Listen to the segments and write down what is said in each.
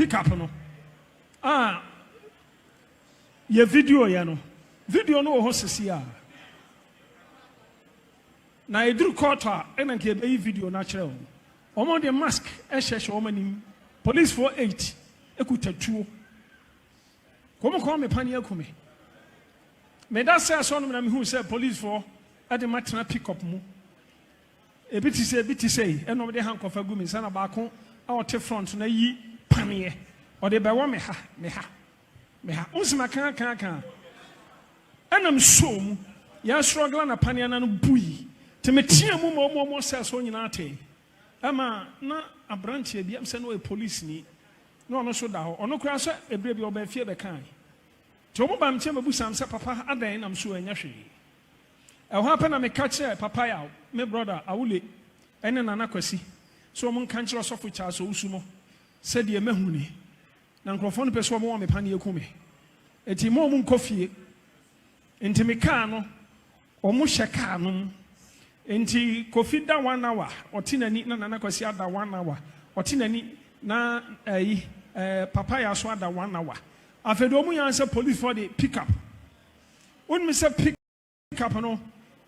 pick up no ye video ya no video no ho sisi a na eduru court a na nke be video na kire o omo de mask e hye o manim police for 8 ekutatuo komo me pani akume me da say so no na me hu say police for ade matena pick up mu ebiti say eno de handcuff agu me sana ba ko a wote front na yi panie o de be wo me ha unsima kan enam so mu ya struggle na panie na no bui te metia mu mo say so nyina ate ama na abranche bi am say no police ni no ono so da ho ono kura so ebre bi oba fie be kan to mo bam che mabu sam say papa adan nam so anya hwe e ho apena me catch papa ya me brother awule ene nana kwasi so mo kan kire sofo cha so usumo se de mahuni na nkrofo no peso mo me pane ekume eti mo nkofie enti me ka no o mo hye ka no enti kofi da 1 hour otinani na nana kwasi ada 1 hour otinani na papa ya so ada 1 hour afedo mu yan say police for the pick up when me say pick up no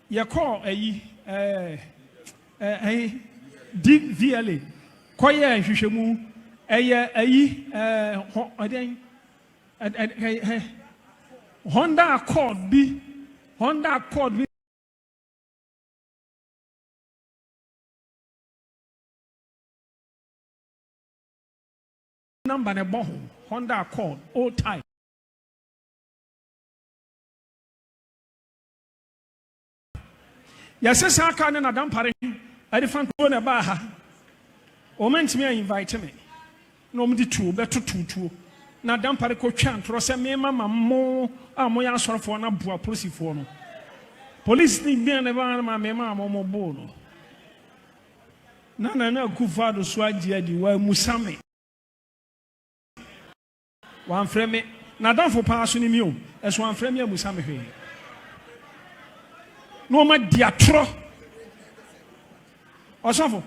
ye call DVLA koye hwehwemu Honda Accord bi number ne bo Honda Accord old type ya sesa aka ne na dampare I different one about her. O meant me invite me. No me two better two. Na dampare ko twan tro se me mama mo amoya asoro na bua police for no. Police ni bi na ba ma me mama mo bo no. Na kufa do so agia di wa musame. Wan frame na danfo pa so ni mi o. Eso wan frame musame hwe. No ma dia tro. Osofo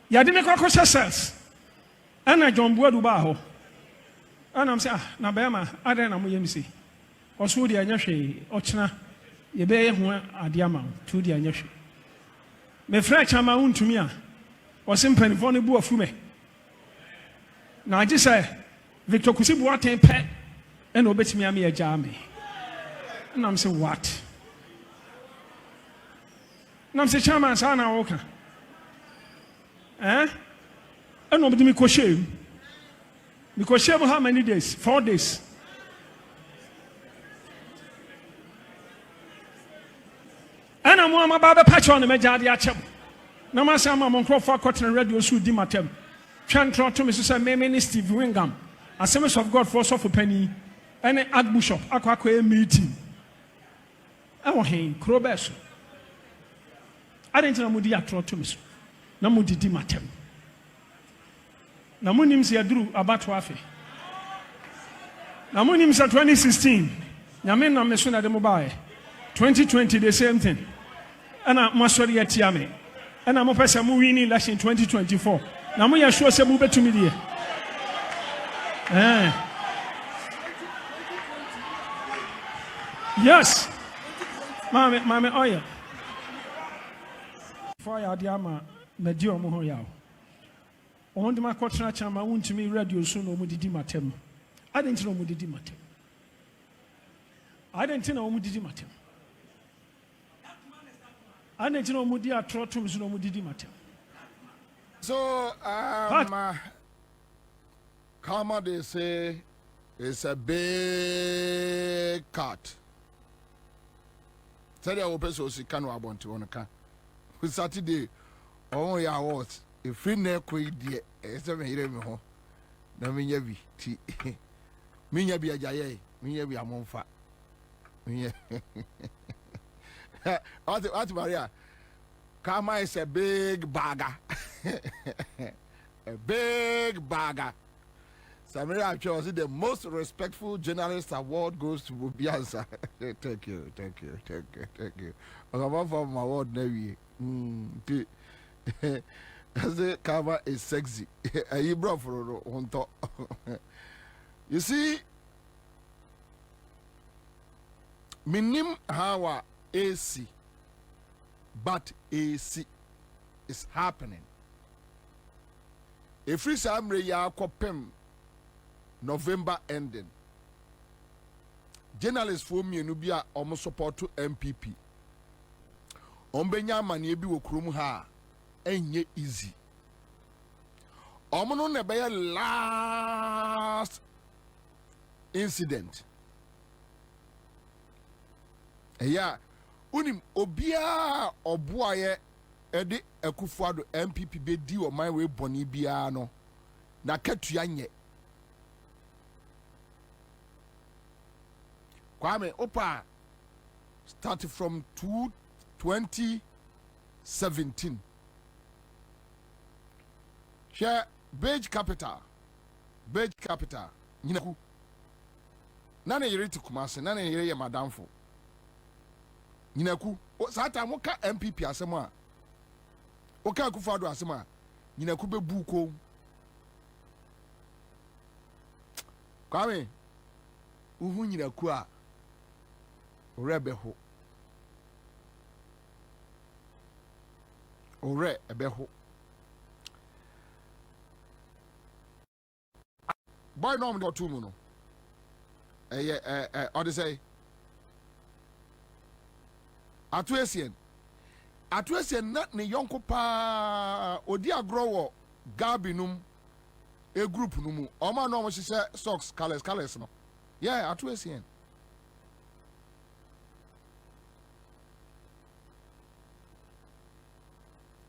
ya de me kwakọ cells ana John Buadu ba ho ana am say na be ma adan na mo yem si oso di anya hwe ochena ye be ye ho ade ama tu di anya hwe me fra chama untumi a osimpanifo ne bu afu me na agi say Victor Kusibu aten pe ena obetimi am ye gya me na am say what Nam se chairman sa na woka. Eno bidi mi ko shame. Mi ko shame how many days? 4 days. Ana mo ama ba be patch on me jade a chem. Na ma sa ma mo nkrofo akotene radio so di matem. Twantro to me so say me Steve Wingham. Assemblies of God for so for penny. Ene Archbishop akwa meeting. Ewo hen krobeso. I didn't know Mudi atro to me. Na Mudi di matem. Na munim si aduru abatu afe. Na munim sa 2016. Nyame na meso na de mobile. 2020 the same thing. Ana masori etia me. Ana mo pesa mu win election 2024. Na mo ya sure se mu betumi die. Yes. Mame oya. Fire diama medio mo ho yawo. On de makotra chama wuntumi radio so no mudidi matem. I didn't know mudidi matem. I didn't know mudidi matem. I didn't know mudi atrotum so no mudidi matem. So Kama they say it's a big cat. Tell your person si kanu abonti wonka. Saturday, oh yeah, what? If we never quit the SM here, me ho. Na me yabi ti. Me yabi ajaye. Me yabi amonfa. Me. What Maria? Kama is a big bagger. A big bagger. Samira actually the most respectful journalist award goes to BOBIE ANSAH. Thank you. I'm from my award Navy. The cover is sexy. You brought for on top. You see, minim how AC, but AC is happening. If we say ya kopem November ending, journalists for me nubia almost support to MPP. Ombenya mani ebi wokrum ha enye easy. Omono ne be last incident. Yeah, unim obia obuaye ede Akufuado MPP be di o man we boni bia no na katua nye. Kwame opa started from 2017. Here Beige Capital nyinaku nana yere to Kumasi nana yere ye madamfo nyinaku sata moka MPP asem a oka Akufuado asem a nyinaku be buko Kwame uhu nyinaku a ore ebeho boy no me do two mu no or say atuesien na ne yonko pa odi agro wo gabinum a group no mu o ma no mo hye socks colors no yeah atuesien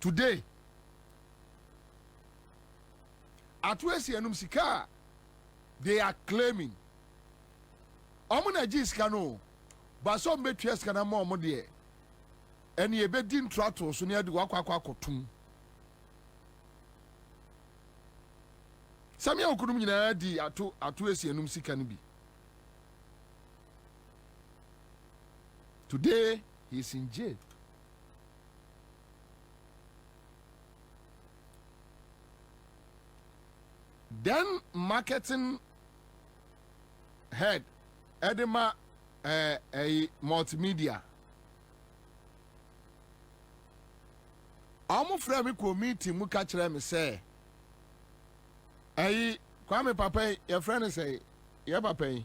today atuesienum sika they are claiming omuna jiska no but some betwe ska na mo de ene ye be din trato so ne de wakwa akotum samia okudum nyina di atuesienum sika no bi today he is in jail. Then marketing head Edema a multimedia. Amo frɛ me ko meeting mu ka kyerɛ me sɛ Kwame papa your friend say your papa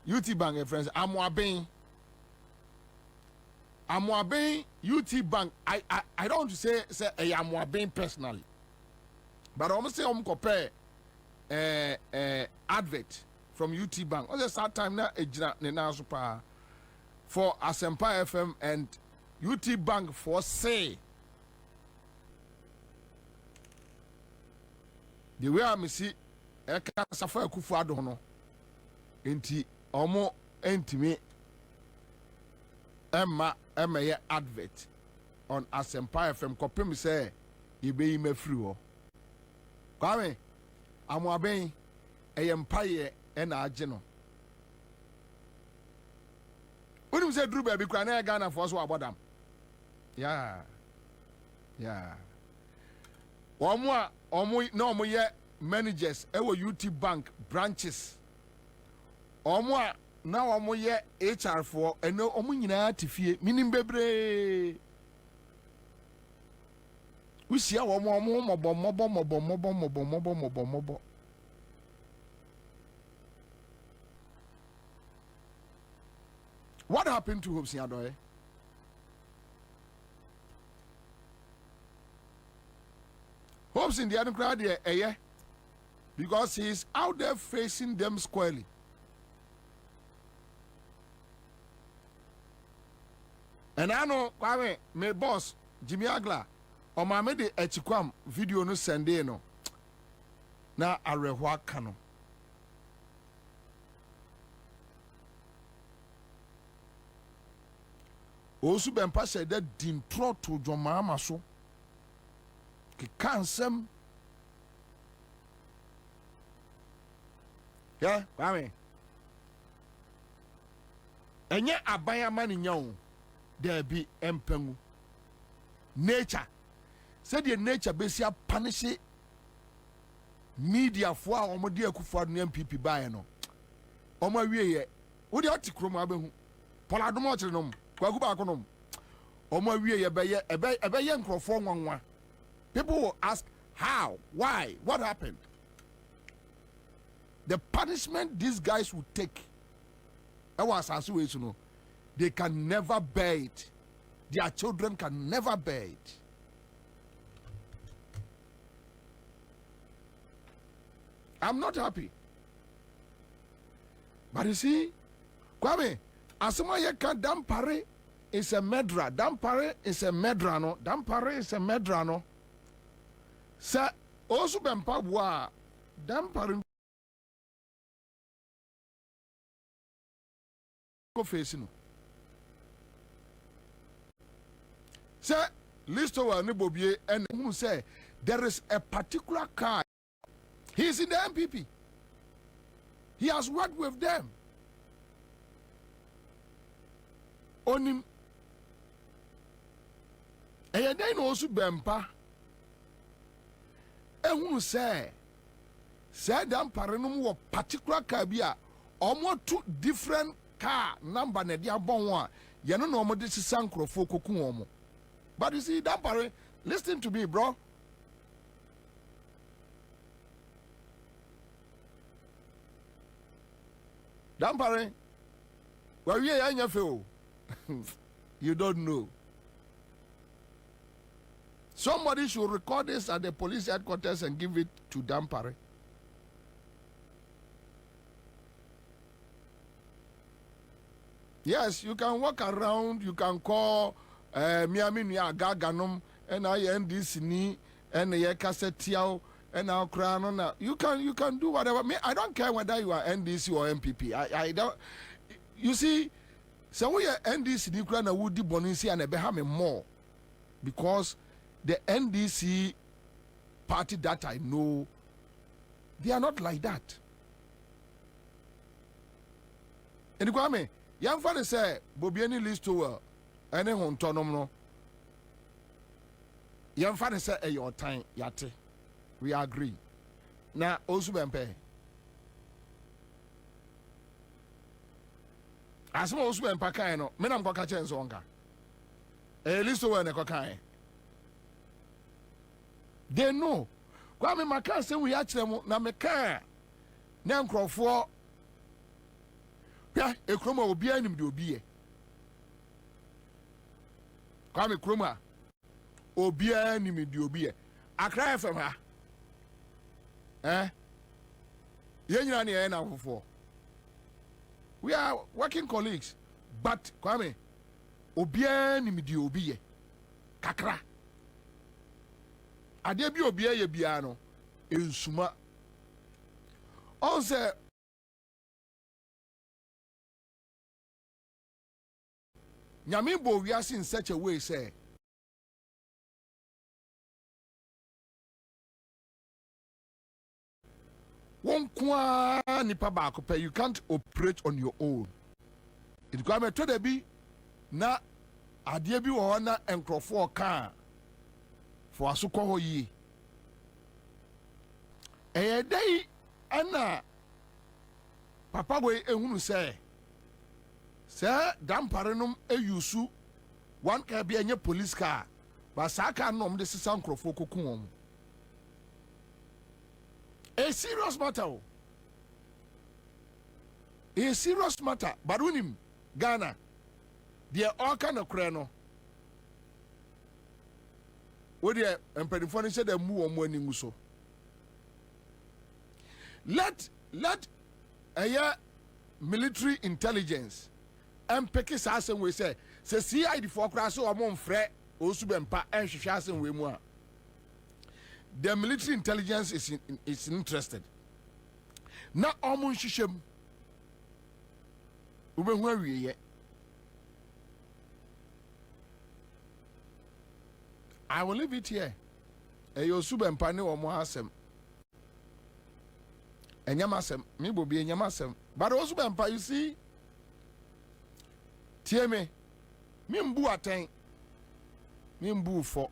UT Bank your friend Amoaben UT Bank I don't want to say Amoaben personally, but I almost say compare advert from UT Bank. On the start time na ejina ne na so pa for Asempa FM and UT Bank for say the way I see eka safa Akufuado no enti omo entimi emma ye advert on Asempa FM kopem say ibe me free ho Kwame Amoaben eyempaye ena agye no Unim say Drew baby kra na Ghana for so abodam yeah omo no mo ye managers ewo UT Bank branches omo na omo ye HR for eno omo nyina tifie minim bebre usia omo mobo What happened to Hobson Adoye? Hobson the other crowd here, because he is out there facing them squarely. And I know, Kwame, my boss, Jimmy Agla, or my made a chikwam video no Sunday no. Na arehwa kano. Osu bempa said that dintro to Jomama so. Ki kansem. Yeah, Kwame. Enye abaya mani nyawo. There be empengu. Nature. said the nature besia punish media for our media kufa no MPP buy no omo wie ye wo de oti kromo abehu poladomo kire no kwagu ba ko no omo wie ye ebe ye nkrofo nwanwa. People will ask how, why, what happened. The punishment these guys will take, they can never bear it. Their children can never bear it. I'm not happy. But you see, Kwame, asoma yeka dampare is a medra. Dampare is a medrano. Dampare is a medrano. Sa osu bempa bua dampare go face no. Say listo wa ni bobie and who say there is a particular car. He is in the MPP. He has worked with them. Onim. And then also bempa. And who say dampare no particular car bia almost two different car number na dia bon one ye no no mo de sisan krofo kokun omo. But you see dampare, listen to me bro. Dampare where we anya fe you don't know. Somebody should record this at the police headquarters and give it to Dampare. Yes, you can walk around, you can call Miami Gaganum and I NDC ni and the cassette and our crown. You can do whatever. I don't care whether you are NDC or MPP. I don't. You see, so we are NDC ni crown a woody bonisi and a behame more because the NDC party that I know, they are not like that. And you me, young father say, Bobie any list to any hontonom no. Young father say, your time, yate. We agree. Now, also bempe. As mo also bempa kai no, me na mkwaka chenso onka. List to ne kokai. They know. Kwame maka say we achire na meka na nkrofo ya ekroma obi anim de obi e. Kwame kroma obi anim de obi e. Akra FM ha. Yenyina ne na afofo. We are working colleagues, but Kwame obi anim de obi e. Kakra ade bi obi ye bia no ensuma on say nyame bo wiase in such a way say won kwa nipa ba ko you can't operate on your own. It go am to bi na ade bi wo na enkrofo ka for asukọ ho yi day ana papa boy ehunu say dampare num eyusu one ka bi enye police car ba saka nom de sisan krofo kokun om. A serious matter. A serious matter. But unim Ghana they all kind of kreno. What the emperor said the move on morning so. Let a military intelligence and Pekis Asen we say CID for crash or mon fre Osubempa and Shasen we more. The military intelligence is interested. Not almost shishem. Where we yet. I will leave it here. Osubempa no more asem. And Yamasem, me will be in Yamasem. But Osubempa, you see, Tie me, mbu ateng, mbu for.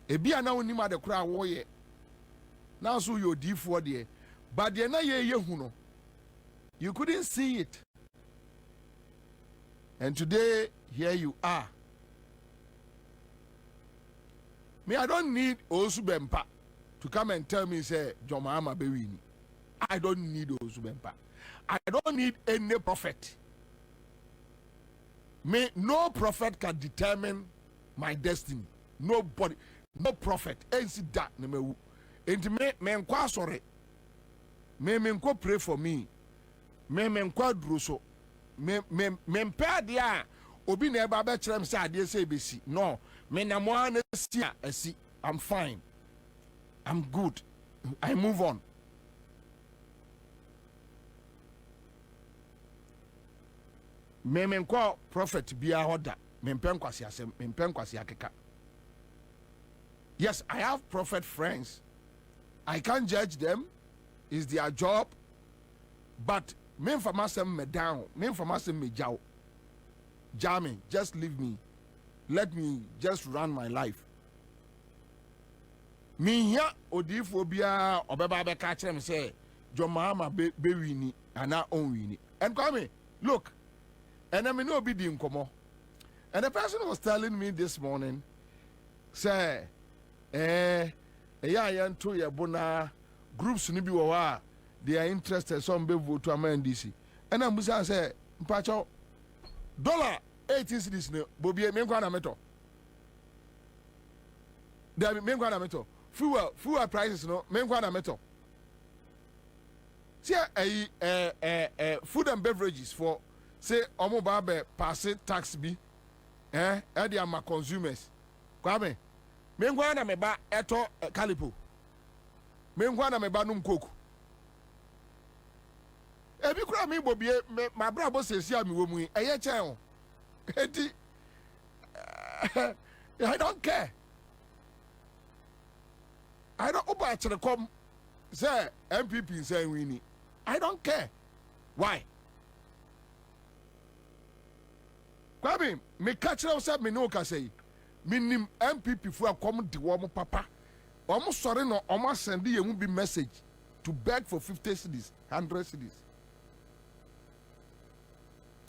ebi ana onim ade kura wo ye na so you odiifo de but de na ye hu no you couldn't see it, and today here you are. Me, I don't need Osubempa to come and tell me say Jomama Bewini. I don't need Osubempa. I don't need any prophet. Me, no prophet can determine my destiny. Nobody, no prophet. Ainsi that me. Enti me nkwa sorry. Me nkwa pray for me. Me nkwa druso. Me mpa dia obi na eba be kyerem say ade say besi. No, me na mo an see I'm fine. I'm good. I move on. Me nkwa prophet bia hoda. Me mpenkwasi asem, me mpenkwasi akeka. Yes, I have prophet friends. I can't judge them. It's their job. But me information me down. Me information me jaw. Jammy, just leave me. Let me just run my life. Me here odifo bia obeba be ka kire me say Jomama be wini ana on wini. And come me, look. And I mean no be di nkomo. And the person was telling me this morning say yeah to ye bona groups ni bi wo wa they are interested some be vote to amendisi. And I'm say mpacho $18 cities no bobie me nkwa na meto. There me nkwa na meto. Fuel prices no me nkwa na meto. See food and beverages for say omo ba be pass tax bi e dey am consumers. Kwabe me nkwa na me ba eto calipo. Me nkwa na me ba num coke. Ebi kura me bobie ma bra bo sesi ami wo mu eye chen o. Eti I don't care. I don't oba actually come say MPP say winning. I don't care. Why? Kwabi, me catch them say me no ka say. Me nim MPP for come di wo papa. Omo sorry no omo send ye mu bi message to beg for 50 cedis, 100 cedis.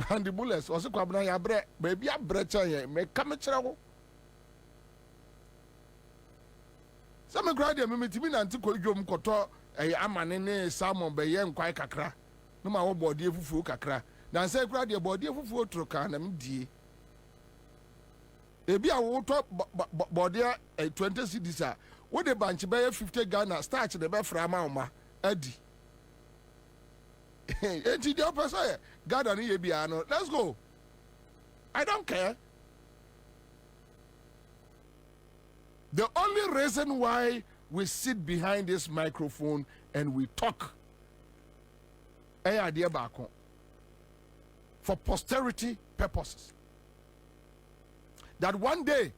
And the bullets also come na ya bre baby a brecha ye me come kire wo. Some grade me metimi na ntiko dwom koto amane ne salmon be ye nkwai kakra. No ma wo body efufuo kakra. Na say grade body efufuo troka na mdie. Ebi a wo to body 20 cedis a wo de banch be 50 Ghana starch de be fra ma oma adi. Enti the person gather ni bia no. Let's go. I don't care. The only reason why we sit behind this microphone and we talk for posterity purposes. That one day,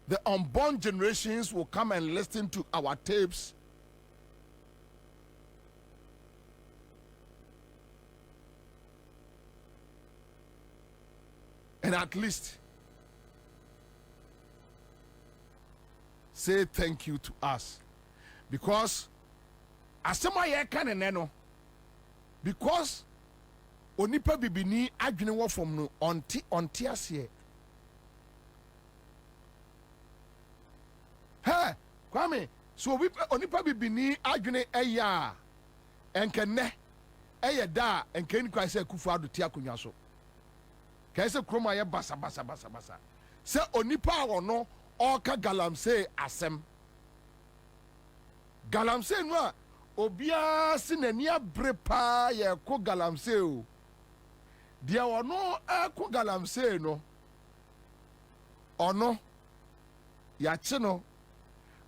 the unborn generations will come and listen to our tapes and at least say thank you to us. Because asema ye kaneneno, because onipa bibini adwene wo from no onti ase. Hey, Kwame, so we onipa bibini adwene eya enkene eye da enkeni kwa se kufu ado ti akonwa so. Kaise kroma ye basa. Se onipa wono oka galamse asem. Galamse no a obia sinani abrepa ye ko galamse o. Dia wono ko galamse no. Ono ya che no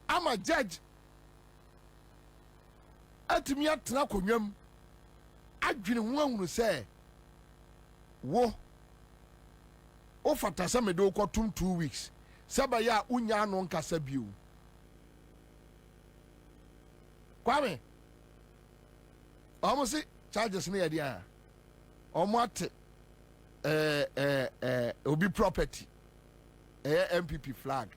ama judge atimi atena konwam adwene ho ahunu se wo o fata se me do ko 2 weeks seba ya unya no nkasa biu Kwame omo si charges ne ya dia omo ate obi property MPP flag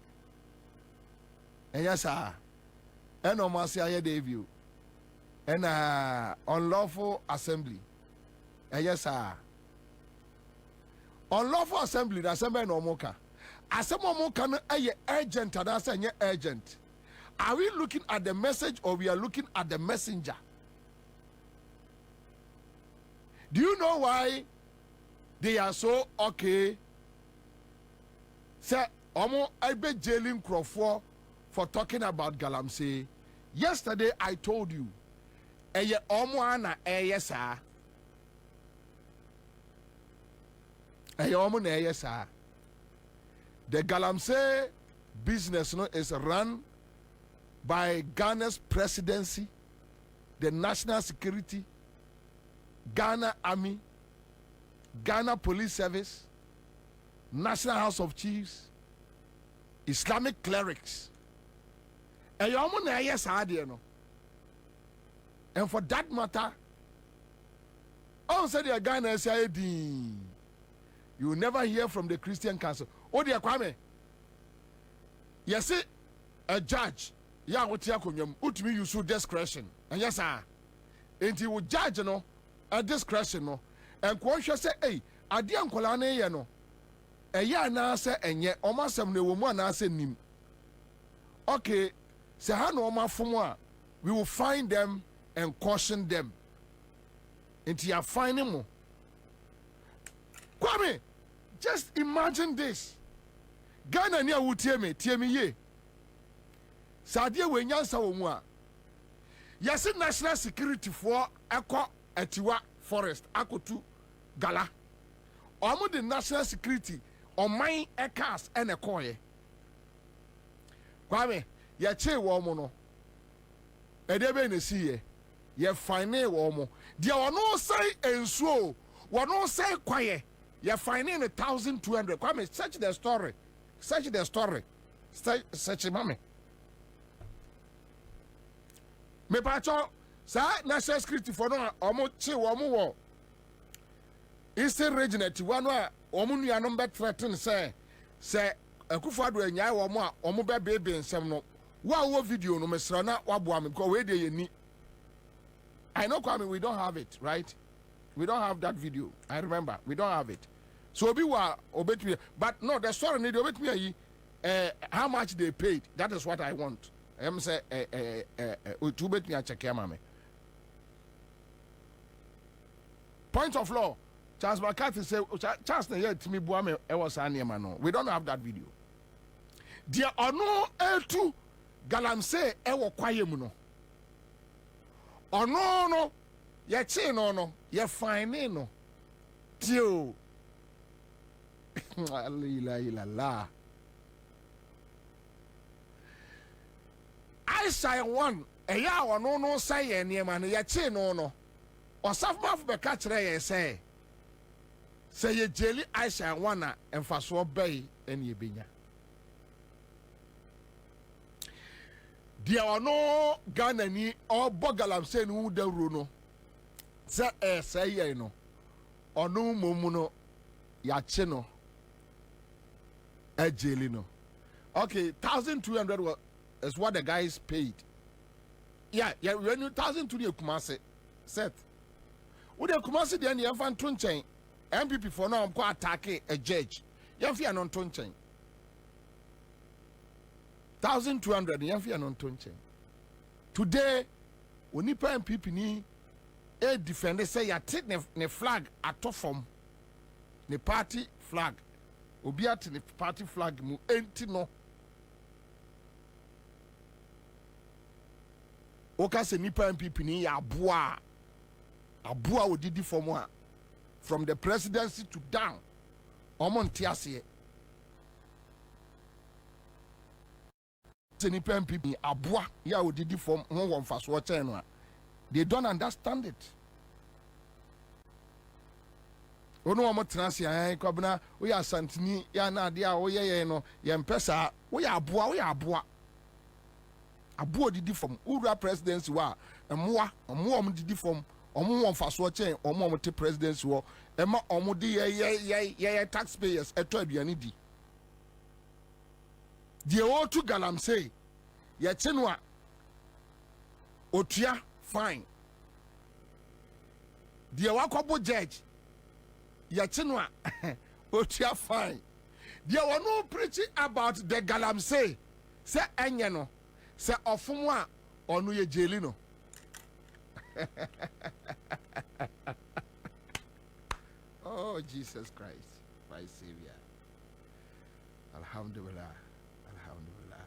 yes sir and almost aye debut and unlawful assembly yes sir unlawful assembly the assembly no moka asemomoka no aye urgent and as any urgent. Are we looking at the message or we are looking at the messenger? Do you know why they are so okay? Say, Omo, I be jailing Crawford for talking about Galamsey. Yesterday I told you, Eye Omo ana yes sir. Eye Omo na yes sir. The Galamsey business no is run by Ghana's presidency, the national security, Ghana Army, Ghana Police Service, National House of Chiefs, Islamic clerics. And for that matter, all said the Ghana SID, you will never hear from the Christian Council. Oh, dear Kwame, yes, a judge. Yeah, what you utmi use discretion. And yes, sir. And he would judge no a discretion no. And Quasha say, hey, I didn't call an a no. A ya na say and yet almost some new woman I say nim. Okay, say no ma for we will find them and caution them. Until you find them. Kwame, just imagine this. Ghana near would tear me ye. Sadia we nyansa wo mu a yesi national security for ekọ atiwa forest akotu gala omo the national security oman ekas ene koye kwame ye che wo mo no edebe ne siye ye fine wo mo dia ono say ensuo wono say kwaye ye fine in 1,200 kwame search the story search mame me pacho sa national security for no omo che wo mo wo Eastern region ati wano a omo nua no be threaten say akufado anyai wo mo a omo be bebe nsem no wo video no mesra na waboa me because we dey yeni. I know Kwame, we don't have it, right? We don't have that video. I remember we don't have it. So obi wa obetumi, but no, the story need obetumi how much they paid. That is what I want. I'm say utubet me check mame. Point of law. Charles McCarthy say Charles na yet me bua me e was anema no. We don't have that video. There are no L2 Galamsey e wo kwaye mu no. Ono no ye chi no ye fine no. Tio. La. ANSAH 1 eya wono no say ye niema no ye chi no osaf maf be ka kire ye say ye jeli ANSAH 1 a emfaso bay ene ebenya dia ono Ghana ni obo Galamsey no dawro no say ye no ono momu no ya chi no e jeli no. Okay, 1,200 is what the guys paid. Yeah, when you 1,200 Kumasi set. Would the Kumasi then you have chain MPP for now go attack a judge. You have non chain. 1,200 you have non chain. Today, when you pay MPP ni a defender say you take the flag at top from the party flag. Obiat the party flag mu enti no. Oka se nipa MPP ni ya aboa odidi from the presidency to down omo ntiase se nipa MPP aboa ya odidi form won won faso chen no. They don't understand it. Ono omo transi an KWABENA we ya santini ya na ade a wo ye no ye mpesa we ya aboa didi from ura presidency wa emwa didi from omo won faso chen omo te presidency wo ema omo de ye taxpayers eto aduane di die o to galamsey ye chenwa otua fine die wakobo judge ye chenwa otua fine die wono preach about the galamsey se enye no se ofumu a onu ye jeli no oh Jesus Christ my savior alhamdulillah alhamdulillah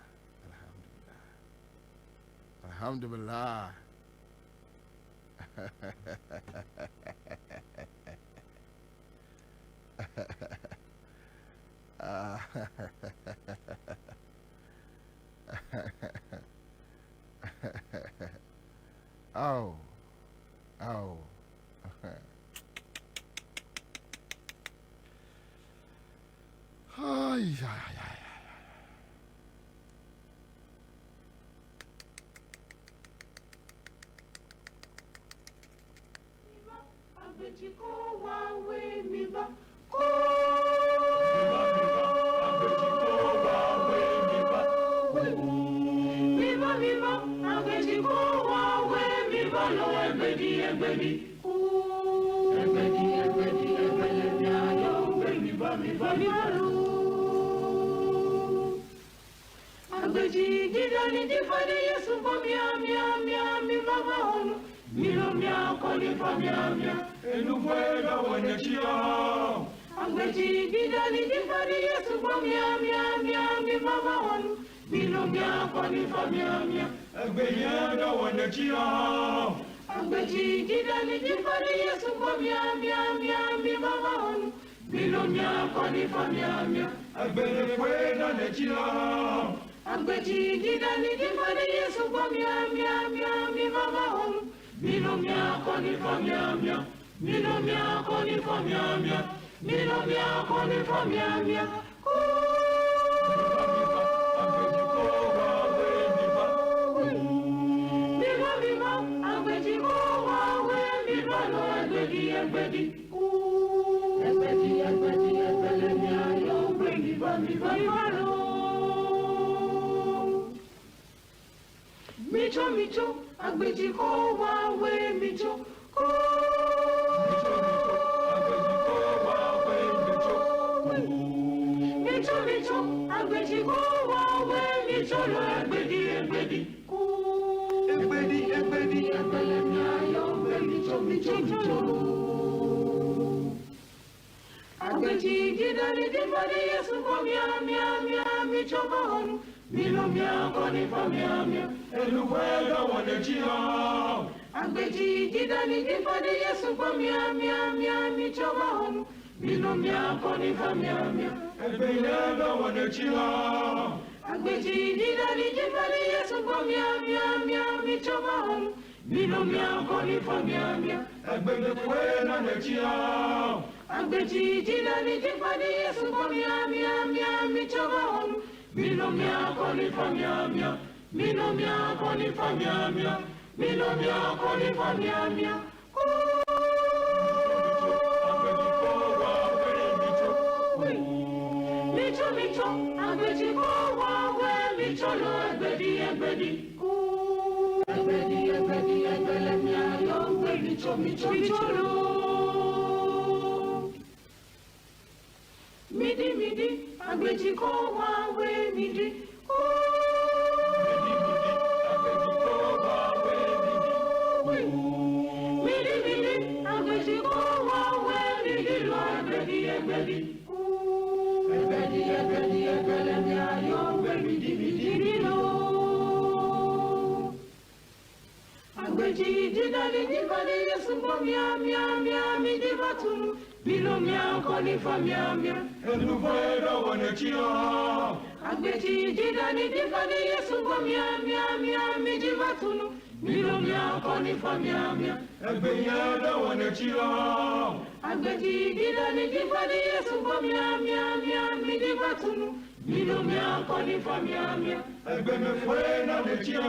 oh ay Mino mia koni famia mia. Egbe me fue na de chia.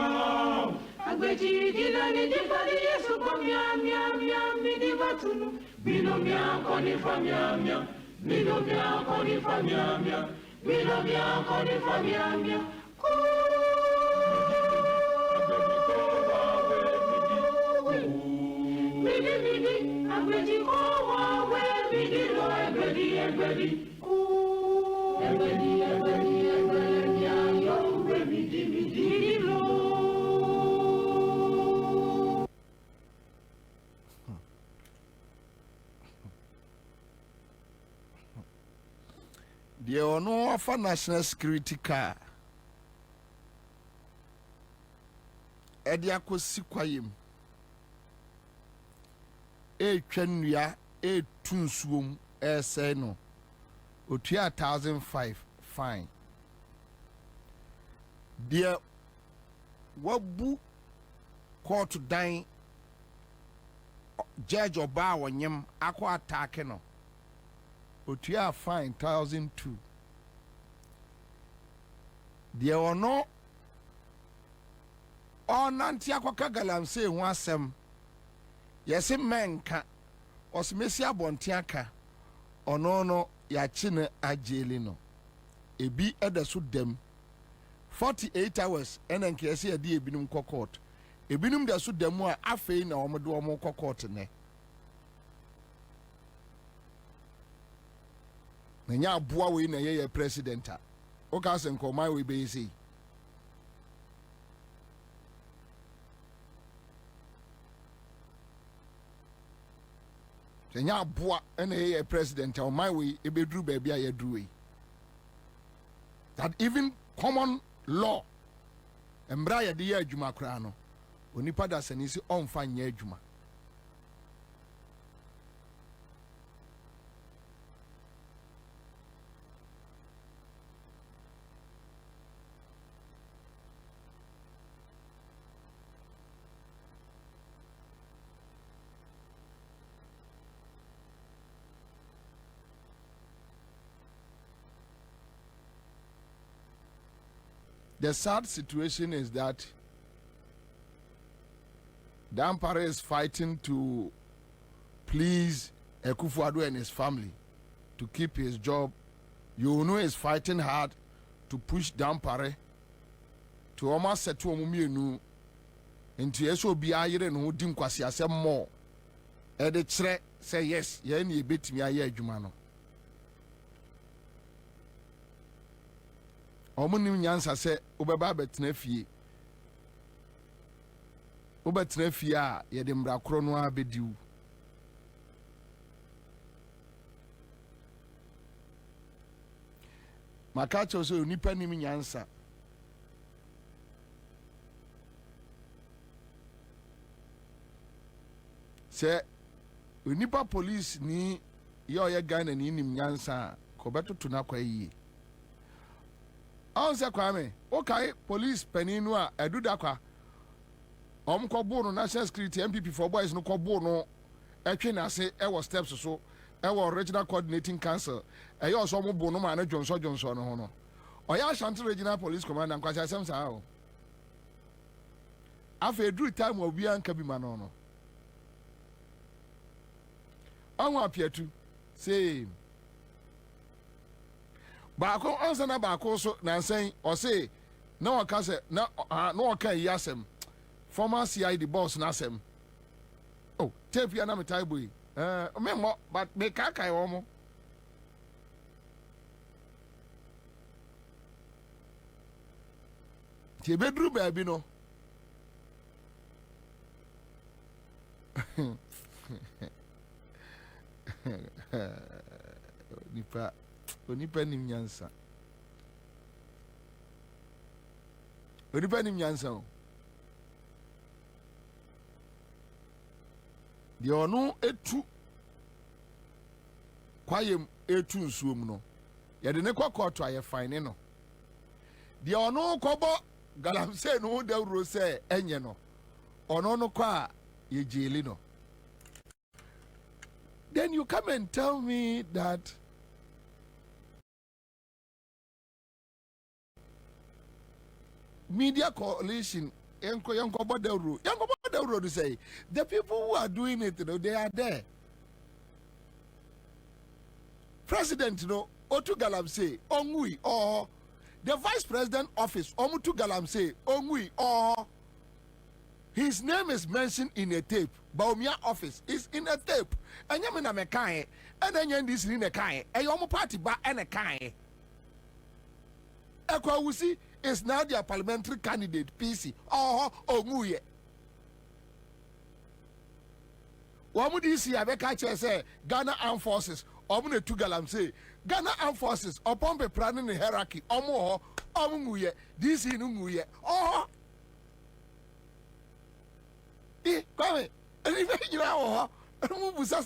Agbe ji dina ni di fali yesu kwa mia mia mia mi di batunu. Mino mia koni famia mia. Mino mia koni famia mia. Mino mia koni famia mia. Midi, agbe ji ko wa we midi lo egbedi. The honor of a national security car. Ediako sikwayem. Twenua tunsuom say no. Otua 1,005 fine. Dear wabu court dying judge oba wonyem akwa attack no. Otua fine 1,002. Dear ono nanti akwa galam say ho asem. Yesi menka osmesi abonte aka ono no ya chine ajeli no ebi edaso dem 48 hours enen kese ya di ebinum court ebinum da so dem a afei na omode omo court ne nya aboa we na ye president a o ka se nkomai we be yi Kenya boa ene ye president o my way e be dru baby aye dru that even common law embra ye de ye adwuma kra no onipa da sanisi onfa nya adwuma. The sad situation is that Dampare is fighting to please Ekufuado and his family to keep his job. You know is fighting hard to push Dampare to almost set to Omumienu into SOB ayere no dim kwasi asem more. E de kire say yes, ye na ebetimi aye adwuma no. Omunim nyansa se obeba betena fie. Obetena fie a ye de mbra kro no abediu. Makacho so nipa nim nyansa. Se nipa police ni ye Ghana ni nim nyansa ko betoto na kwa yi. Ansa kwame okay police peninu a eduda kwa omko no national security MPP for boys no kobo no etwe na se e wo steps so e wo regional coordinating council e yo so mo bo no ma na Johnson no ho no oya Ashanti regional police commander kwasa sem sa o afa edru time obi anka bi ma no no anwa piatu say baako ansa na baako so nansen o say na waka se na waka yasem former CID boss na asem oh tape ya na metai boy me mo but me kaka e wo mo ti bedru baabi no onipa nim nyansa o de ono etu kwayem etu nsuom no ye de ne kokoto aye fine no de ono kobo galamse no dawro se enye no ono no kwa ye jeli no. Then you come and tell me that media coalition, Yanko Bodero to say, the people who are doing it, they are there. President, Otu Galamsey, Ongui, or the vice president office, Omutu Galamsey, Ongui, or his name is mentioned in a tape. Baumia office is in a tape. And Yamina Mekai, and then this in a kai, a Yomo party ba and a kai. Ekwawusi is now their parliamentary candidate, PC, or Onguye. Wamudi see Abeka say Ghana Armed Forces, Omune Tugalam say Ghana Armed Forces upon the planning hierarchy, Omo, Omunguye, this in Unguye, oh. Come and even you are, who say,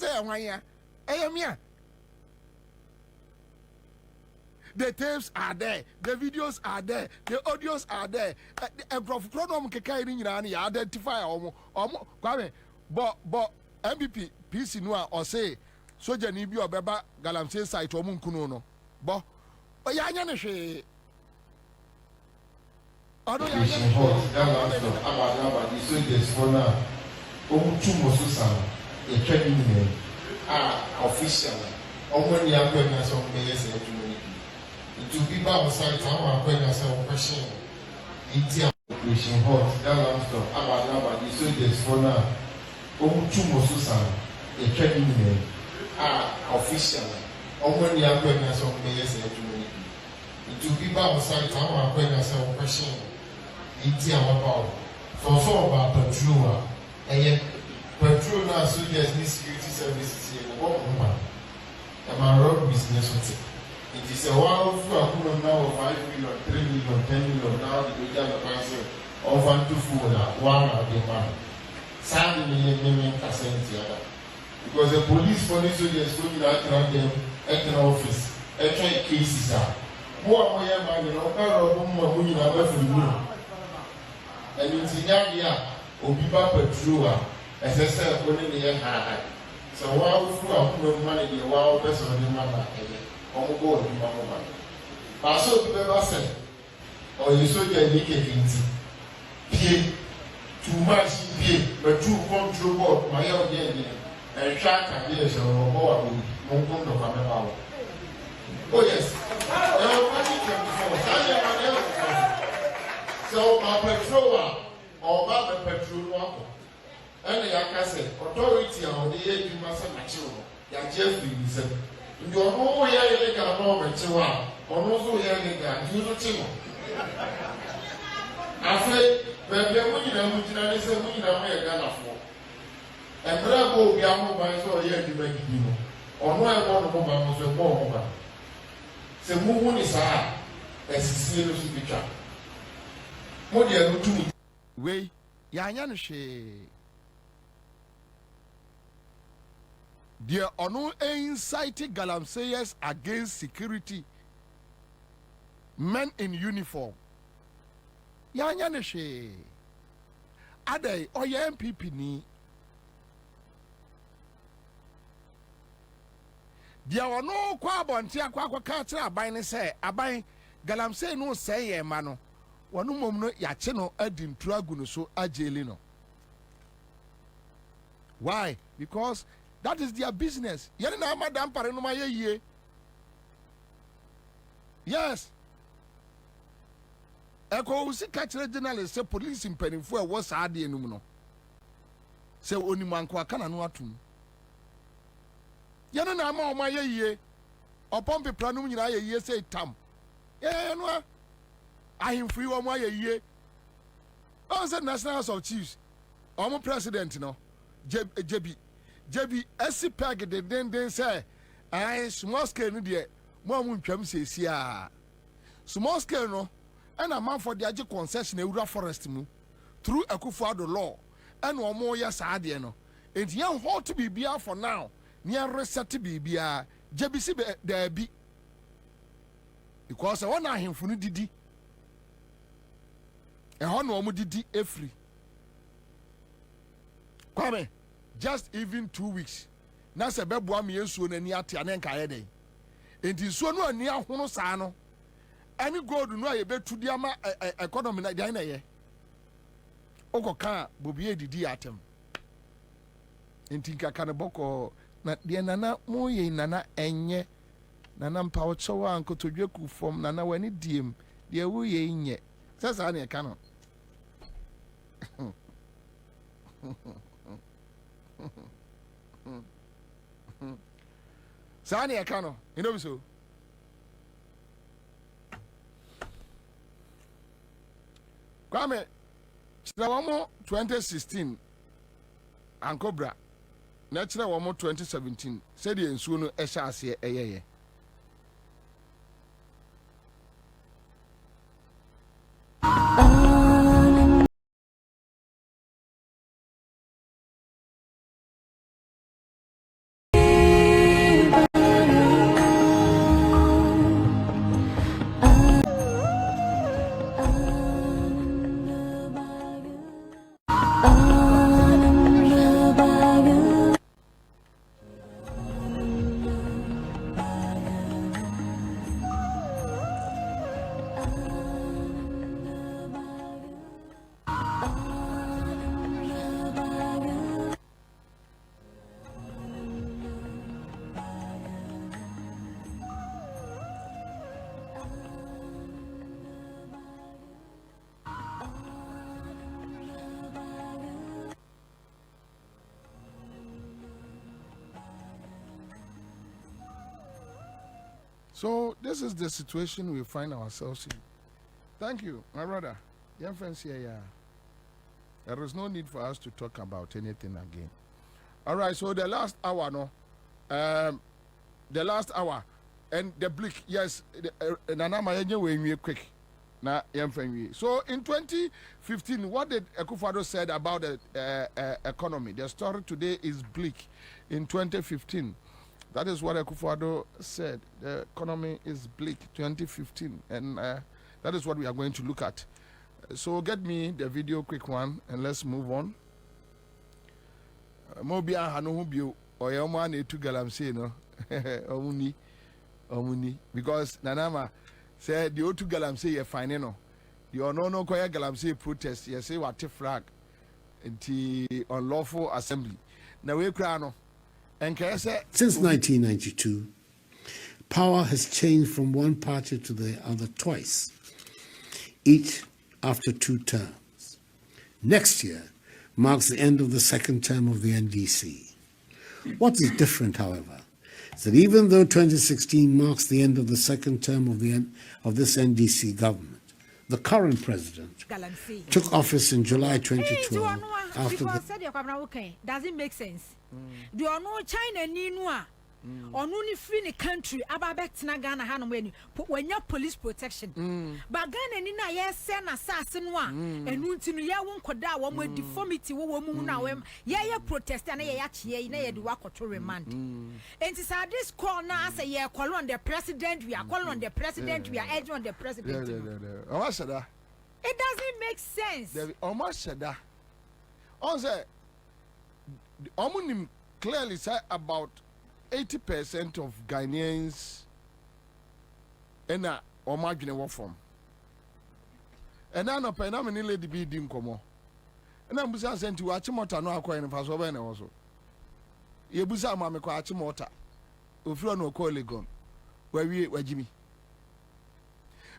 the tapes are there, the videos are there, the audios are there. And from Chronom Kakaini, identify but MVP PC Noa or say, Soja Nibi or Beba Galamsey site or Munkuno. But Oyana she. I don't to people outside town when I say question. India operation hot, that lamp about the soldiers for now. Mosusan, a training name. Official. When you are going to some mayors and community. To people outside town when I say question. India about. So about patrol. And yet, patrol now soldiers need security services here. And my road business with it. It is a while for a now 5 million, 3 million, 10 million, now the media price of 1 to 4, 1 of the man. 7 million percent because the police soldiers going around them at an office, at cases are more man, money for the room. And in Zimbabwe, Obiba Petrua, as I said, when they are high. So while for money, the wild person of the man. But so people say, or you saw the indicating pay too much pay, but too control board, my own game, and track and years or more Mongon of Amaba. Oh, yes. So, my patrol or my patrol walker, and the Yakase, authority on the age you must have Jeffrey said. You are all here, moment, you are also here, you don't think. I say, but the women is a woman I'm Ghana for. And Bravo, Yamo by so here to make you. Or no, I want to move on with a more. So, Moon is hard as a serious picture. What do you do? Way, Yanyanshe. There are no inciting Galamseyers against security. Men in uniform. Yanyaneshe. Ade or your MPP ni. There are no quabontia quaquacatra abine say, abine Galamsey no say, mano. One moment yacheno adim tragunuso ajelino. Why? Because that is their business. Yana madam parenoma ye. Yes. Eko usi catcher journalist say police in Pennyfu was adi enuno. Say only man kwa kana no atum. Yana na ma oma ye. Upon pe planum nyina ye say tam. Yeah no. Ahim free oma ye. Oh say National House of Chiefs. Omo president no. JB esi peg de den say I small scale no de mo am ntwam sesi a small scale no and a man for the age concession ewura forest mu through Akufo-Addo law and omo ya saa de no enti yan hot bibia for now near reset bibia JB si there be because one ahemfo no didi e ho no omo didi efri kwame just even 2 weeks. Na se beboa me ensuo na ni ate ane nkaye den. Enti nsuo no ani ahono saa no. any gold no ye be to dia ma economy na dia na ye okoka bobie didi atem entinka kana boko na dia nana mo ye nana enye nana mpa wo chewa ankotodwe ku fom nana wani diem dia wo ye nye sasa na e kana Sani Akano, you know so. Kwame, Chilawamo 2016, Ankobra, Natural Wamo 2017, said the Ensuno Eshasi Eye. So this is the situation we find ourselves in. Thank you, my brother. Young friends here, yeah. There is no need for us to talk about anything again. All right, so the last hour, no, the last hour, and the bleak, yes, Nana Mayenye we quick. Na young friend. So in 2015, what did Akufo-Addo said about the economy? The story today is bleak. In 2015. That is what Akufo-Addo said. The economy is bleak, 2015. And that is what we are going to look at. So get me the video, quick one, and let's move on. Mobia Hanuhubio, or Yomane to Galamse, no? Omuni. Because Nanama said the O2 Galamse, you're fine, no? You are no Koya Galamse protest, you say what flag, and the unlawful assembly. Now we crown. Since 1992, power has changed from one party to the other twice, each after 2 terms. Next year marks the end of the second term of the NDC. What is different, however, is that even though 2016 marks the end of the second term of this NDC government, the current president took office in July 2012 after the... Does it make sense? Do you know China Ninua? Or no free in the country about Ghana Hanway when your police protection. But Ghana Nina, yes, send assassin one, and Nuntinu Yawon Koda, one with deformity, woman now, yeah, protest and a yachi, nay, do walk to remand. And it's at this corner, say, yeah, call on the president, we are calling on the president, we are edging on the president. Almost said that. It doesn't make sense. Almost said that. Also, Omunim clearly said about 80% of Ghanaians and Omagine were from. And I know Penamini lady be dim como. And I'm sent to Achimota no acquaint for Sovena also. Yebusa Mamako Achimota, Ufro no Colegon, where Jimmy.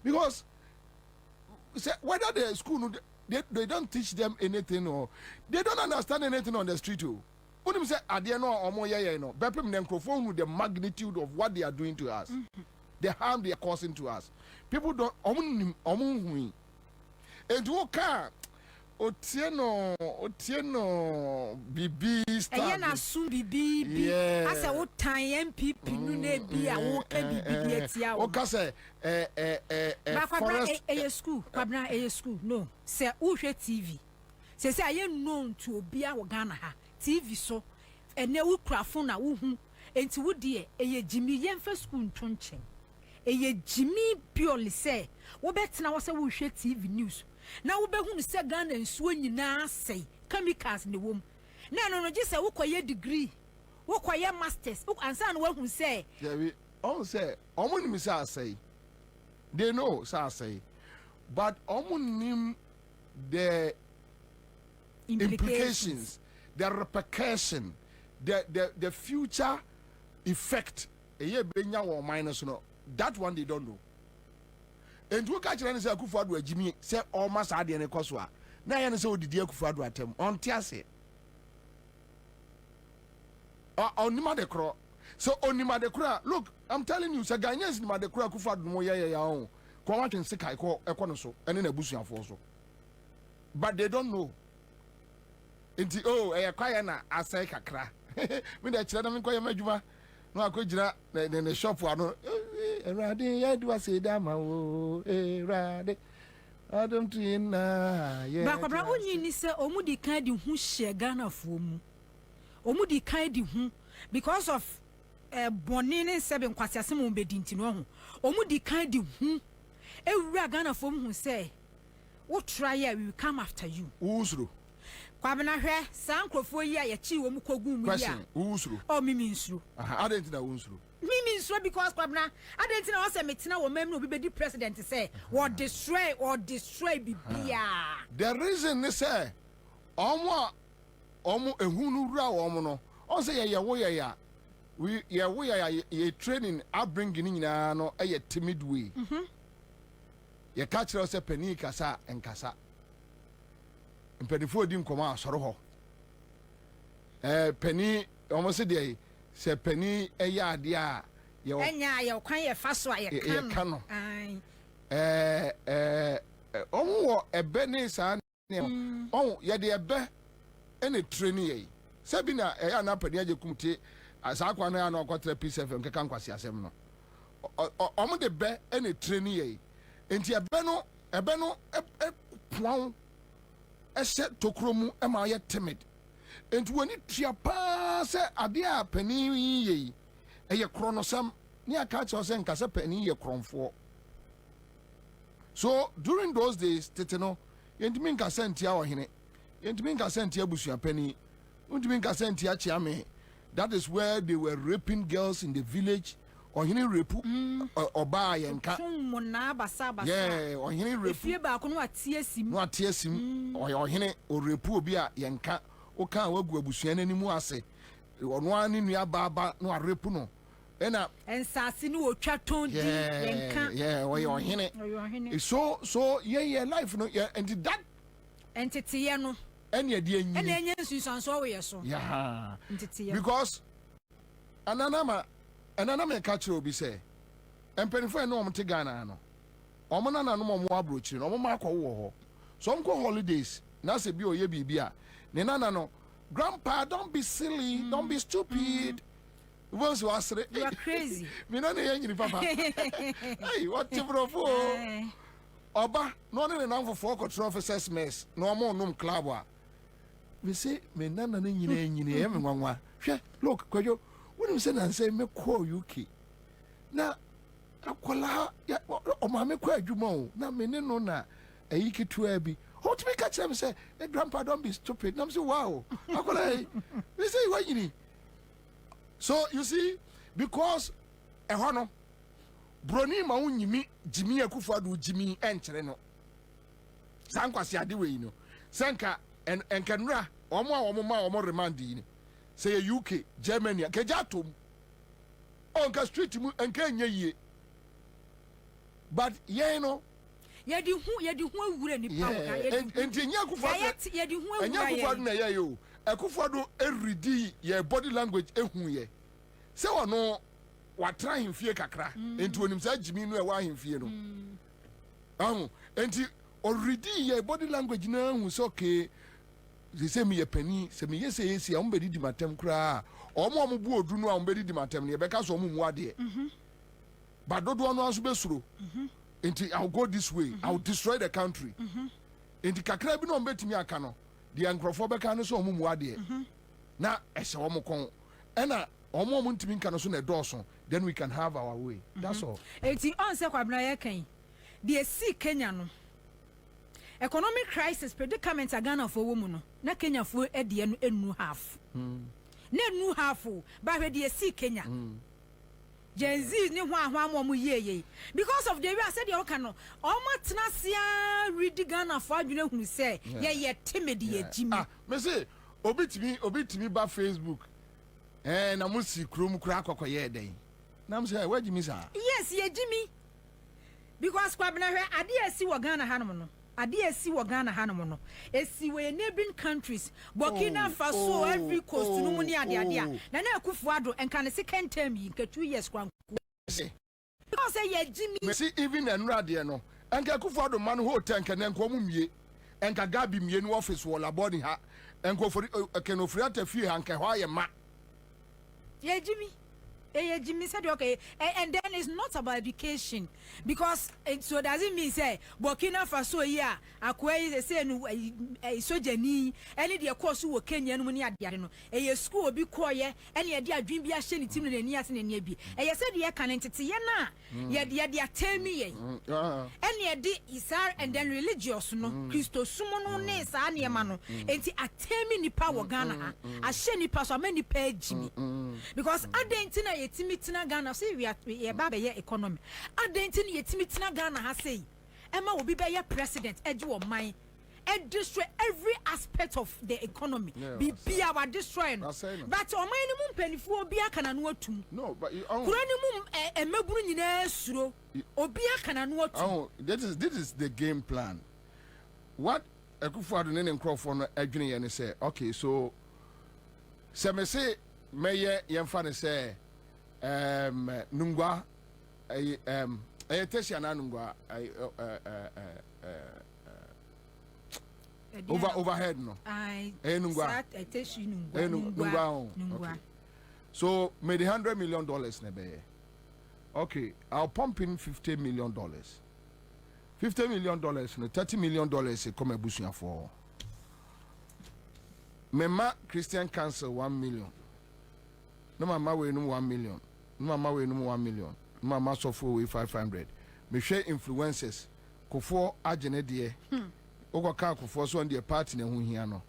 Because whether the school they don't teach them anything or they don't understand anything on the street too. When you say Adiano or Moya, no, Bepim Nenkrofon with the magnitude of what they are doing to us, the harm they are causing to us. People don't omun and Woka Otieno Bibi Ayana soon Bibi as a what time people be a walker Bibi Okase a school, Pabna a school, no, say Ushe TV. Say I am known to be our Ghana TV so and no crafona woo and to would dear a Jimmy Yen for school trunching. A Jimmy purely say, what better now was a Ushe TV news. Now we be say Ghana and swing na say kamikaze in the womb. No, just a work degree, work masters, and son who say, all say, Omuni Missa say, They know, so I say. But omunim the implications, the repercussion, the future effect. That one they don't know. And we catch any say Akufo-Addo Jimmy say almost had any coswa. Now you say did Akufo-Addo attempt on Tiase. Onima de Cro. So Onima de Cro, look, I'm telling you, say Ghanaians Onima de Cro Akufo-Addo mo ya own. Kwa watching Sika Ekono so and in a bush and so. But they don't know. Inti a kwaya na asai kakra. Me da chira na me kwaya madwuma. No akojira na the shop ano. Erade ya do ase da ma o. Erade. Adam twina. Ba kwabra onyi ni se omudi kan di hu hye Ghana fo mu. Omudi kan di hu because of bonine seven kwasiase mo be di ntino ho. Omudi kan di hu. Ewura Ghana fo mu hu say wo try we will come after you. Usuru. Kwabena hwe san krofo yi a ye chi wo mu kogu mu ya. Usuru. Oh mimi nsuru. I don't know usuru. Mimi nsuru because kwabena I don't know say metina wo mem no be di president say or destroy bibia. The reason they say omo ehunu wura wo no. On say ye wo ya. We ye training upbringing nyina no e timid way. Ye catch us a penny kasa and kasa. And penny dim come out soro ho. Penny almost day say penny a yard ya enya ye kwan ye fa so ye kan no. Omo e be ni sa ne o ye de e be ene training ye. Sabi na e ya na penny aje kumte asa kwa na ya na okotre P7 keka nkwasi asem no. Omo de be ene training ye. Enti ebe no puan ehye tokromu e ma ye timid. Enti woni tua pa se ade a pani yi eye kronosam ni aka cha se nka se pani ye kronfo. So during those days teteno yentimi nka sentia ohene yentimi nka sentia busua pani yentimi nka sentia chiame. That is where they were raping girls in the village. Ohini repu oba yenka yeah ohini repu fie ba ko no atiesim ohini orepu obi a yenka o kan wagu abusua nanimu ase ono ani nua baba no arepu no ena ensase ni otwa tondi yenka yeah ohini so yeah life no yeah and that entity ye no ene de anyi ene enye nsunsanso we yeso yeah entity because anana me catch obi say empenifo no omte Ghana no omo na no mo abrochiri no mo akọ wo ho so nko holidays na se bi oye bibia ne nana no grandpa don't be silly don't be stupid once you are crazy me no na nyini papa hey what you brofo oba no ne na for control officers mess no mo num club a we say me nana na nyini e me nwanwa hwe look kwajo when say na say me call UK na akola ya o ma me kwa adwuma o na me ne no na ayi ketua bi how to make catch them say hey, grandpa don't be stupid na say wow akola we say why you so you see because e ho no broni ma unyimi Jimmy Akufo-Addo Jimmy enchere no sankwase ade we no senka enkanura omo remand yi say UK, Germany, kejatum. Onka street mu enka nya yie. But ye no. Ye di hu awure ni pa wo ye. Enti nya Akufo-Addo. Ye di hu awure. Nya Akufo-Addo na ye yo. Akufo-Addo eridi ye body language ehu ye. Se wono watra himfie kakra. Enti onim sa Jimmy no e wa himfie no. Enti already ye body language na hu so okay. They say me a penny, say me yes, I'm ready to matem cry. Or more wood do no, I'm ready to matem, because of whom what dear. But don't want to answer through. Until I'll go this way, I'll destroy the country. Into Kakrabin on betting me a cano, the Ancrophobic canos or whom what dear. Now, as a woman con, and a moment to me canoson a Dawson, then we can have our way. That's all. 80 answer Kwabena Ken. The sea Kenyan. Economic crisis predicament Ghana for woman na Kenya for edie enu half. Ne nu half ba hwe de si Kenya. Gen Z ni hwa mo ye because of the way I said you can no omo tenasia read Ghana for adwene hunu say ye timid ye Jimmy me say obi timi ba Facebook na mo si krom kura akokoye den na mo say where Jimmy sa yes ye Jimmy because kwabena hwe ade asi wo Ghana hanom no ade asi wo Ghana hanom no esi we neighboring countries Burkina Faso every coast no mu ni ade na Akufo-Addo enka ne second term yi nka 2 years kwan because ye Jimmy me see even enrade no enka Akufo-Addo man hotel enka ne nko mu mie enka gabi mie no office wo labodi ha enko for kenofri atafie ha nka hwa ye ma ye Jimmy Jimmy said okay, and then it's not about education because so does it mean say Burkina Faso here akwa say no sojani any the course wo Kenya no ni ade no school obi koye any ye de adwin bi ahye ni tim no ni ase ni bi said ye kan entete ye na ye de atemi ye any ye de isar and then religious no Christo sumo no ne sa ne ma no enti atemi nipa wo Ghana ahye nipa so amani pa Jimmy because adentina yetimi tina Ghana say we ba be ye economy adentina yetimi tina Ghana ha say ema obi be ye president eji wo man and destroy every aspect of the economy be our destroying but o man ni mu mpanifo obi aka na no atum no but kura ni mu emeburu nyina suro obi aka na no atum this is the game plan what Akufo-Addo ne nkrofo no adwene ye ne say okay so se me say meye yemfa ne say nungwa tesia na nungwa overhead no nungwa nungwa so made $100 million ne be okay I'll pump in $50 million $50 million no $30 million e come abusuya for mema Christian Council 1 million no mama we no 1 million no mama we no 1 million no mama so for we 500 me share influencers kofo agene de ogoka kofo so on the party na hu hia no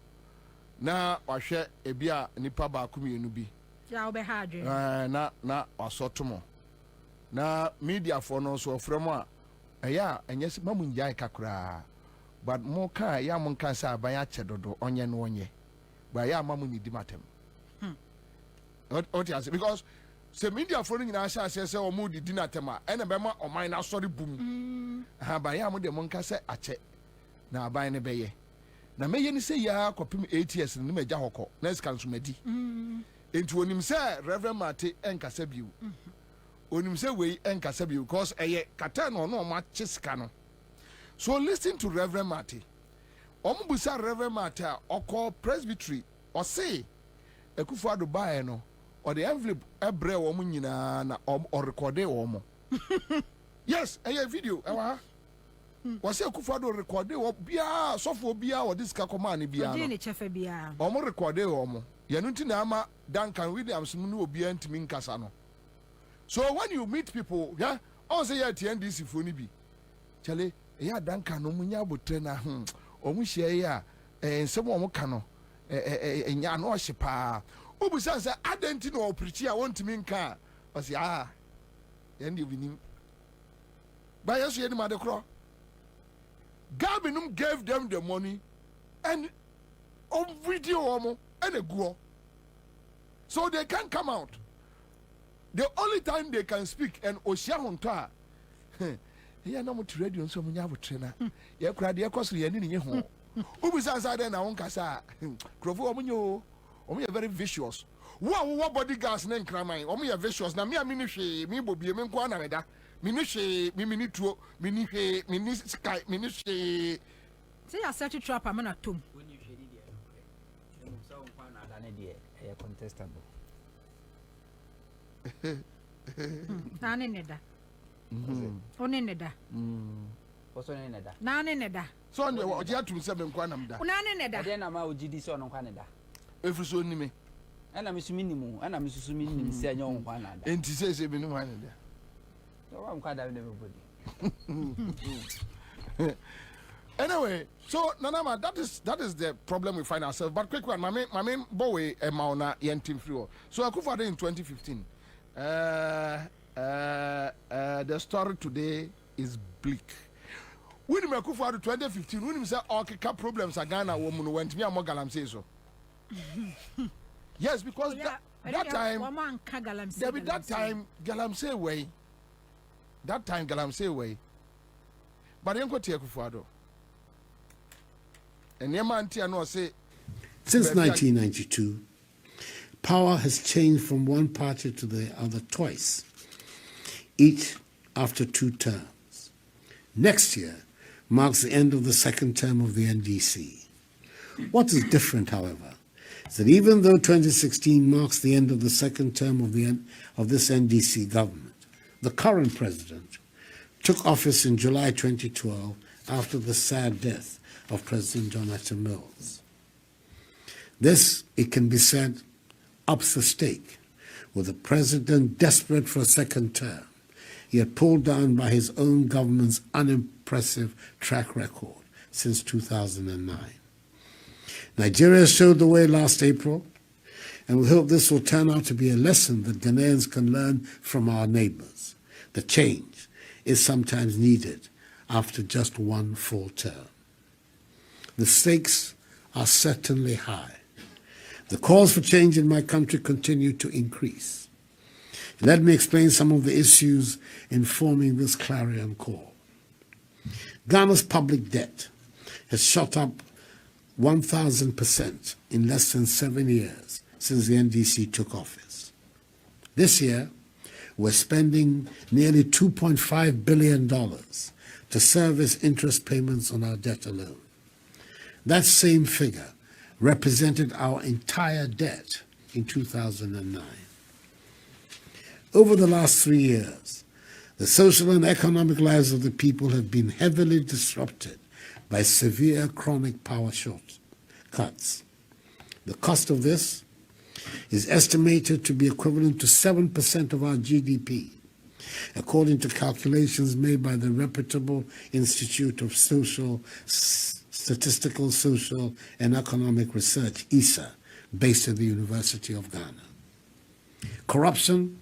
na wahwe ebia nipa ba akumienu bi ya obe ha adwe na wasotomo na media for no so frem a eya enyes mamu njai kakura but mo ka ya mo kan sa aban ache dodo onye no onye ba ya mamu ni di matem what you because se media for nyina sha se o mu di na tema ene be ma o man na sorry boom ha ba ya mo de mo nka se ache na aban ne beye na meye ni se ya kopim 8 years ni meja hokọ na skan so madi enti onim se Reverend Mate enkasa biu onim se we enkasa biu because eye kata no no ma chiska no so listen to Reverend Mate ombusa Reverend Mate okọ presbytery o say Akufo-Addo bae no or the envelope ebre wo mu nyina na o record e wo mo yes eye video ewa was Akufo-Addo record wo bia sofo bia o this ka command bia no ni chefe bia o mo record e wo mo ye no ntina ama Duncan Williams no obi antimi nkasa no so when you meet people yeah on say ya TNDC fo ni bi chale ya Duncan no munya botre na o mu hie ya ensem o mo ka no nya no hye pa obusan say adenti no preach a wontimi nka o say ye ndi binim ba yeso ye ni ma de kro Gabinum gave them the money and on video omo and a go so they can come out. The only time they can speak and Oshia Honta here no much radio so munya trainer ye kra de ekoso ye ni ho ubusa side na won kasa krofo omunyo omu very vicious wo bodyguards na nkraman omu ye vicious na me amini hwe me bobie me nko na meda mini hwe mini tuo mini hwe mini sky mini hwe say ya search trap amana tom when you hwe di de so nko na ada ne de e contestable na ne da one ne da oso ne da na ne da so on o je atum se me nko na mda na ne da de na ma ogidi so nko na da efri so ni me ana misumi ni mu ana misusumi ni se anya nko na da enti se bi ni ma ne da anyway, so Nanama, that is the problem we find ourselves. But quick one, my main boy Mauna Yentim Frio. So Akufo-Addo in 2015. The story today is bleak. When we go for 2015, when we say all problems are Ghana, woman went me a mogalam say so. Yes, because that time, there be that time Galamsey way. That time Galamsey way. But I go take Kufuado. And Yamanti no say. Since 1992, power has changed from one party to the other twice, each after 2 terms. Next year marks the end of the second term of the NDC. What is different, however, is that even though 2016 marks the end of the second term of this NDC government, the current president took office in July 2012 after the sad death of President Jonathan Mills. This, it can be said, ups the stake, with the president desperate for a second term, yet pulled down by his own government's unimpressive track record since 2009. Nigeria showed the way last April, and we hope this will turn out to be a lesson that Ghanaians can learn from our neighbors. The change is sometimes needed after just one full term. The stakes are certainly high. The calls for change in my country continue to increase. Let me explain some of the issues informing this clarion call. Ghana's public debt has shot up 1,000% in less than 7 years since the NDC took office. This year, we're spending nearly $2.5 billion to service interest payments on our debt alone. That same figure represented our entire debt in 2009. Over the last 3 years, the social and economic lives of the people have been heavily disrupted by severe chronic power cuts. The cost of this is estimated to be equivalent to 7% of our GDP, according to calculations made by the reputable Institute of Statistical, Social and Economic Research, ISA, based at the University of Ghana. Corruption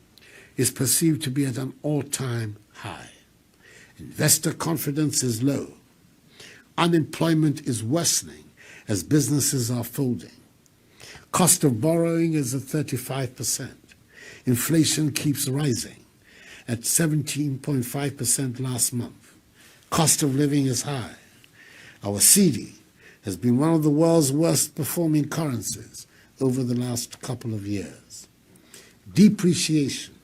is perceived to be at an all-time high. Investor confidence is low. Unemployment is worsening as businesses are folding. Cost of borrowing is at 35%. Inflation keeps rising at 17.5% last month. Cost of living is high. Our cedi has been one of the world's worst performing currencies over the last couple of years. Depreciation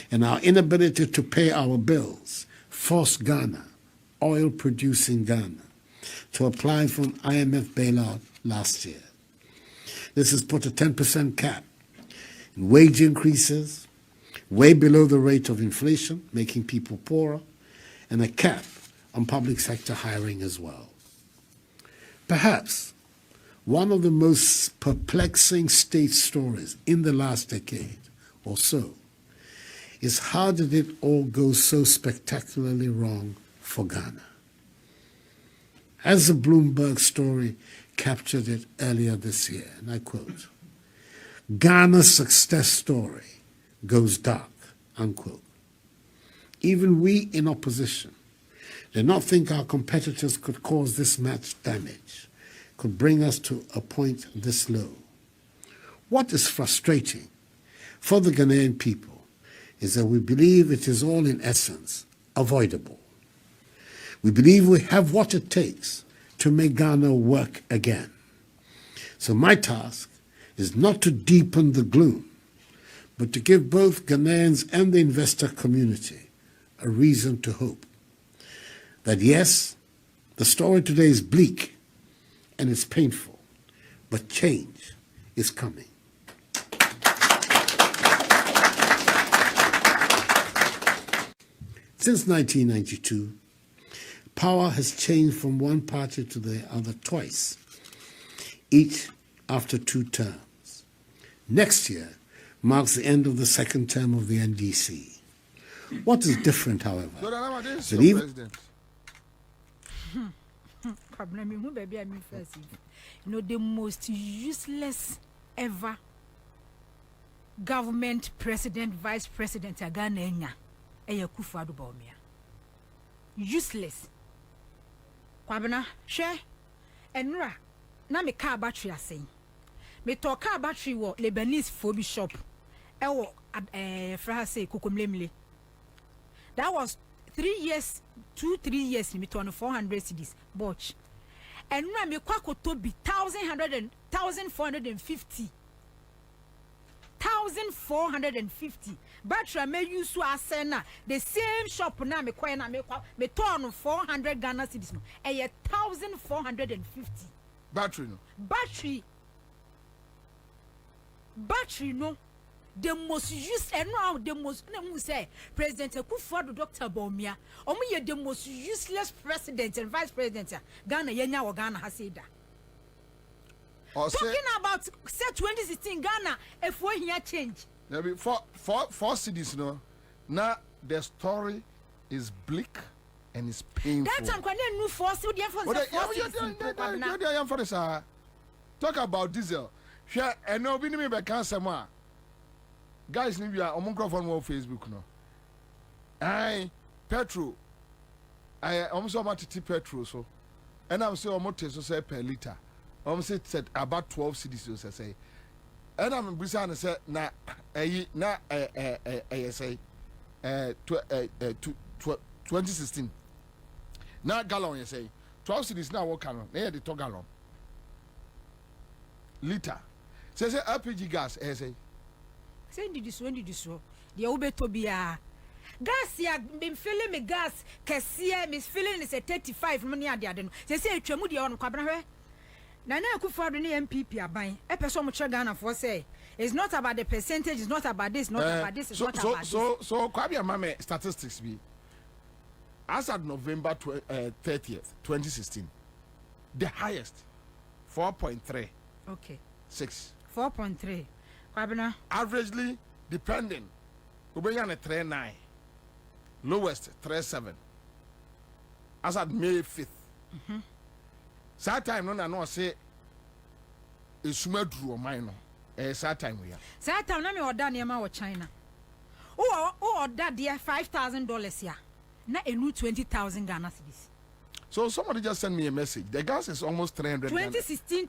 and our inability to pay our bills forced Ghana, oil-producing Ghana, to apply for an IMF bailout last year. This has put a 10% cap in wage increases, way below the rate of inflation, making people poorer, and a cap on public sector hiring as well. Perhaps one of the most perplexing state stories in the last decade or so is how did it all go so spectacularly wrong for Ghana? As the Bloomberg story captured it earlier this year, and I quote, "Ghana's success story goes dark," unquote. Even we in opposition did not think our competitors could cause this much damage, could bring us to a point this low. What is frustrating for the Ghanaian people is that we believe it is all in essence avoidable. We believe we have what it takes to make Ghana work again. So my task is not to deepen the gloom, but to give both Ghanaians and the investor community a reason to hope that yes, the story today is bleak and it's painful, but change is coming. Since 1992, power has changed from one party to the other twice, each after 2 terms. Next year marks the end of the second term of the NDC. What is different, however, that even... the most useless ever government president, vice president, Ghana. Kufuado Bawumia. Useless. Kwabena, share. Enra, na me car battery asay. Me to car battery wo Lebanese phobi shop. Ewo fra say kukumlemle. That was 3 years, 2-3 years me to 400 cedis. Botch. Enra me kwa kotobi 1,450. 1,450. Battery me use to asena the same shop na me kwa na me turn 400 Ghana cedis no. 1,450. Battery no. Battery no. The most used and now the most say President Kufuado Dr. Bawumia. Omu the most useless president and vice president. Ghana yenya wa Ghana hasida. Talking about say 2016 Ghana if we here change. Maybe four cities no. Now the story is bleak and it's painful. That time when new force you dey for talk about diesel. Share and no be me be cancer ma. Guys, maybe I'm on Facebook no. Petrol. I'm so much petrol so. And I'm so much so say per liter. I'm say about 12 cedis so say. And I'm busy say na say 2016. Na gallon you say 12 cedis now what can na the 2 gallon. Liter. Say LPG gas say When did this so? The Obetobia gas ya been filling me gas Cassia Miss filling is a 35 money at the other. They say Tremudi on Cabra. Nana Kufuado MPP are buying a person much Ghana for say it's not about the percentage, it's not about this, not about this, it's not about this. So Kwabia Mame statistics be as at November 30th, 2016, the highest 4.3. Okay. 6. 4.3. Kwabena. Averagely, depending, Ubeyane 3.9, lowest 3.7. As at May 5th. That time, no, say it's drew or minor. That time we are. That time, no, order near my China. Oh, that dear $5,000 here. Not a new 20,000 Ghana cedis. So somebody just sent me a message. The gas is almost 300. 2016,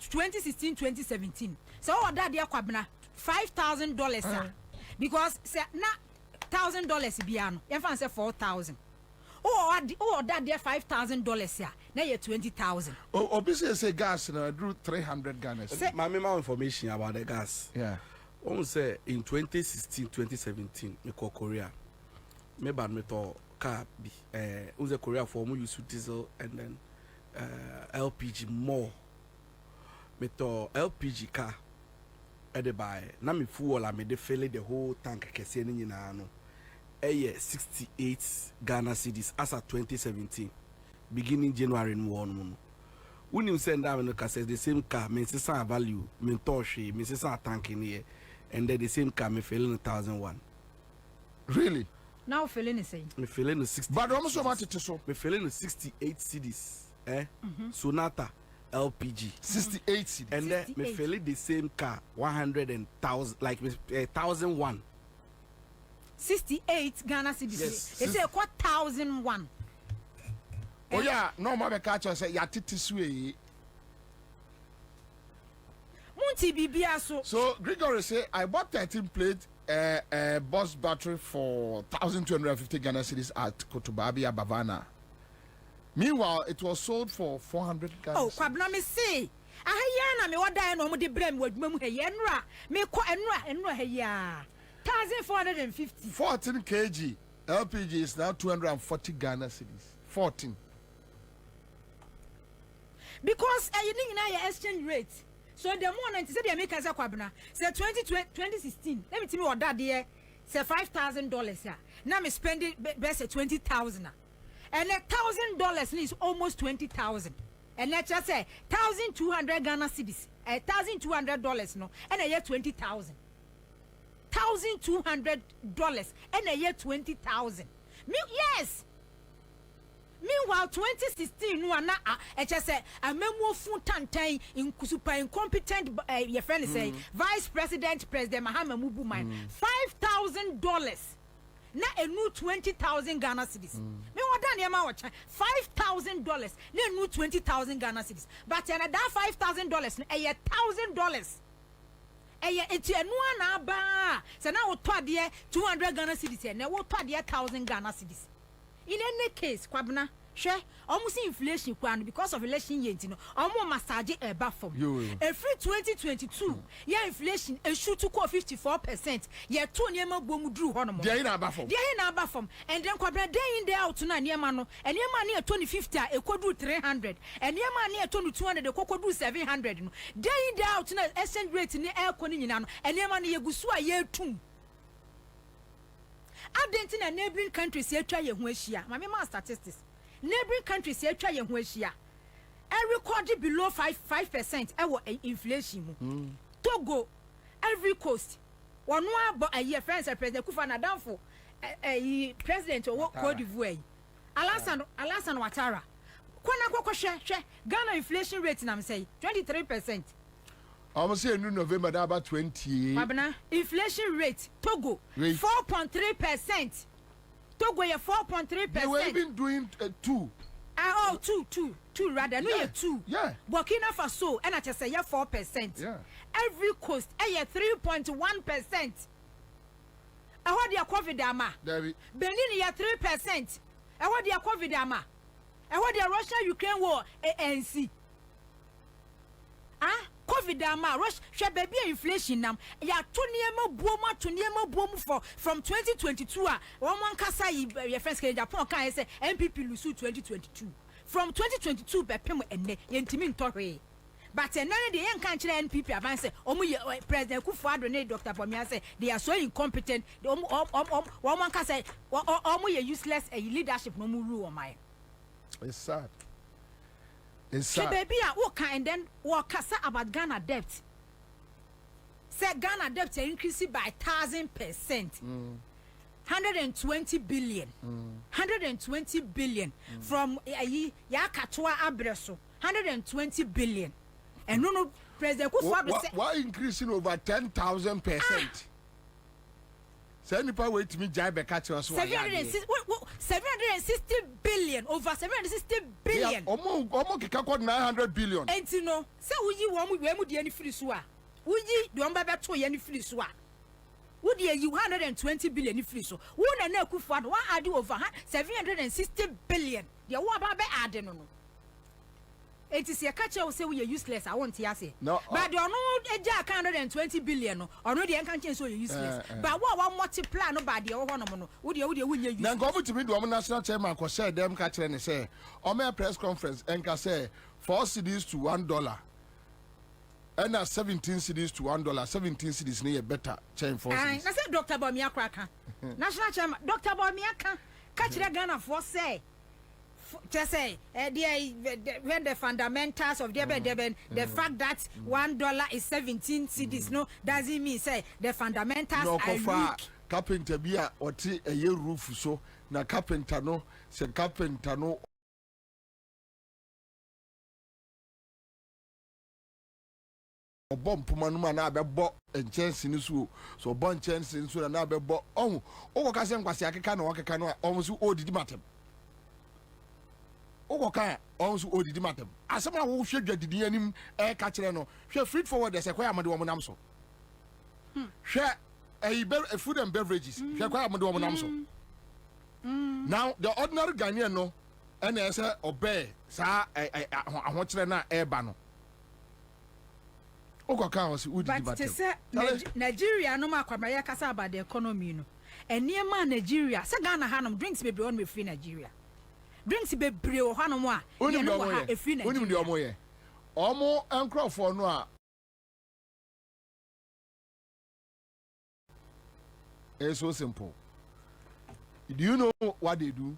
2017. So that dear Kwabena. $5,000 sir. Because say na $1,000 biano. You fan say 4,000. Oh that there $5,000 yeah. Now you 20,000. Oh, obviously say gas I drew 300 Ghana. My memo information about the gas. Yeah. One say in 2016, 2017, me call Korea. Me bad me to car be unze Korea for more use diesel and then LPG more. Me to LPG car. By na me fuel I made fill the whole tank kese ni nyina no 68 Ghana cedis as at 2017 beginning January 1 when you send down no case the same car me say value me toshi me say tank in here and then the same car me fill in 1,001. Really? Now filling is saying me fill in 60 but almost so much it so me fill in 68 cedis Sonata LPG 68 cedis and then me fill the same car 100,000 like 1,001 68 Ghana cedis. Yes. It's a 1,001. Oh yeah, no more catch us say ya titiswe. Munti bibia so. So Gregory say I bought 13 plate bus battery for 1,250 Ghana cedis at Kotobabia Bavana. Meanwhile, it was sold for 400 Ghana. Oh, Kwabena me say. Ahaya na me wada no mo de brem wadwuma he enra. Me ko enra he ya. 1,450. 14 kg LPG is now 240 Ghana cedis. 14. Because you think now your exchange rate. So the more 90 say they make as a Kwabena. Say 2016. Let me tell you what that there. Say $5,000 ya. Now me spending best 20,000. And $1,000 is almost 20,000. And let's just say 1,200 Ghana cedis. $1,200 no. And a year 20,000. $1,200 and a year 20,000. Yes. Meanwhile, 2016 no na just say a memo fun tantan in super incompetent your friend say Vice President President Mahama Mubuman $5,000 na enu 20,000 Ghana cedis. Me wada niema wacha $5,000 na enu 20,000 Ghana cedis. But yana that $5,000 na $1,000. Eti enu ana ba. Se na wo to ade 200 Ghana cedis na wo to ade 1,000 Ghana cedis. In any case, Kwabena, almost inflation because of election year, almost massage a buffer. Every 2022, yeah, inflation a shoot to 54%. Yeah, 2 near boom drew honor. They in a buffer. And then Kwabena day in there out tonight near Mano, and near money at 2050, a quadru 300, and near money at 200, a quadru 700. Day in there out tonight, exchange rate in the air coninano, and near money a gusua year 2. Adentin and neighboring countries here try my mama statistics. Neighboring countries here try every quarter below 5% our inflation. Togo, every coast. One more a year friends President Kufana down for a president or Cote d'Ivoire. Alassane Ouattara. Ghana inflation rate I'm say 23%. Almost say in November about 20. Inflation rate Togo 4.3%. Togo ya 4.3%. They were even doing 2. Two rather. No, 2. Yeah. Burkina Faso and I just say 4%. Yeah. Every coast 3.1%. I what dia COVID ama. Benin ya 3%. I what dia COVID ama. I what dia Russia-Ukraine war ANC. COVID ama rush share baby inflation nam ya to niema boom for from 2022 one kasa your friends can Japan can say MPP lose 2022 from 2022 be pem enne yentimi ntore but none the yan can kire NPP advance President Kufuor ne Dr. Bomia say they are so incompetent one kasa omo useless leadership no mu rule on my. It's sad. Baby, and then what kasa about Ghana debt? Say Ghana debt increased by 1,000%. 120 billion. 120 billion from Yakatwa Abreso. 120 billion. And no President Kufuor say why increasing over 10,000%? Say nipa wait me jai be catch us 760 billion over 760 billion. Omo kika kwa 900 billion. Enti no say wuyi wo mu we mu de ani firi so a wuyi de omba beto ye ani firi so a wo de yi 120 billion ni firi so wo na Kufuor wa add over 760 billion de wo aba be add no. It is a catcher who say we are useless. I want to say. No, but you know, 120 billion. Or no, the can't so useless. But what multiply nobody or one of them. Would you use? Then go to me, the national chairman, because say them catcher and say, on my press conference, and can say 4 cedis to $1. And 17 cedis to $1. 17 cedis near better chain for. I said Dr. Bomia Cracker. National chairman, Dr. Bomia catch the Ghana for say. Just say when the fundamentals of the fact that $1 is 17 cedis no doesn't mean say the fundamentals no, are weak. Carpenter bia oti a year roof so na carpenter no se carpenter no bomb manuma na bebo chance ni so bon chance so na bebo oh o ka se nkwase akeka na okeka no almost odidi matem Ogoka also odidi matem asema wo hwe dwadidi anim e ka kire no hwe feed forward dey say kwa amade wo nam so hwe food and beverages hwe kwa amade wo nam so now the ordinary Ghanaian no and e say obey sa ahwo kire na e ba no Ogoka also odidi matem but say Nigeria no makwaba ya kasa about the economy no eniema Nigeria say Ghana hanom drinks be on me free Nigeria drinks be breo hano mo a ye no ha efi na onim de omo ye omo enkrofo no a it's so simple. Do you know what they do?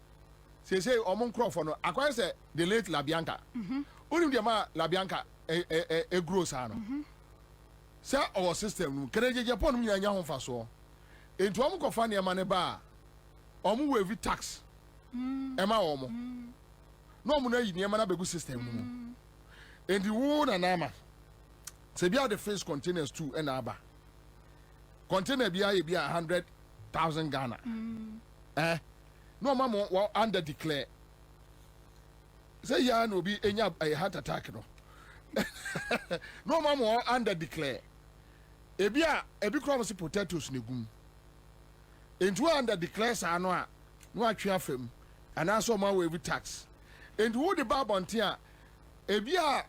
Say omo enkrofo no akwa say the late Labianca onim de ma Labianca e gross ano say our system no kereje Japan no nya ho fa so enti omo kofa ne ma ne ba omo we every tax Emma Omo. No more you near Manabu system. And the wood and Ama. Say, be the face containers 2 and Abba. Container be 100 100,000 Ghana. No mama will under declare. Say ya no be any a heart attack no. No mama will under declare. Ebia ebi crop potatoes negum. Into under declares no atwe afem. And also my way with tax. And who the bar bontia ebia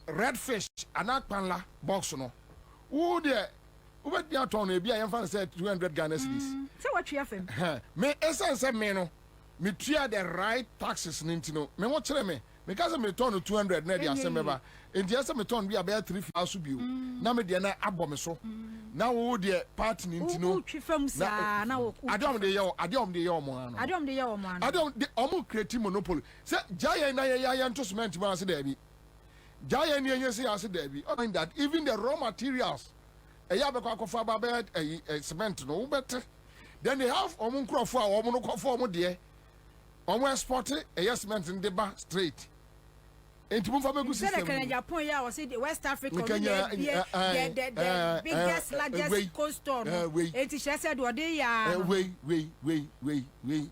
red fish anakpanla box no. Who the Ubet ya ton e bia yemfa say 200 Ghana cedis. Say what you have. Me essence me no. Me tria the right taxes nintino. Me what kire me. Me ka say me ton 200 na dia semeba. Enti ese me ton bia be 3,000 biu. Na me dia na abọ me so. Na wo de part nintino. Twi fam sa na wo. Adom de ye omo ano. Adom de ye omo ano. Adom de omo create monopoly. Say giant na ya to cement man say there bi. Giant ye say ase there bi. I mean that even the raw materials eya be kwa kofa ba be cement no better. Then they have omo nkrofo a omo no kofo omo de omo export cement in the ba straight. Enti mo fa be gu system. Say the Japan ya was the West Africa the biggest largest coast store. Enti she said what they ya. Wait.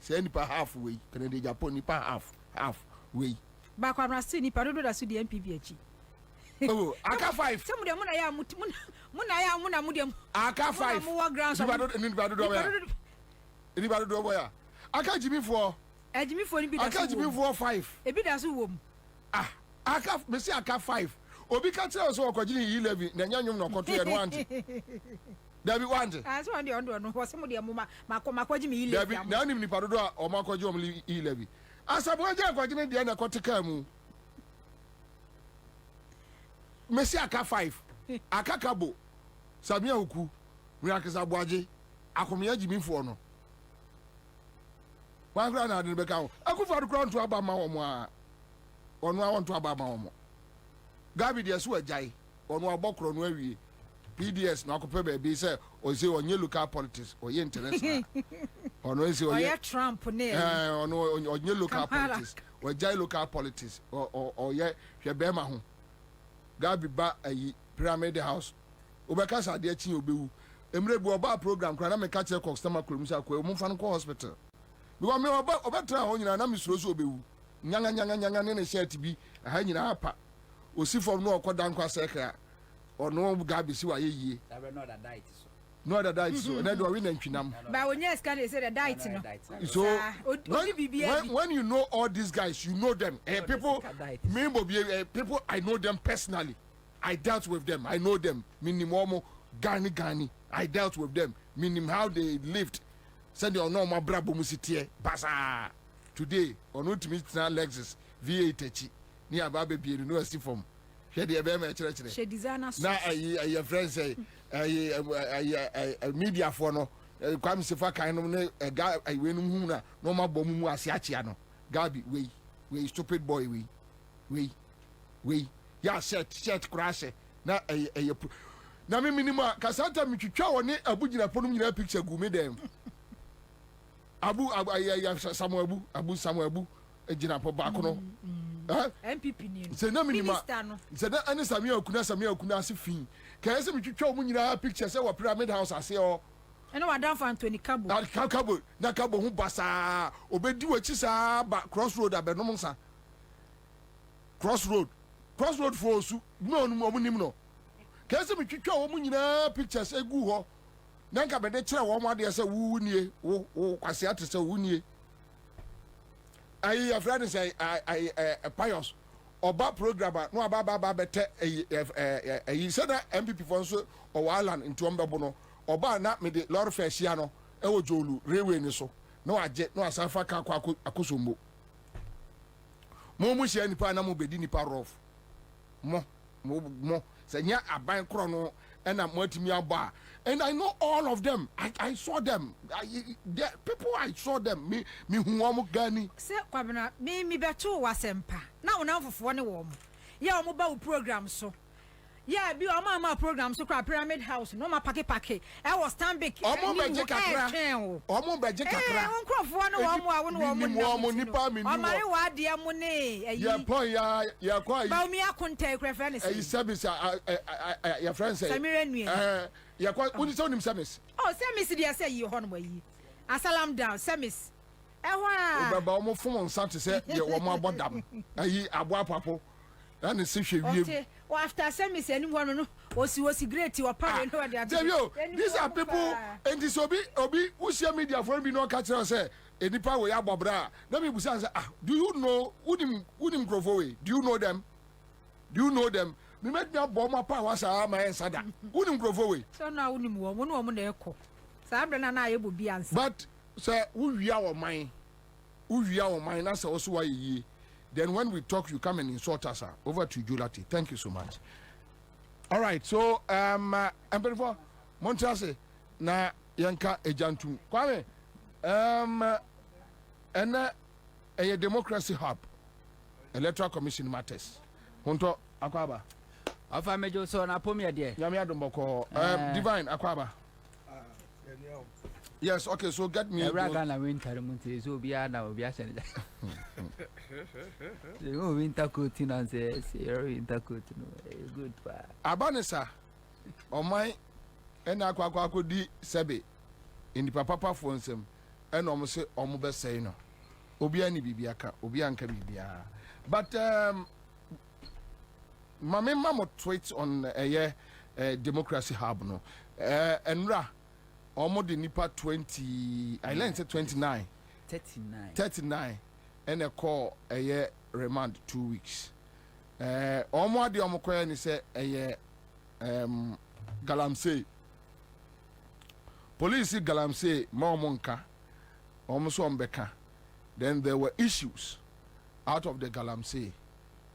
Say nipa half way. Canada Japan nipa half way. Ba kwa na si nipa do da su di MPP achi. Oh, aka 5. Some of them muna mudem. Aka 5. Anybody do boya. Aka Jimmy 4. Jimmy 4 ni bi da. Aka Jimmy 4 5. E bi da so wom. Aka me say aka 5. Obi ka tell us o ko gini 11 na nyanyum na koto ye no ante. There be one. So on the on no was some of them ma Jimmy 11. There be na nim nipa do a o ma ko jom 11. Asabo aja ko gini dia na kotika mu. Messi aka 5 aka kabo Samia Oku Mirakiza Boaje akomiya Jimmy 4 no wan gra na de beka ho akufa do kron to abama wo mo a onu a won to abama wo mo Gabi de so ajai onu abokro no awie PDS na akope be bi say o say onye local politics o ye international onu say o ye Trump ne onu onye local politics o jai local politics o ye hwe be ma ho Gabi ba ayi pyramid house obeka sa de chi obewu emre bu oba program kra na me ka che customer krom sa ko mo fa no hospital because me oba tra ho nyina na me suro so obewu nyanga ne shirt bi ha nyina apa osifom no okoda nkwa sekra ono Gabi si wa yeye no other diet so na do we na ntwinam ba onye scan say the diet no so when you know all these guys you know them people me BOBIE people I know them personally. I dealt with them. I know them. Minimum Gani. I dealt with them. Meaning how they lived. Send your normal brabo musitie. Basa. Today, on not meet Lexus V8 techi. Near Baby University from. She the Abema Church. She designer. Now your friends say media for no. Kwame Sefa kind of a guy I win huna. No more bomu asiachiano. Gabi, we stupid boy, we. Ya shirt crash na na me minima kasanta mi twitwa woni abugina ponum nyina picture gu me dem abu Samuel abu ejina po ba ko no MPP ni se na minima se na ani Samuel Okuna ase fin ka ese mi twitwa mo nyina picture se wa pyramid house ase o eno wa dan for Anthony Kabo na Kabo hu basa obedi wachi sa ba crossroad abenom nsa crossroad for osu no nim no kese mi twitwa wo nyina pictures egu ho na nka be de kire wo mo de se wu nie wo kwase ate se wu nie ayi afrani say pious oba programmer no aba bete ayi se na MPP for so o walan into ombebo no oba na me de lord feshia no e wo jolu railway ni so no age no asafa ka akosombo mo hia nipa na mo bedi nipa rough mo senya aban kro no na mo atimi aba and I know all of them. I saw them. People I saw them. Me huomo gani. Se kwabena me beto wasempa. Na wona fofo ne wo mo. Ya wo ba wo program so. Yeah, be on my program so called Pyramid House. No, my packet. I was Stanbic. Omo beje kakra. Omo beje kakra. Omari wa dia mu ne. Ya point ya kwa. Ba mi akunta ekra friend say. Service ya friend say. Samira nua. Ya kwa uni so nim service. Oh, service dia say yi ho no yi. Asalam down service. Ewa. Baba omo fun on sant say ye omo abodam. Ayi abo apapo. And the situation. Okay. Well, after service, anyone no was great. You are party. These are people and this obi who share media for me no catch us say any power we have bra. Let me say do you know who them Grovowe? Do you know them? Do you know them? Me make me bomb power sa my answer. Who them Grovowe? So now who them woman na eko. Sa abra na ye bobi answer. But say who we are mine. Who we are mine that's also why ye. Then when we talk, you come and insult us. Over to Julati. Thank you so much. All right. So, before Montase na yanka ejantu. Kwame, a democracy hub, electoral commission matters. Honto akwaba. Afa mejo so na pomia de. Yami adomboko. Divine akwaba. Yes, okay, so get me a Ragana winter monte, so be now, be a senator. The winter coat in and says, winter coat, good. Abanesa, on my and aqua could di sebe in the papa phones him, and almost say, almost say no. Obiani bibiaka, Obianka bibia. But, Mamma Mamma tweets on a democracy hub, no, and Ra. Almost the nipa 20 I learned 39 and a call a year remand 2 weeks almost the omokoya ni say a year galamsey police galamsey monka almost on beka. Then there were issues out of the galamsey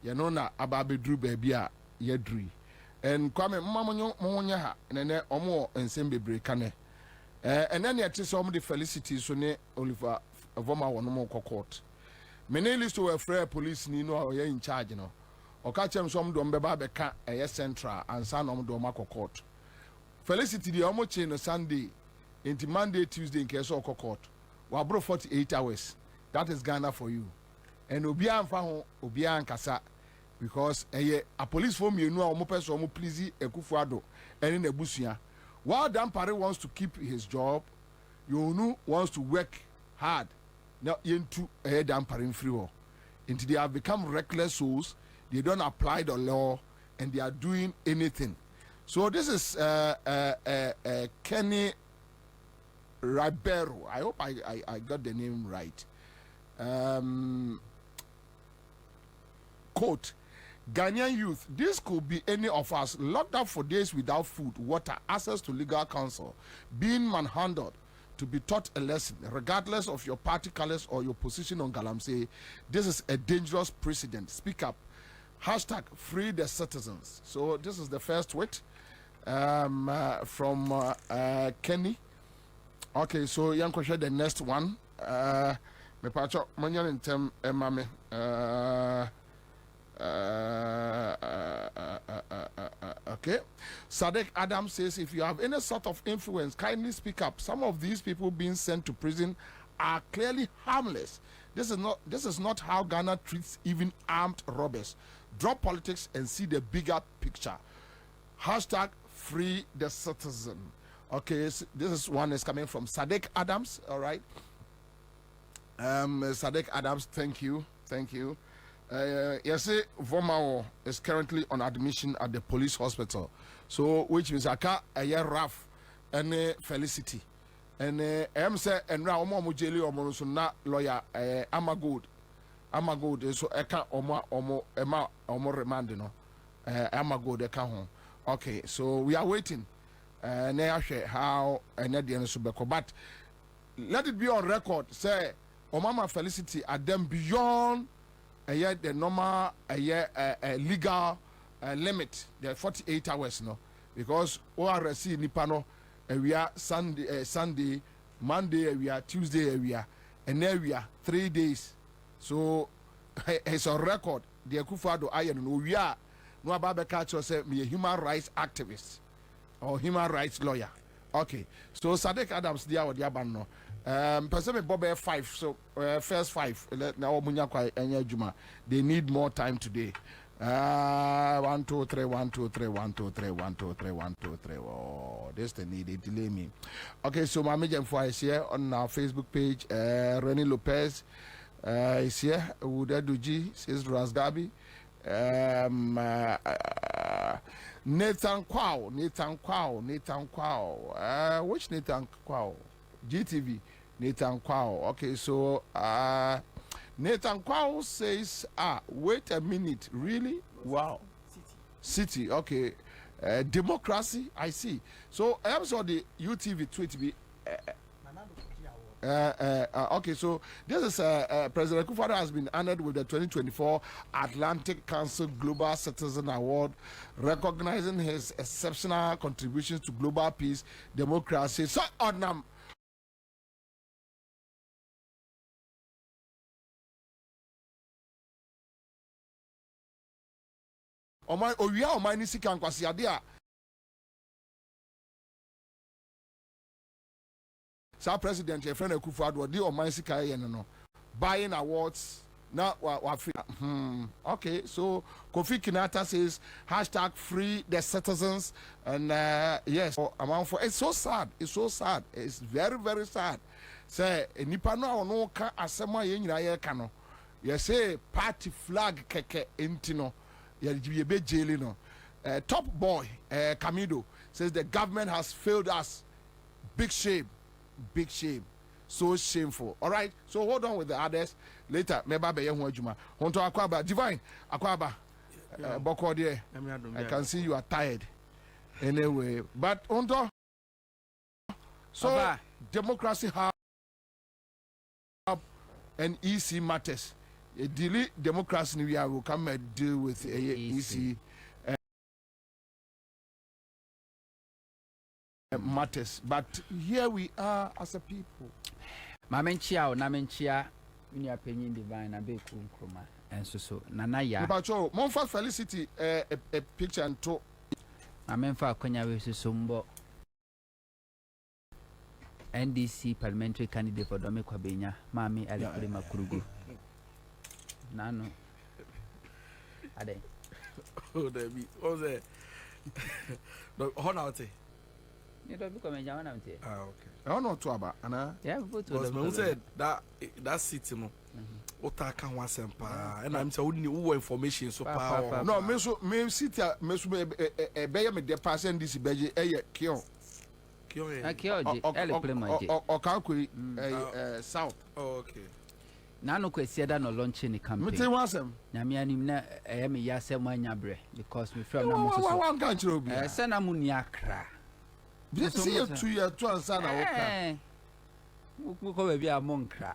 you know na ababe drew baby a yedri and kwame mamonyo monya ha nene omo ensembe breakane. And then you some of the felicities so ne Oliver Voma one more court. Many list to a fair police ni no are in charge no. Or catch them some do mbeba beka a central and son of Domako court. Felicity the omo chain on Sunday into Monday, Tuesday in case of court. Wabro 48 hours. That is Ghana for you. And Obia and Faho, Obia and Kasa. Because a police form you know omo person omo please Ekufuado and in a busia. While Dampare wants to keep his job, Yonu wants to work hard. Now into a Dampare free. Into they have become reckless souls. They don't apply the law and they are doing anything. So this is Kenny Ribeiro. I hope I got the name right. Quote. Ghanaian youth, this could be any of us locked up for days without food, water, access to legal counsel, being manhandled to be taught a lesson, regardless of your party colors or your position on Galamsey. This is a dangerous precedent. Speak up. Hashtag free the citizens. So this is the first tweet from Kenny. Okay, so young question, the next one. Me pacho manyan in term mame. Okay. Sadek Adams says, if you have any sort of influence, kindly speak up. Some of these people being sent to prison are clearly harmless. This is not how Ghana treats even armed robbers. Drop politics and see the bigger picture. Hashtag free the citizen. Okay, so this is one is coming from Sadek Adams. All right. Sadek Adams, thank you. Yes, Vomao is currently on admission at the police hospital. So, which means I can't a year rough and Felicity. And say and now Mujeli or Monusuna lawyer Amagod. So I can't omo remandino. Amagod eka home. Okay, so we are waiting. How and at the end of but let it be on record. Say Omama Felicity are them beyond the normal legal limit, the 48 hours, no, because ORC Nipano, we are Sunday, Monday, we are Tuesday, we are, and then we are 3 days. So it's a record. The Akufado Iron, we are no aba be catch say me a human rights activist or human rights lawyer. Okay, so Sadiq Adams dia or dia ban no. Person me Bob 5, so first 5 now munya kwa enya juma. They need more time today. 1 2 3 1 2 3 1 2 3 1 2 3 1 2 3. Oh, this the need, they delay me. Okay, so my major info is here on our Facebook page. Renny Lopez is here. Uda Duji says Rasgabi. Nathan Kwao. Which Nathan Kwao? GTV. Nathan Kwao. Okay, so Nathan Kwao says, wait a minute, really? Wow. City, okay. Democracy, I see. So I saw the UTV tweet be. Okay, so this is President Akufo-Addo has been honored with the 2024 Atlantic Council Global Citizen Award, recognizing his exceptional contributions to global peace, democracy. So on Omai Oya Omai Nisika Nkwasiadea. Sa President your friend Akufo-Addo di Omai Sika no buying awards now okay, so Kofi Kinata says #free the citizens and yes amount for it's so sad, it's very very sad. Say nipa no no ka asema ye nyina ye ka no ye say party flag keke entino ye be jail no. Top boy Camido says the government has failed us. Big shame, so shameful. All right, so hold on with the others later. Meba be yehu adwuma honto akwaba divine akwaba boko there. I can see you are tired anyway, but honto so democracy hub and EC matters. Delete democracy we will come and deal with EC matters, but here we are as a people. Mamenchia na menchia mini opinion divine na be kunkroma enso so nana ya but yo Monfort Felicity a picture and to amenfa akonya we so mbo NDC parliamentary candidate for Dome KWABENA mami Alekure Makurugu nano ade oh there be what's that no honouty you don't become a Jaman. Okay. I don't know to about Anna. Yeah, but said that city no. Otaka one sempa. And I'm saying who information so power. No, me city me be me de pass NDC beje kion. O kankuri south. Oh, okay. Nano kwesi da no launch ni campaign. Me tell wasem. Nyame anim na me yasem anyabre because me from na mo so. Wan kan chiro bi. Sena mu ni akra. See you 2 years to answer na woka. Mu ko be bia monkra.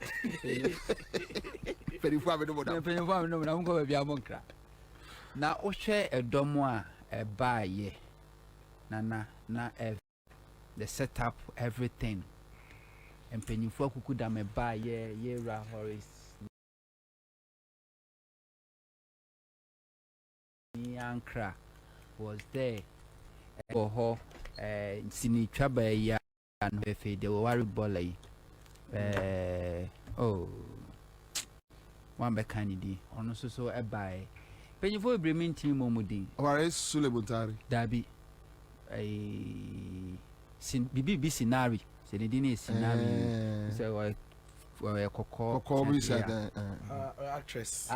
Perifua be no mo da. Perifua no na mu ko be bia monkra. Na o hwe edomo a e ba ye. Na the setup everything. Empenyifo akuku da me ba ye ra Horace. Ankra was there. Ho sini twaba ya no efe de worry bollay one be kanidi ono so e bai penyifo ebremin team momudi Horace Sulebuntari dabi sin bibi sinari se ne dini sinari se wa kokko bi said actress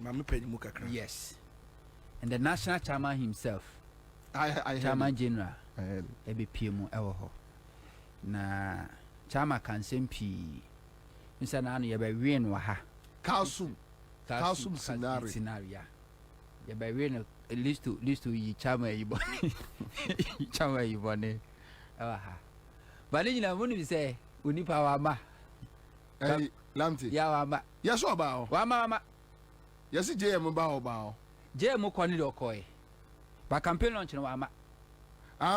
mama penyimu kakra yes, and the national chairman himself I Chairman General EBPM ewo ho na chama kansempi nsa na anu ye be wi no ha Kalsum scenario ye be wi no list to yi chama yibo chama yibo ne ewo ha ba ni nyina munu bi se onipa wa ma Lamti ya wa ma yes oba wa ma yes JM ba oba JM ko ni do koy ba campaign launch no ama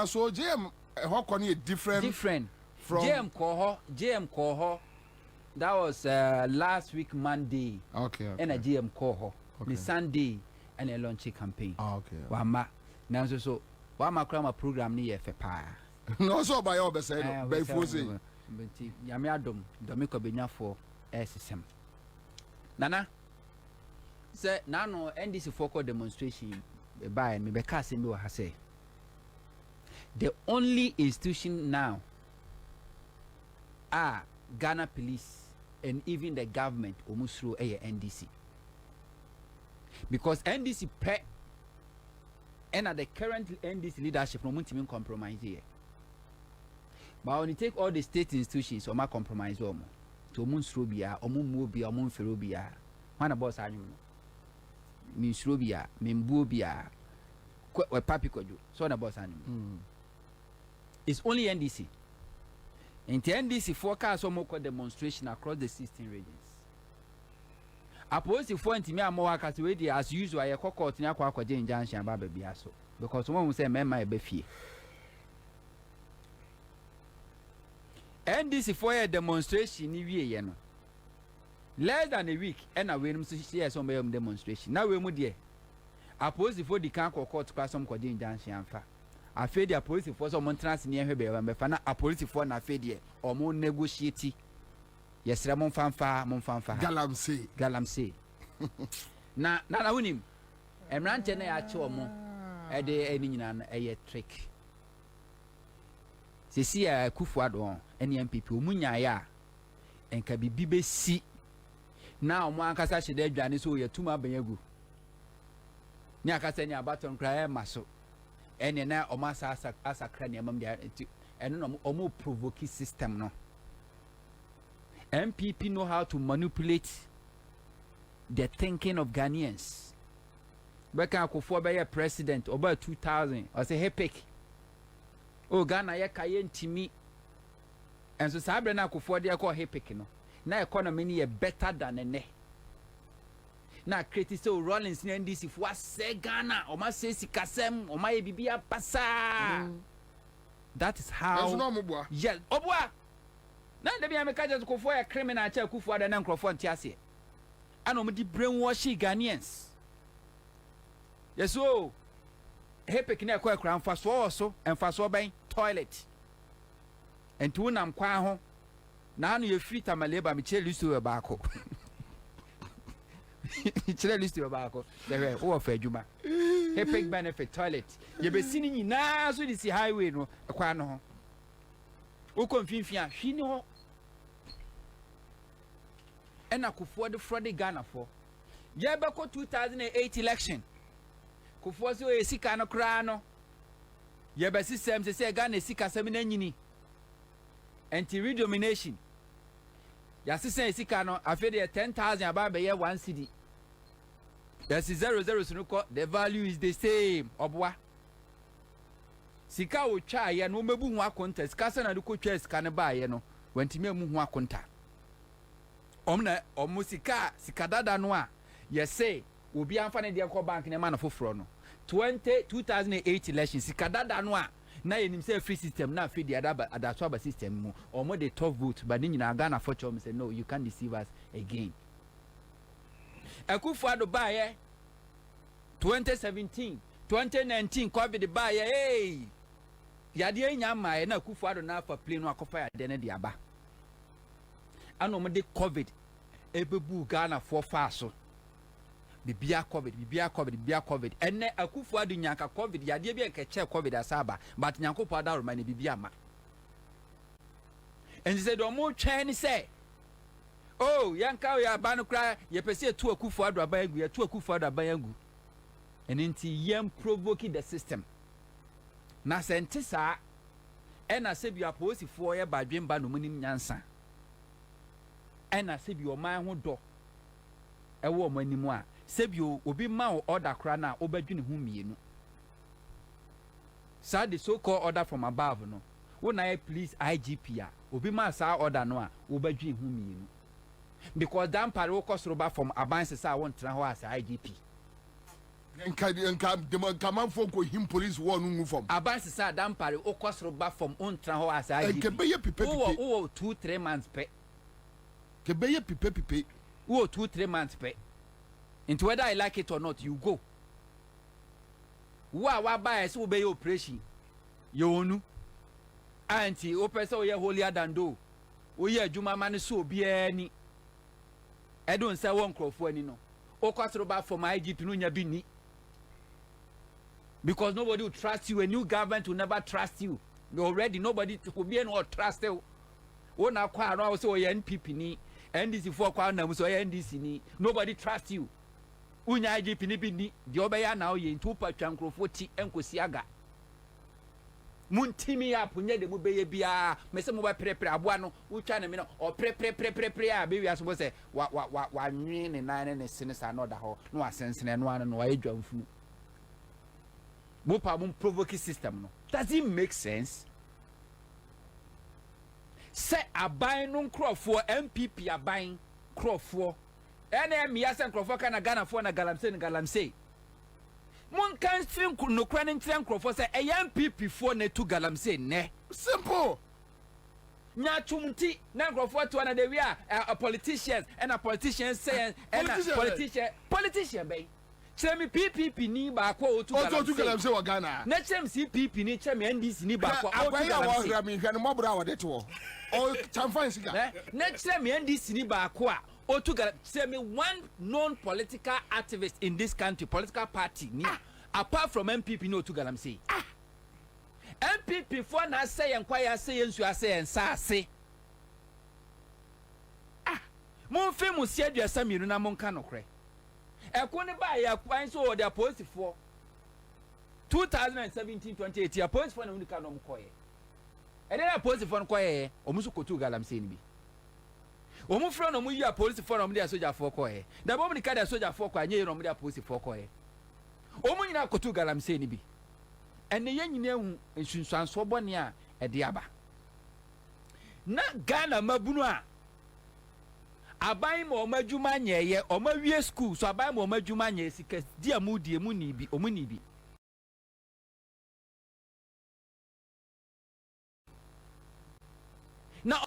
so JM how can you different from JM ko ho that was last week Monday okay and a JM ko ho the Sunday and a launch campaign. Okay. Wama now so wama krama program ni yefe pa. No so by all be say no by force. But yami adom domiko benya for SSM. Nana say nano NDC for demonstration by me be ka me wa say the only institution now are Ghana police and even the government almost through a NDC. Because NDC pay and at the current NDC leadership no mun compromise here. But when you take all the state institutions, or my compromise to mun strobia, or mun mobia, or mun ferobia, one about anyum. Min strobia, min bobia, what papi could do, so on about anyum. It's only NDC. In the NDC forecast or more demonstration across the 16 regions. Appose the point me more as usual, I call court in Aqua Jane Junction and Baba Biaso. Because someone will say, "Man, my beefy." NDC for a demonstration, you less than a week, and I will see some demonstration. Now we're dear. Appose the for the can't court class some Jane Junction. I feel the police for some trans near her, and Befana, a police for na fedie or more negotiate. Yes, Ramon Fanfa, Galamsey. Na unim. And Rantene at Chomo a day ending a trick. See a Kufuado, any MPP, Munya ya, and can be BBC. Now, one Casashi de Janis, so you're too much Beyagu. Nyakasenia Baton Cry Maso. And now Omasa as a cranium and no more provoking system no. MPP know how to manipulate the thinking of Ghanaians. But can go for by a president over 2000 or say hey pick. Oh Ghana ya kayen timi. And so Sabre na go for the call hey pick no. Na economy ni better than a ne. Na critics so Rollins ni NDC for say Ghana o ma say sikasem o ma ye bibia pasa. That is how. Yes, obwa. Na dem ya meka just go for a criminal cha kufu ada na nkrofo ntiase. Ana mo di brainwash Ghanaians. Yes so. Hepek na kwa kran fa so en fa so ben toilet. En tu nam kwa ho. Na anu ye free tamaleba me che listo e baako. Chile list you about the way for Juma. Epic benefit toilet. You be seen in now so this highway no a quano. O confifia, she know. And I could afford the Friday Ghana for. Yabako 2008 election. Could force you a sick and a crano. Yaba system to say Ghana sick as a minini. Anti redomination. Yasisa Sikano, I feel there 10,000 about a year 1 city. Yes, 00 Sunuko, the value is the same. Obwa Sika will try and no mebu wa contest, Cassan and the coaches can buy, you know, when Timmy Mua conta. Omna or Musika, Sikadada Noa, yes, say, will be unfunny the Alco Bank in a man of Frono. 2008 election, Sikadada Noa. Na himself free system na feed the other system or more the tough vote but then you Ghana for chom say no you can't deceive us again. Akufo-Addo buy 2017 2019 COVID buy hey yade nyama na Akufo-Addo na for plane no akofa yade na de aba ano mo de COVID ebebu Ghana for faso bibia COVID enne Akufo-Addo nyanka COVID yade bi enke che COVID asaba but nyankopo adaro mane bibia ma and he said do mo twen say oh yanka ya ba no kra ye pese tu Akufo-Addo abayagu ya tu Akufo-Addo abayagu and inti yem provoke the system na sentisa ena se bi aposifo ye badwemba no munim nyansa ena se bi o man ho do ewo mo animu a sebio obi ma order kra na obadwene hu mienu sa the so called order from above no wo na police IGP a obi ma sa order no a obadwene hu mienu because dan pare wo kosroba from abanse sa won tra ho as IGP nka manfo ko him police wo no ngu from abanse sa dan pare wo kosroba from on tra ho as IGP nke be ye pipe wo 2-3 months pe ke be ye pipe wo 2-3 months pe. Into whether I like it or not, you go. wa buy so be operation yonu anti o pese o ye holier than do o ye adwuma ma ne so obi ani edon se won krofo ani no o kwatro ba for my IGP no nya bi ni because nobody will trust you. A new government will never trust you. Already nobody will be no trust you. O na kwa no so ye NPP ni NDC for kwa na so ye NDC ni nobody trust you. Unya IGP ni bi ni de obeya na o ye ntu patwa nkrofo ti enkosi aga. Muntimi ya punye de mu beye bia mese mu ba prepare aboa no utwa na me no o prepare a be wi aso se wa nwi ne nan ne sene sa no da ho no asensene no an no wa edwamfu. Mopa mum provoke system no. Does it make sense? Say aban no nkrofo MPP aban krofo. Ene me ya se nkrofo kana Ghana fo na galamse. Mon kan string no kran ntren nkrofo say e MPP fo na tu galamse ne. Simple. Nya tumti na nkrofo to na de wi a politicians and a politicians say and a politician bay. Chemi PPP ni ba kwa otu galamse wa Ghana. Na chem CPP ni chemi NDC ni ba kwa otu galamse. Akwa mi hwanu mobra wa deto. O chamfan siga. Na chemi NDC ni ba kwa otu galamse. Chemi one known political activist in this country, political party ni apart from MPP no otu galamse. MPP for na say en kwa ya say ensu ase en sa ase. Mon fe mu sie aduasa mienu na mon ka nokre. Ekone ba ya kwan so the police for 2017-2018 police for na unika no mkoye. E dey police for nkoye omusu kotu galamse ni bi. Omu fro no mu yi police for no mu dey soldier for koye. Da bo mu nika dey soldier for kwa nye no mu dey police for koye. Omu nyina kotu galamse ni bi. Ene ye nyina hu ensunsuanso bone a e dey aba. Na Ghana mabunu a aban mo madwuma nyeye o ma wie school so aban mo madwuma nye sika dia mu die mu ni bi o mu ni bi na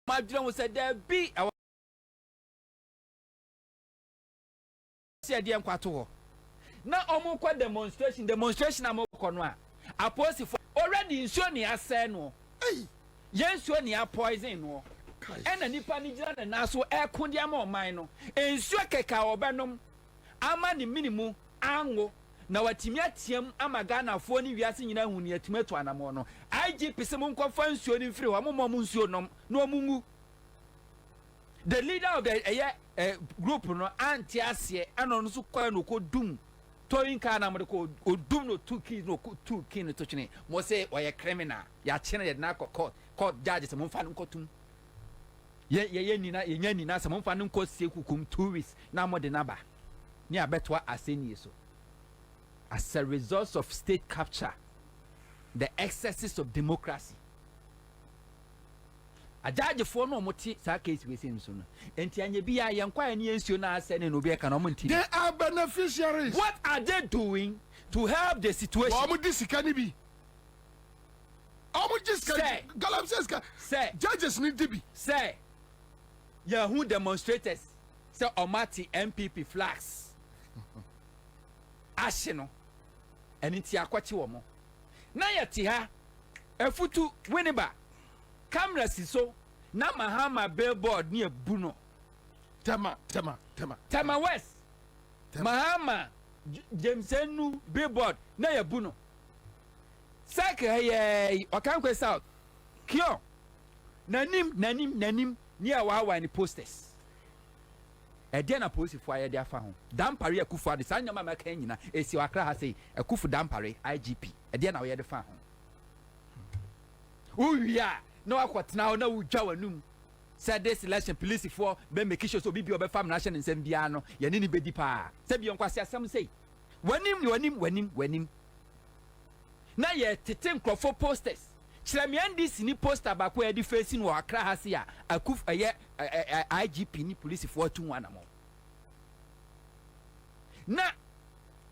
madwuma se there be se dia nkwato ho na omo kwa demonstration amoko no a aposi for already nsuo ni ase no yensuo ni a poison no ena nipa ni gira na naso ekonde ama oman no nsuo keka obenom ama ni minimu ango na watimi atiem ama Ghana fo ni wiase nyina hu ni atimato anamo no IGP se mon kofa nsuo ni mfiri ho amom nsuo nom no omungu. The leader of the group no anti ase ano so kwa no ko dum toyin ka na mo ko odum no two key no to chine mo say oye criminal ya chine ye na court judge se mo fa no kotum ye ni na se mo fa no ko sie kukum 2 weeks na mo de naba ni abetwa aseni so. As a result of state capture, the excesses of democracy. A judge for no moti sa case we seem soon. Enti anye bia yankwa ni ensio na asene no bia kana monti. They are beneficiaries. What are they doing to help the situation? Omo disika ni bi. Omo disika galamse say judges need to be. Say ya who demonstrators say omati MPP flags. Ashino eni ti akwachi wo mo na yeti ha efutu winiba camera siso na mahama billboard ni ebu no tema west mahama Jamesenu billboard na ebu no sake ye Okankwe South kio nanim ni awa ni posters ede na police fo aye de afa ho dampare akufu ade sanya mama kan nyina esi wakra ha sei akufu dampare IGP ede na we de fa ho uwia na wakotena ho na wudwa wanum say this election police for be make sure so bibi obe fam na hye nsem bia no ye ne bedi pa say bi onkwase asem sei wanim na ye tete nkrofo posters NDC ni poster ba ko e di facing wo Accra Hasia akuf IGP ni police for 21 amount na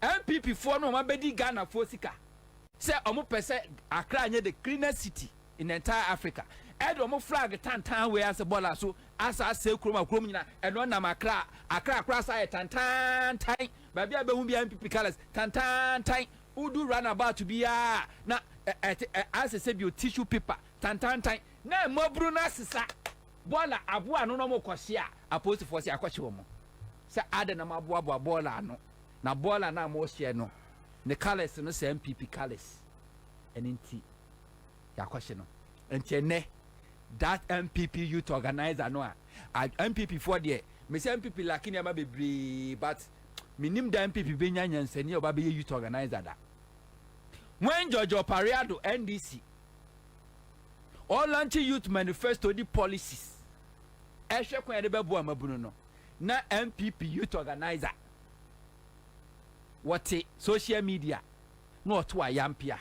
MPP for no ma bedi Ghana for sika say omo pese Accra nye the cleanest city in entire Africa e do omo flag tantan we as bola so asa say kroma nyina e no na Accra say tantan tan ba bia be hu bia MPP colors tantan tan udu run about to be na as say bi tissue paper tantan tan na mobru na sisa bola aboa no mo kwose a post for say akwose wo mo say ade na maboa bola no na bola na mo share no ne colors no say MPP colors eninti yakwose no enti that MPP youth organizer no MPP for there me say MPP lakini ama bebre but minim da MPP benya nyansani oba be youth organizer da when George Opariado NDC all launch youth manifesto the policies ehwe kwan de bebo amabunu no na MPP youth organizer what social media no to ayampia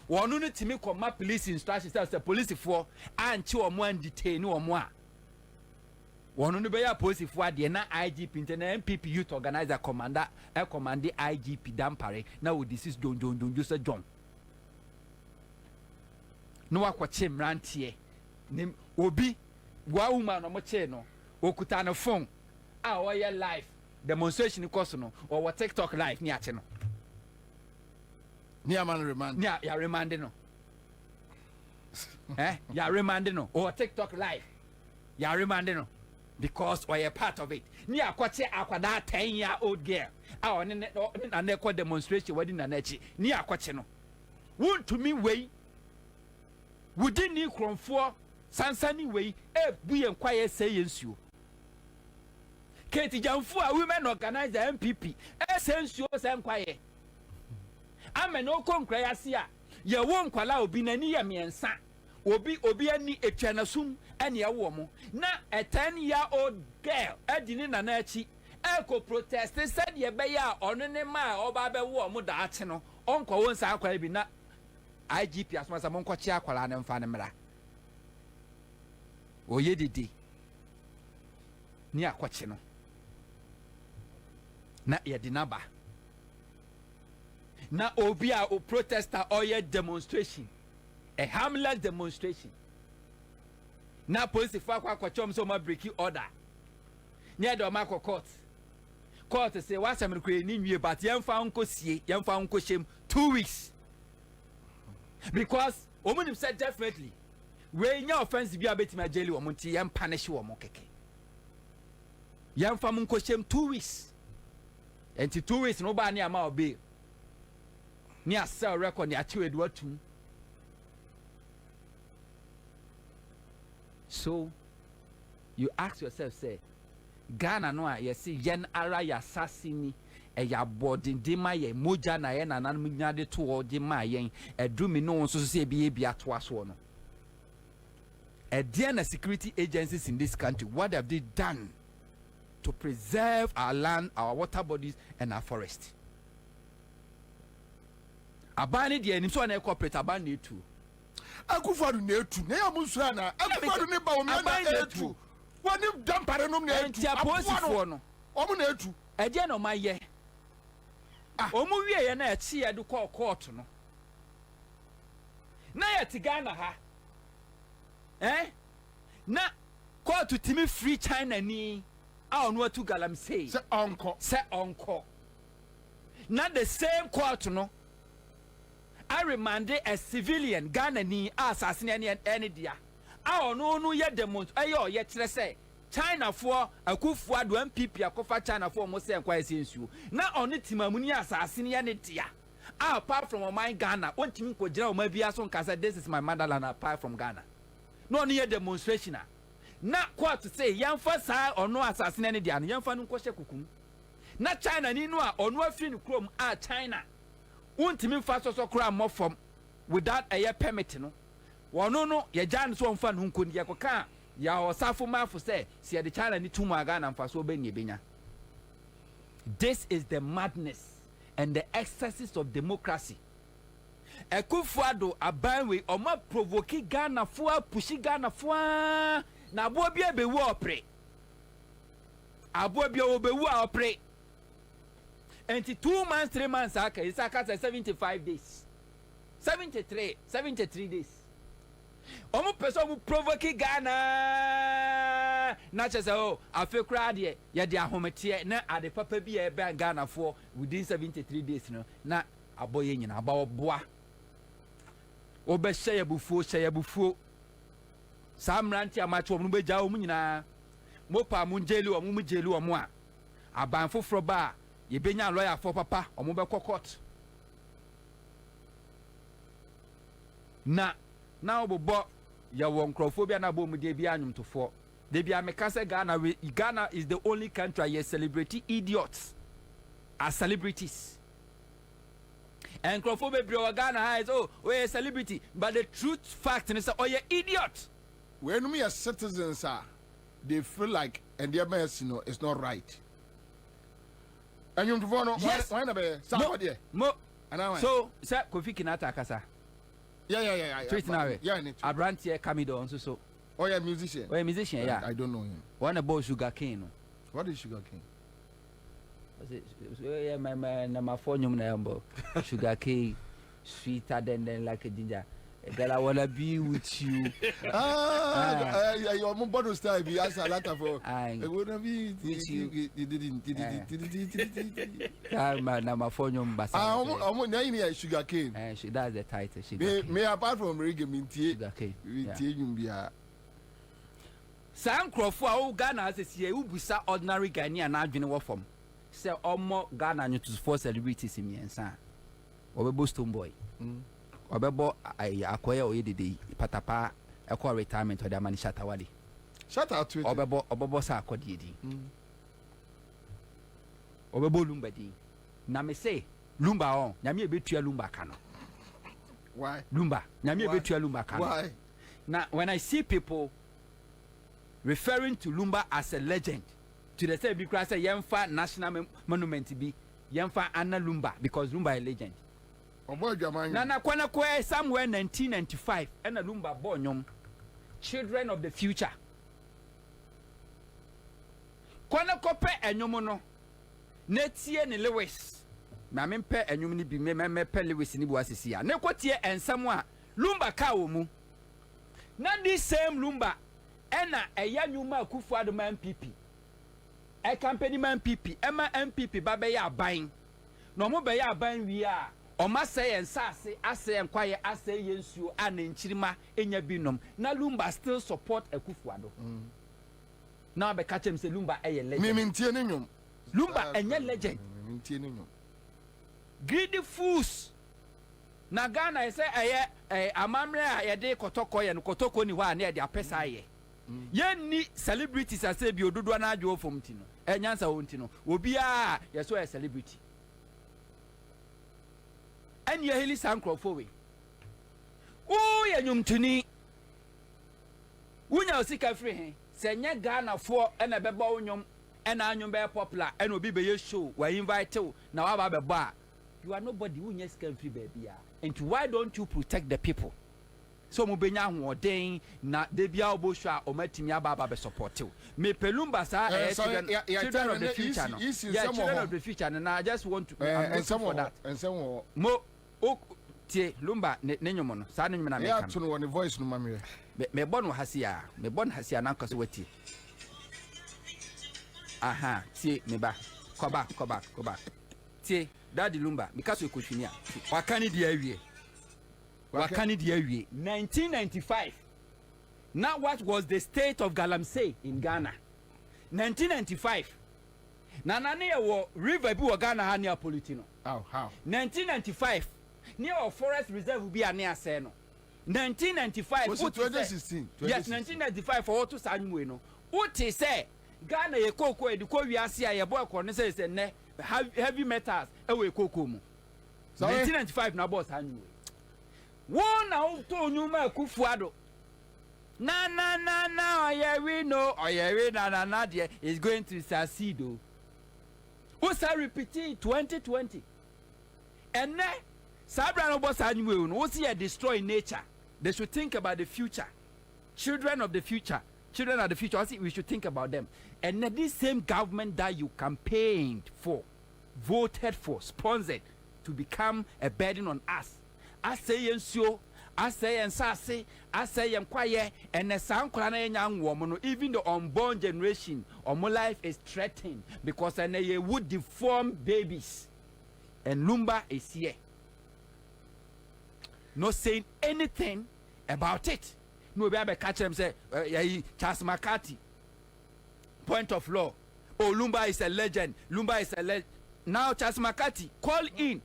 wonu no timi koma police instructions say police for anchi omo and detain omo a wonu no be ya police for ade na IGP internal MPP youth organizer commander command IGP dampare na we this is don just John no akwache mrantie nim obi wa woman no mo che no okuta no phone a oye live demonstration course no or TikTok live ni ache no ni amana remand ya remand no ya remand no or TikTok live ya remand no because we are part of it ni akwache akwada 10-year-old girl a on na ko demonstration wadi na nachi ni akwache no won to me way within ni kronfo sansani way buye nkwaye say yensuo Keti Jamfu a women organizer MPP sensuo say nkwaye ameno konkra ya sia ye wo nkwala obi nani ya miensa obi ani etwanasum ane ye wo mo na a 10-year-old girl adini na na achi eko protest said ye be ya ono ne ma oba be wo mo da achi no onko won sa akwala bi na IGP asoma sa mo nkochi akwala na mfa ne mra oye didi ni akwachi no na ye dinaba na obi a o protester or ye demonstration a harmless demonstration na police for akwa so ma break order near the mark court say what am kwe ni nwie but yemfa nko shem 2 weeks because omunim said definitely we nya offense bi abetima jeli wo monti yem punish wo mo keke yemfa nko shem 2 weeks and 2 weeks no ba ni ama obe ni a sell record ni achiwe do atum. So you ask yourself, say Ghana no you see yen ara ya sasini e ya boarding de ma ye moja na ye na nyade to de ma yen edumi no so say bi ato aso no e dear na security agencies in this country, what have they done to preserve our land, our water bodies and our forest? Abani de ni so na corporate abani too. Akufadu netu ne amusu na akufadu ne ba o me na etu woni dampare no na etu aposifo no omu na etu eje no maye omu wie ye na echi ye de court no na ye ti Ghana ha na court timi free China ni a onu atu galam say se onko na the same court no I remanded a civilian Ghana ni assassinate any dia. I no ye demont ayo ye kire say China for akufo ado MPP akofa China for mo say nkwa esensu na oni timamuni assassinate ne dia. Apart from my Ghana ontimi ko gira o ma bia so nkasa this is my motherland apart from Ghana. No ye demonstration na court say yamfa sa ono assassinate ne dia no yamfa no nkose kukum. Na China ni no a ono afiri ne krom a China untimi fa so kura mo from without a year permit no wono no ye jan so mfa no nkoni ye koka ya osafo mafu say si the China ni tumu aga na mfa so be ni benya. This is the madness and the excesses of democracy. Ekufuado abanwe oma provoke Ghana for pushi Ghana for na BOBIE be wo opre. BOBIE obewu a opre. Enti 2 months 3 months aka isaka 75 days. 73 days. Omo person mu provoke Ghana na chese o afi kra de ye de ahomete na ade papa bi e be Ghana for within 73 days no na aboye nyina aba boa obe share bufuo samranti amacho omo be ja omo nyina mopa mu njeli omo mu jeli omo a aban foforo ba ye benya lawyer for papa omo be court na obobo ya won crofobia na bo mu de bia anyumtofo de bia me kase Ghana is the only country where celebrity idiots are celebrities. And crofobia bro Ghana is a celebrity, but the truth fact is oh you idiot. When we as citizens are, they feel like and their mess, it's not right. And you know, yes. Why Mo. So, sir, Kofi Kinata Kasa. Yeah. Straight now. Yeah, Abrantie Camido so. Oh, yeah, musician. Oh, yeah, musician, yeah. I don't know him. One about sugar cane. What is sugar cane? Yeah, my phone number. Sugar cane, sweeter than like a ginger. Girl, I wanna be with you. Your mom bottle style be as a lot of. I wanna be with you. My phone number. I'm on sugar cane. That's the title. May apart from reggae, minty, sugar cane. Sam Crawford, Ghana as a CA, who busa ordinary Ghanaian and Adwin Wafom. Say, more Ghana to 4 celebrities in me and son. Or Boston boy. Obebo akoya oyedede patapa ekọ retirement oda mani shatawali. Shout out to Obebo sa akodi edi. Obebo lumba di. Na me say lumba on nyame ebetua lumba kano. Why? Lumba nyame ebetua lumba kano. Why? Now when I see people referring to lumba as a legend, to the say because say yemfa national monument bi yemfa anna lumba because lumba a legend. Nana kwana kwe somewhere 1995 and a lumba bonyom children of the future kwana kope enyomo no netie ne Lewis ma mempe enyom ni bi me pe Lewis ni bo asisi a ne kotie ensam a lumba ka wo mu na this same lumba ena eya nyuma akufu adoma MPP e company man MPP ema MPP ba be ya aban no mo be ya aban wi a Oma say and sassy, I say and quiet, I say yes, you and in Chirima in your binum. Now Lumba still support a Kufuado. Now be catch him say Lumba a legend. Lumba and your legend. Greedy fools. Nagana I say a mamre a day kotoko and kotoko ni wa near their pesaye. Yen ni celebrities I say you do na jo from Tino. And Yansa Untino. Wobia, yes, so a celebrity. And ye heli san crofo oh ye nyum tuni wunya osika free he se nye Ghana for e na beba onyum e na anyum be popular e na obi be ye show we invite you na wa ba beba you are nobody wunya sika free baby ya and why don't you protect the people so mo benya hoden na de bia obo show a o matimi aba be support you me pelumba sa children of the future no yeah children of the future and I just want to and some for that and some mo o tie lumba ne nyomo no sa ne nyoma na me ya to no one voice no mamre me bonu hasia na nkaso wati aha tie me ba koba tie daddy lumba because we kohwini a wakani di awie 1995 now what was the state of Galamsey in Ghana 1995 na nane wo river bi wo Ghana ha ne apolitino how 1995 near a forest reserve be near Seno. 1995 was 2016 yes 1995 for to sanwe no what say Ghana ye koko e ko wiase a ye boy ko ne say ne heavy metals e we koko mu 1995 na boss anwe won na to nyuma Kufuado na oyewe no oyewe na there is going to succeed o who say repeat 2020 and Sabra no boss anyway, no see destroy nature. They should think about the future. Children of the future. Children of the future. I think we should think about them. And this same government that you campaigned for, voted for, sponsored to become a burden on us. I say so. I say ANSAH, I say quiet, and the sound young woman, even the unborn generation of my life is threatened because they would deform babies. And Lumba is here. Not saying anything about it. No, be able to catch them say, Charles McCarthy, point of law. Oh, Lumba is a legend. Lumba is a legend. Now Charles McCarthy call in.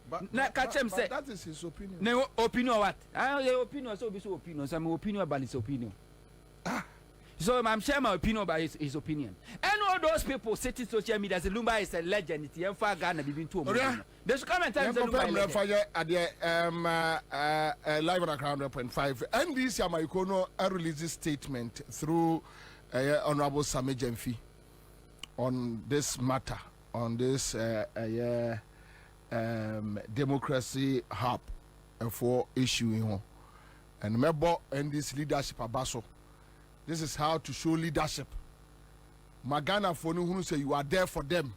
Catch him say. That is his opinion. No opinion what? Opinion so be so opinion. Some opinion about his opinion. So I'm sharing my opinion about his opinion. And all those people sitting social media say Lumba is a legend. It's a Ghana between two. They should come and tell me Lumba is a legend. At the live on account 1.5. And this year my Ikono released a statement through Honorable Sami Jemfi on this matter. On this democracy hub for issuing and member and this leadership abaso. This is how to show leadership. Magana for who say you are there for them.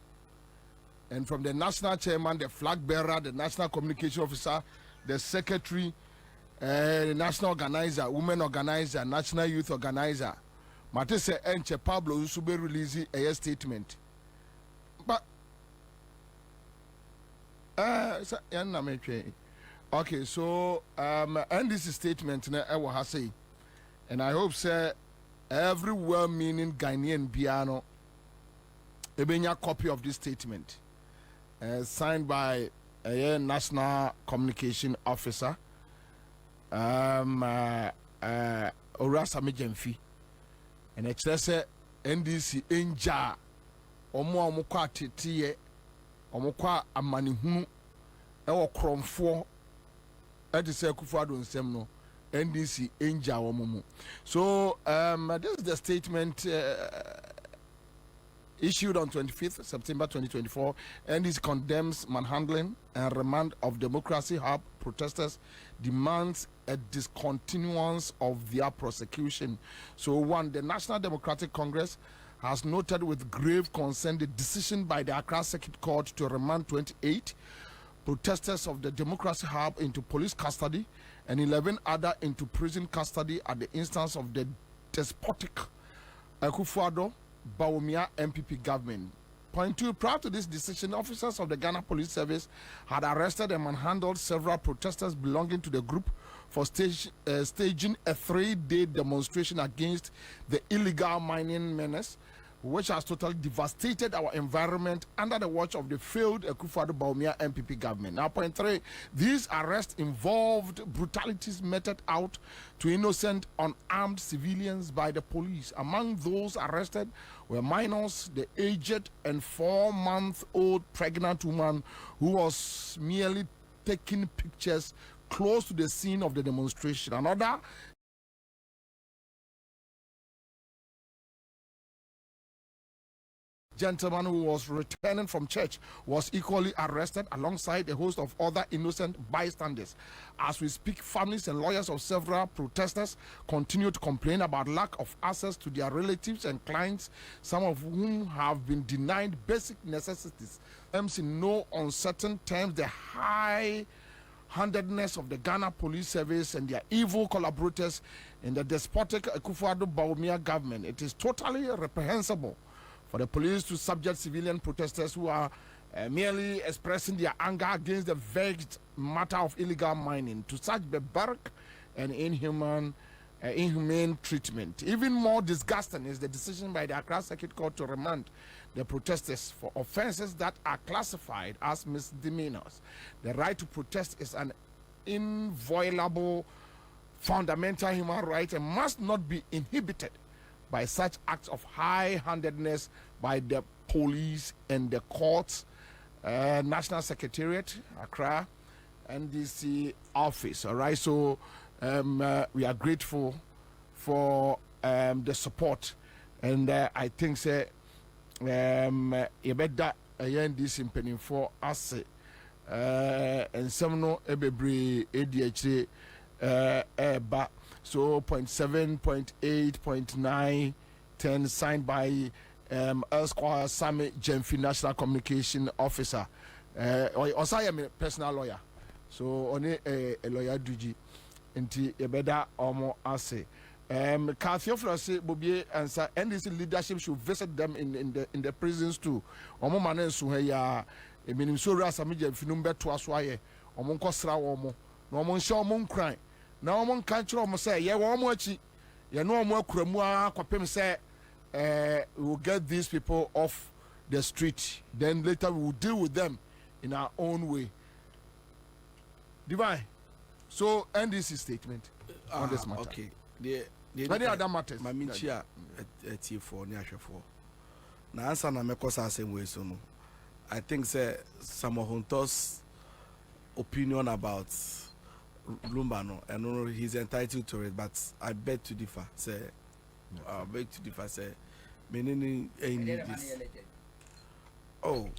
And from the national chairman, the flag bearer, the national communication officer, the secretary, the national organizer, women organizer, national youth organizer. Matese Enche Pablo Usube releasing a statement. But okay, so and this statement I will say, and I hope say every well-meaning Ghanaian piano a copy of this statement signed by a national communication officer Orasa Mejemfi, and it says NDC Enja omo kwa tetiye omo kwa amanihunu ewo kromfo edise Akufo-Addo nsem no NDC enja omo. So this is the statement issued on 25th September 2024. NDC condemns manhandling and remand of Democracy Hub protesters, demands a discontinuance of their prosecution. So one, the National Democratic Congress has noted with grave concern the decision by the Accra Circuit Court to remand 28 protesters of the Democracy Hub into police custody and 11 other into prison custody at the instance of the despotic Akufo-Addo Bawumia MPP government. Point two, prior to this decision, officers of the Ghana Police Service had arrested and manhandled several protesters belonging to the group for staging a 3-day demonstration against the illegal mining menace, which has totally devastated our environment under the watch of the failed Akufo-Addo Bawumia MPP government. Now, point three, these arrests involved brutalities meted out to innocent unarmed civilians by the police. Among those arrested were minors, the aged and 4-month-old pregnant woman who was merely taking pictures close to the scene of the demonstration. Another gentleman who was returning from church was equally arrested alongside a host of other innocent bystanders. As we speak, families and lawyers of several protesters continue to complain about lack of access to their relatives and clients, some of whom have been denied basic necessities. In no uncertain terms, the high-handedness of the Ghana Police Service and their evil collaborators in the despotic Akufo-Addo Bawumia government. It is totally reprehensible for the police to subject civilian protesters who are merely expressing their anger against the vexed matter of illegal mining to such barbaric and inhumane treatment. Even more disgusting is the decision by the Accra Circuit Court to remand the protesters for offenses that are classified as misdemeanors. The right to protest is an inviolable fundamental human right and must not be inhibited by such acts of high-handedness by the police and the courts, National Secretariat, Accra, NDC office. All right, so we are grateful for the support, and I think say you better NDC impending for us and some no ebebre ADHD ba so 0.7, 0.8, 0.9, 10 signed by Esquire Sami Jemfi National Communication Officer. Also I am a personal lawyer. So only a lawyer duty nti ebeda omo ase. Kathy say Bobie ANSAH NDC leadership should visit them in the prisons too. Omo manen so ya eminim so rasa me Jemfi no beto aso aye. Omo nkosra wo mo. Na omo nhye omo nkran. Na omo nka kire omo say ye wo omo achi. Ye no omo akuramu akwapem say we will get these people off the street. Then later we will deal with them in our own way. Divine. So NDC statement on this matter. Okay. Many other matters. My minchia for Niashafo. Now answer na mekosa same way so no. I think say some of Hunter's opinion about Lumba no, and no, he's entitled to it, but I beg to differ. Say I beg to differ. Say meaning this. Oh.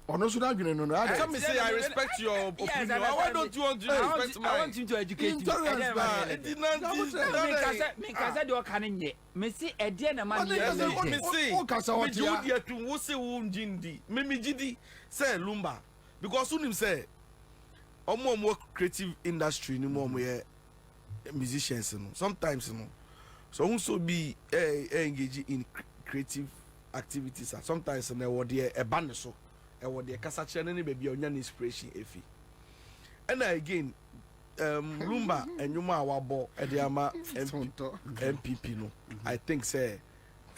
No, should have been no. Come and say I respect your opinion. Why don't you want to respect mine? I want him to educate you. Say Lumba because soon him say more creative industry no more musicians sometimes so also be engaging in creative activities sometimes a band so what the Kasachan any baby on your inspiration efi. And again, Lumba and Yuma Wabo at the Ama MPP no. I think say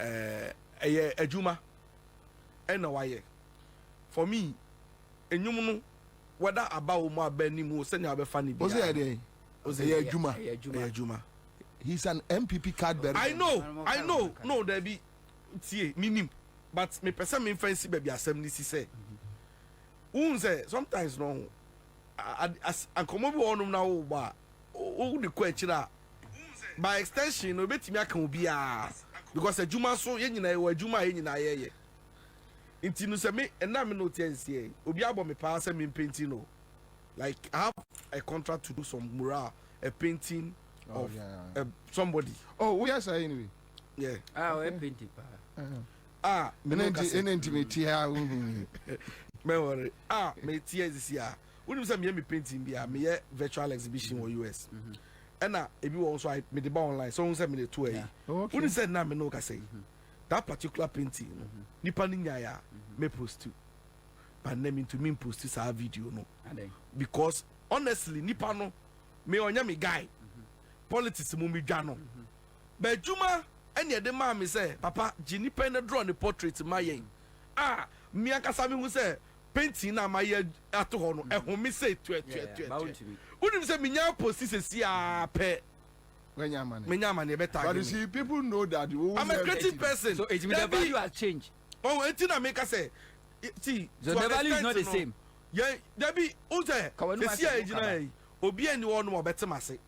a Juma and a wire. For me, and you know whether about my Benny Mo send you a funny. Was it a day? Was it a Juma? Juma. He's an MPP card bearer. I know. No, there be minimum. But me person me fancy baby assembly say. Unze sometimes no as ankomo bi wonum na wo ba o de question by extension no betimi aka obi a because adwuma so ye nyina ye adwuma ye nyina ye nti no se me na me no tiensie obi abo me pa se me painting no like I have a contract to do some mural a painting of somebody. Oh yes anyway. Yeah. A painting pa. Intimate here. Memory. Me tears this year. When you say me painting be me virtual exhibition or US. And now if you also I me the online so say me the two when you said na me no ka say that particular painting nipa ni nyaya me post to but name to me post this video no because honestly nipa no me onya me guy politics mu me dwa no but juma any de ma me say papa jini pen draw the portrait my yen me akasa me hu say painting na my ato ho no ehun me say tu wouldn't say me nya post see pe when your man better but you see people know that I'm a creative person so it means the value has changed. Oh etina make say see so the value is not the same. Yeah there be unse the see ejina obi ani wo no obetem ase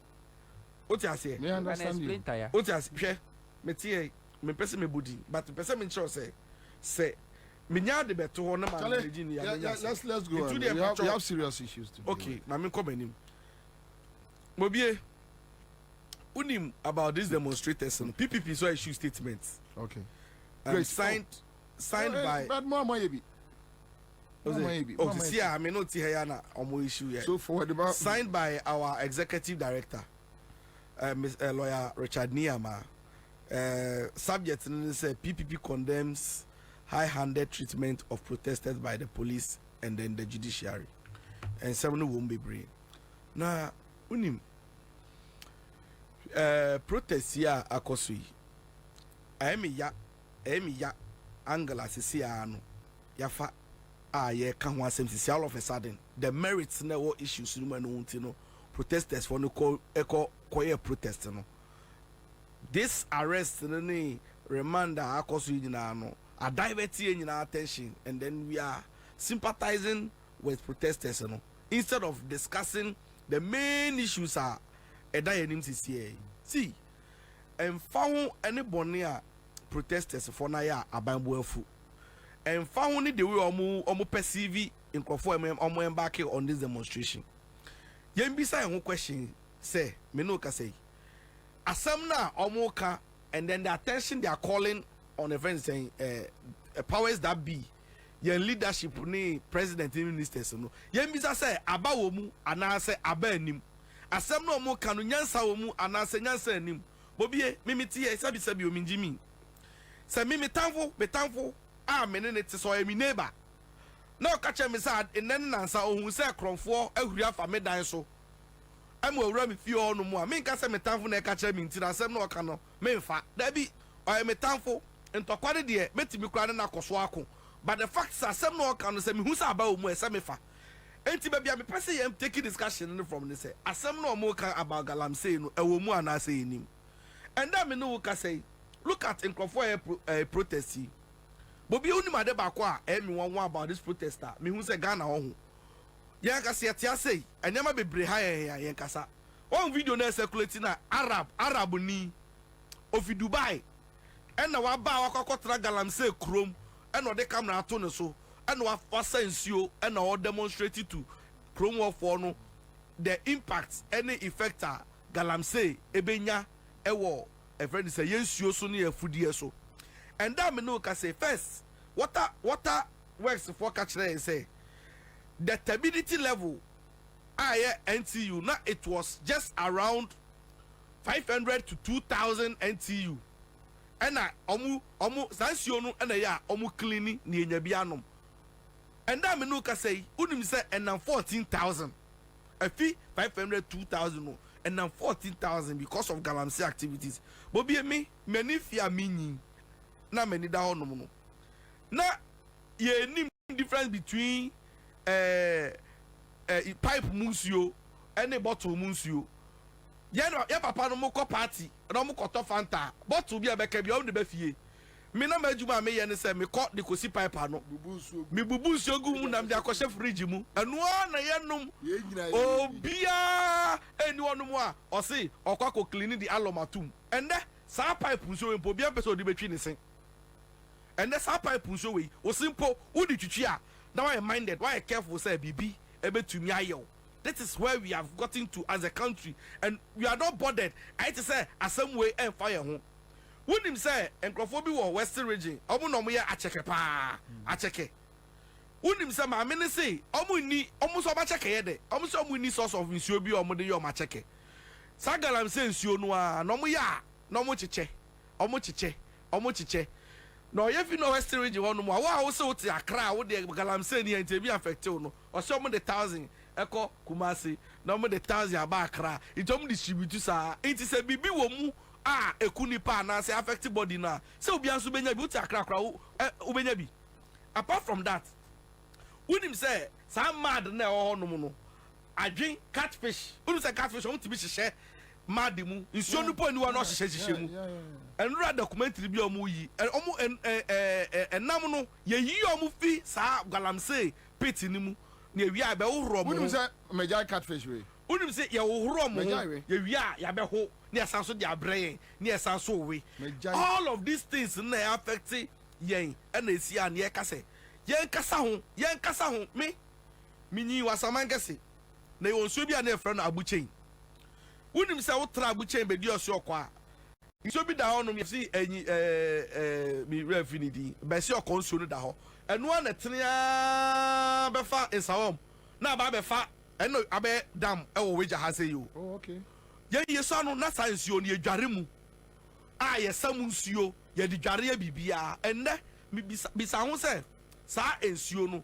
what you say me understand you what you say me tie me person me body but person me sure say me nya de beto ho na ma legend ya let's go on. We have serious issues to okay na me come anim Bobie unim about these demonstrators and PPP so issue statements okay great signed by but more maybe oh see I me not here na omo issue here so forward about signed by our executive director lawyer Richard Niama subject say PPP condemns high-handed treatment of protesters by the police and then the judiciary and seven won't be brave now unim protest here akosui emi ya angela sisi ano yafa ye ka ho asem sisi all of a sudden the merits na what issues no man no protesters for no call protest no this arrest no remand akosui nyina no a diverting in our attention and then we are sympathizing with protesters instead of discussing the main issues are a dianim CCA. See, and found any bonia protesters for Naya Abambuefu and found the way omu perceive nkrofo omo embark on this demonstration. Yen bisa ho question say me no ka say asem na omo ka, and then the attention they are calling on events saying powers that be yen leadership ni president and ministers no yen bisa say aba wo mu ana say aba anim asem na omo ka no nyansa wo mu ana say nyansa anim bobie mimiti e sabi o minjimi say me tamfo a me ne te so emi neighbor na ka che me say enen nansa ohun say kronfo ahuri afa me dan so am owura me fie ono mu a me nka say me tamfo na ka che me ntira asem na oka no me mfa da bi o me tamfo ntokwade de metimi kura na koso ako, but the fact is asem na oka no say me hu say aba omu e say me fa enti ba bia me pese yam take discussion from this say asem na omo ka about galamsey no e wo mu ana say enim. And that me no ka say look at nkrofo protest. Bobie uni ma de ba ko a me won about this protester me hu say Ghana ho yen ka se tia say enema bebre ha yen kasa on video na circulating na Arab ni ofi Dubai and na wa ba wa kokotra galamsey krom and no de camera ato ne so and wa fasa nsuo and na demonstrate to krom wo for no the impact any effect galamsey ebenya ewo a friend say yensuo so ne afudie so. And that me no ka say first water works for catch there say the turbidity level NTU now it was just around 500 to 2000 NTU and omu sansuo no and ya omu cleaning ni enya bia nom. And that me no ka say unim say and 14,000 a fee 500 2000 no and 14,000 because of galamsey activities. Bobie me many fear meaning na many da hono no na ye nim difference between pipe munsuo and a bottle munsuo ye no ye papa no mo ko party no mo koto fanta bottle bi abeka bi o de ba fie me na majuma me ye ne se me ko de kosi pipe ano me bubusuo gu mu na me akoshe fridge mu anu na ye nom obia eni onu mu a o se okwa clean the alomatum and sa pipe nso empo bia pese odi betwi ne sen. And that's how pipe show we o simple udi twitwi a now I am minded why careful say bibi ebe to me ayo. That is where we have gotten to as a country and we are not bothered. I to say asem way and fire ho wonim say enkrofo bi wo western region omo no mo ye acheke pa acheke wonim say ma me ne say omo so ba cheke ye de omo so omo ni source of nsuo bi omo de ye omo acheke sagalam say nsuo no a no mo ya no mo cheche omo cheche no if you know western region one more wa wo say wo te Accra wo de galamsey ni ente bi affect no o so mo de 1000 eko Kumasi no mo de 1000 aba Accra it omo distribute sa it say bibi wo mu a ekunipa na say affect body na say obi anso benya bi wo te Accra wo benya bi. Apart from that wonim say some mad na ho no no adwen catfish wonim say catfish o tibi hihye mad mu nsuo no po ni wa no hihye mu and read documentary bi omo yi omo enam no ye yi omo fi sa galamsey pit ni mu na wi a be wo mo wonim say major catfish we wonim say ye wo mo ye wi a ya be ho na esanso de abrɛ na esanso we all of these things na affect yen and esi an ye kase yen kasa ho me nyi wasaman kase na yo nso bi a na efra no abuchen wonim say wo tra abuchen be di oso okwa nso bi da ho no me si enyi mi refinity be si okonso no da ho eno na tenia be fa insawom na ba be fa eno abe dam e wo weja ha say you. Oh okay. Ye so no na sansuo no ye dware mu a ye sam nsuo ye di dware ya bibia enne bisa ho say sa ensuo no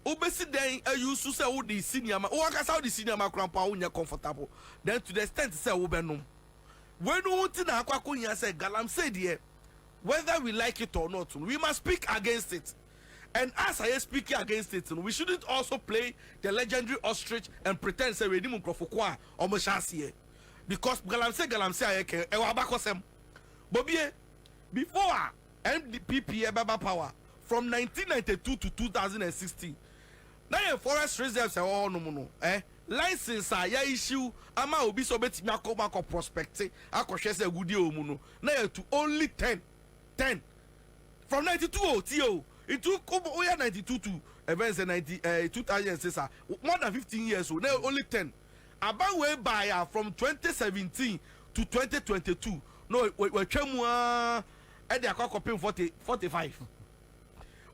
obesi den ayusu say wo di senior ma wo akasa wo di senior ma krampa wo nya comfortable then to the extent say wo benom when we think na akwakonya say galamsey there whether we like it or not we must speak against it. And as I speak against it, we shouldn't also play the legendary ostrich and pretend say we didn't crofokwa or mashasi because galamsey ayeke e wa bakosem bobie before NDPP baba power from 1992 to 2016 na your forest reserves all no license ya issue ama obi so betimi akoma prospect akohwe say gudi omu no na ya to only 10 from 92 to it took over 92 to events in 2006 more than 15 years old, now only 10. About way by from 2017 to 2022. No, we came at the copying 45.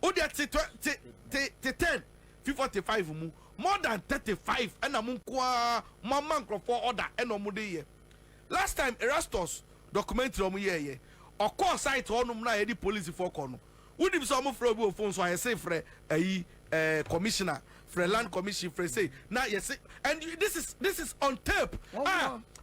Oh, that's 10, 45 more than 35 and I'm Mamma for order and no more. Last time Erastus documentary on ye of course site on the police for corner. Would him some from phone so I say for a commissioner for land commission for say now yes and this is on tape.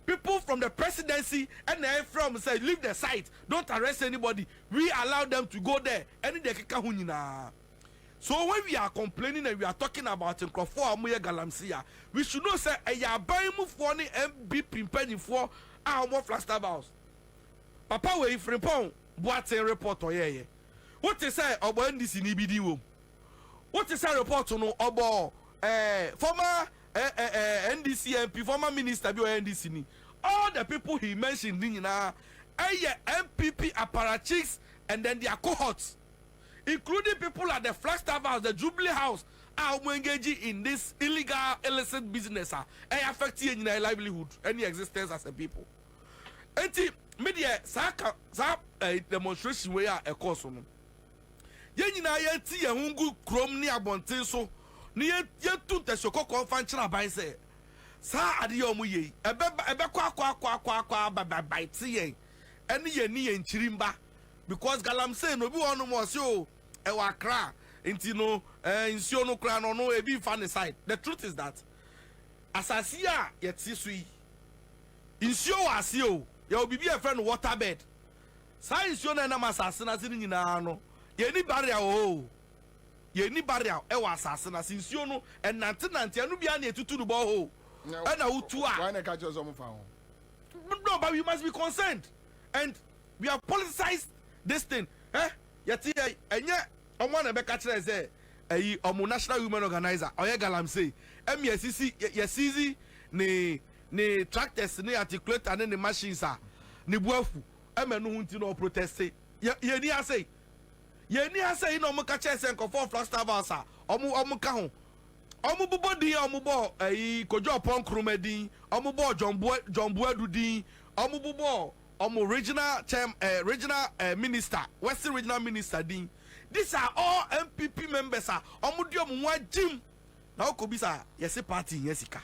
People from the presidency and from say leave the site, don't arrest anybody, we allow them to go there and they can. So when we are complaining and we are talking about Nkrofo Amuye Galamsey, we should not say a buy move for any MB penny for our more flaster house. Papa we fripon what a report or yeah. What is say about NDC NBD? What is a report on about former NDC MP, former minister be NDC? All the people he mentioned in MPP apparatchiks and then their cohorts, including people at the Flagstaff House, the Jubilee House, are engaging in this illegal, illicit business, affecting their livelihood, any existence as a people. And media, demonstration where a course on. Yenina yeti ya hungu krom ni abonten so ni yetu te soko konfanchira ban se sa ade yomu ye ebe kwa ba ti yen eni ye ni yen chirimba because Galamsey no bi wonu mo se o e wa kra enti no insio no kra no no e bi fa ne side. The truth is that asasi a yeti so yi insio wa se o ya obibi e friend waterbed sa insio na na masase na se ni nyina no yeni barrier oh yeni barrier e wa asase na sinsio no enante anu bia na etutu no bo ho e na utu a why na catch us on phone? No, but we must be concerned and we have politicized this thing yeti enye omo na be catch say omo national women organizer oye Galamsey yesizi ne tractors ne articulator ne machines a ne buafu emenu hunti no protest yeni asay yeni asa ino mo ka chese nkofo Flagstaff House omu ka ho omu bobodi omu bo kojo pon kromedin omu bo jombu adudin omu bobo omu regional minister western regional minister din. These are all MPP members omu di omu wajim na okobisa yesi party yesika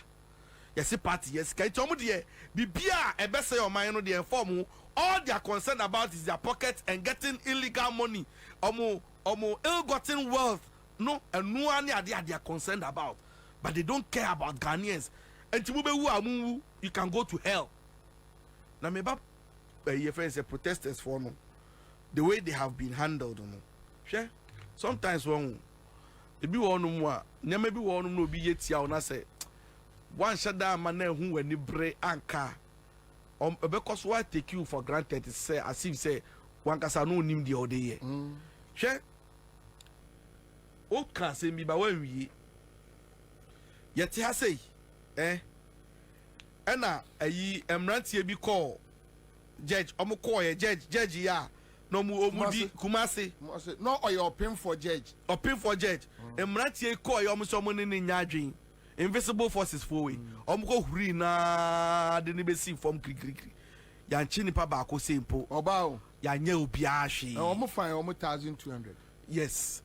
yesi party yesika iti omu de bibia ebese your mind no de inform all they are concerned about is their pockets and getting illegal money. Ill-gotten wealth, no, and no one they are concerned about, but they don't care about Ghanaians. And you can go to hell. Now, maybe your friends say protesters for no, the way they have been handled, no. Sure, sometimes when it be one more, maybe one no be yet ya na say one shut down man who when you break anchor. Because why take you for granted is say as if say one kasa no nim the other year. She o kan say mi ba wan wi yeti ha say na ayi emrantie bi call judge omo call ye judge ya no mu omudi Kumasi no oyo pin for judge emrantie call ye omo so mo ne nyadwen invisible forces for we omko huri na de ne besi from kri ya nchi nipa ba ko sempo oba o ya nya obi ahwe omo fine omo 1200. Yes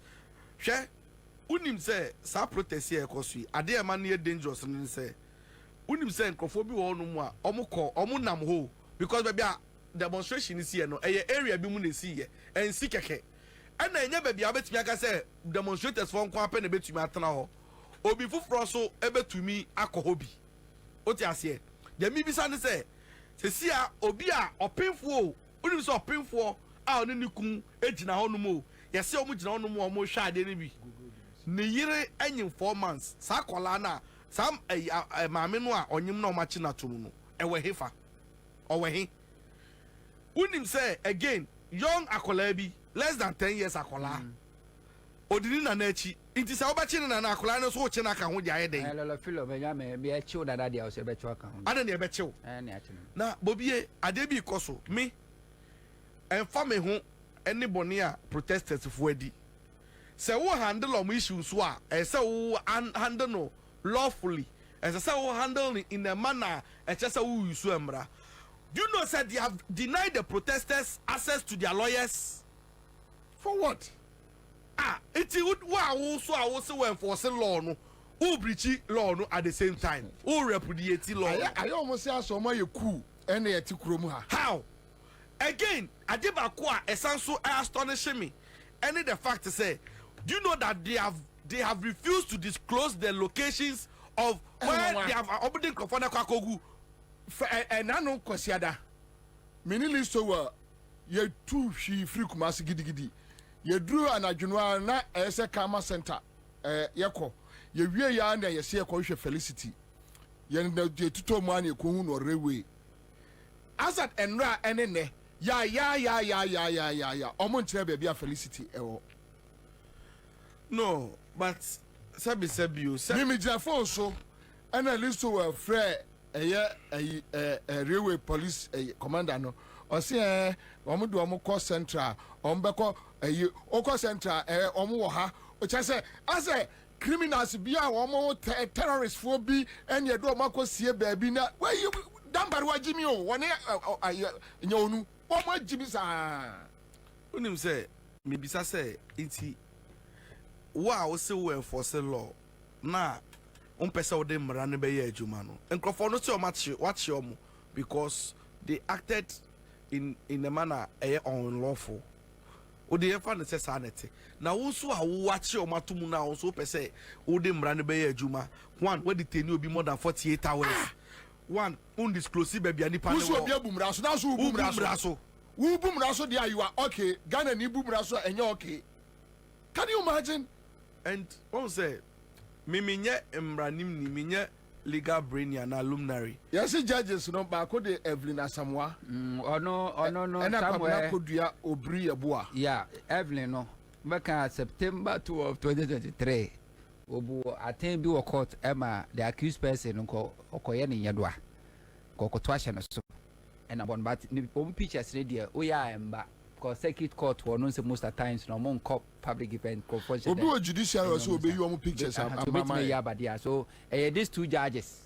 hwe unim say sa protest here ekosu ade e man dangerous no say unim say nkofo bi wo no mu a omo nam ho because baby a demonstration is here no area bi mu na si here ensi keke ana enya baby a betimi aka say demonstrators for nkwa pe na betimi atena ho obi fufuro so ebetumi akohobi oti ase de mi bisa ne se sia obi a opinfo unim so opinfo a oni nikun ejina ho no mo yese o mu jina ho no mo o mo hwa ade ne bi ne yire anyim 4 months sa kola na sam maame no a onyim na o ma chi na to no ewe hefa owe he unim se again young akola bi less than 10 years akola odini na nachi inti sa obachi na akola no so chi na ka ho dia yeden lolo filo me ya me echi dada dia o se be chwa ka ho ana ne be chiw ne achi na bobie ade bi koso me emfa me ho ene bone a protesters fu adi say wo handle on issues so a say wo handle no lawfully as say wo handle in a manner e say wo use emra. Do you know said they have denied the protesters access to their lawyers? For what? It's what also I was enforcing law no, who breach law no at the same time, who repudiate law. I almost say so my coup and a tikromu. How? Again, Adebakwa essential astonishing me. And the fact to say, do you know that they have refused to disclose the locations of where they have opening Kofana Kwakogu? And I know Kwasiada. Many list over ye two she free Kumasi Gidi. Ye drew an adjunwa na ese Kama Center. Yako. Ye we ya and ye see a Koisha Felicity. Ye tuto money Kuhun or railway. As at Enra ene. Ya. Omontre baby a Felicity. No, but Sabi you. Mimi Jafo so. And I list over Fred. Railway police commander no or say omo do omo call central ombeko oko central omo ha o che say as criminals bi a omo terrorists for bi enya do omo akosie baabi na why you dambar wa jimi o woni nya onu omo jimi sa unim say me bisa say enti wa wo se wo enforce law na person with them ran be adwuma no enkrofo no say o match watch omo because they acted in a manner unlawful o dey fa no say sanity na wo so a wo watch o matumu na wo so person o dey ran be adwuma one we detain obi more than 48 hours one undisclosed baby ani pa no wo obi abumra so na so ubumra so wo bumra so there you are okay Ghana ni bumra so enye okay. Can you imagine? And one say Miminye emranim ni minye legal brain ya na luminary. Yes, judges no ba ko de Evelyn Asamoah. No somewhere ko dua obri eboa. Yeah, Evelyn no. Back September 2 of 2023. Obu attend bi court ema the accused person ko okoye ne yadoa. Ko to ahye no so. And about but ni pictures ne dia o ya emba. Because circuit court will not say most of the times no more cop public event confusion. Obi judiciary also obey you pictures so these two judges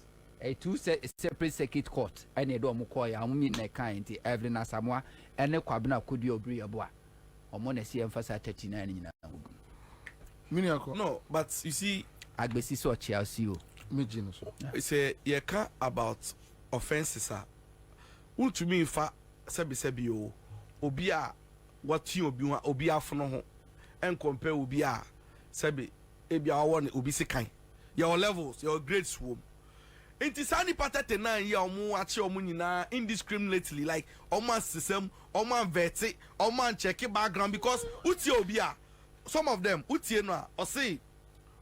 two separate circuit court and they do call ya meet na kind Evelyn Asamoah and Kwabena Kudi Obri Aboa. Omona see emphasize 39 no, but you see Agbesi so Chelsea it's a yeka about offenses who to me fa sebi o obi a what you obi afono ho and compare obi a sabi ebi a won obi sekan your levels your grades wom enti sani patete na ya omo ache omo nyina indiscriminately like omo system omo vete omo check background because uti obi a some of them uti no a o say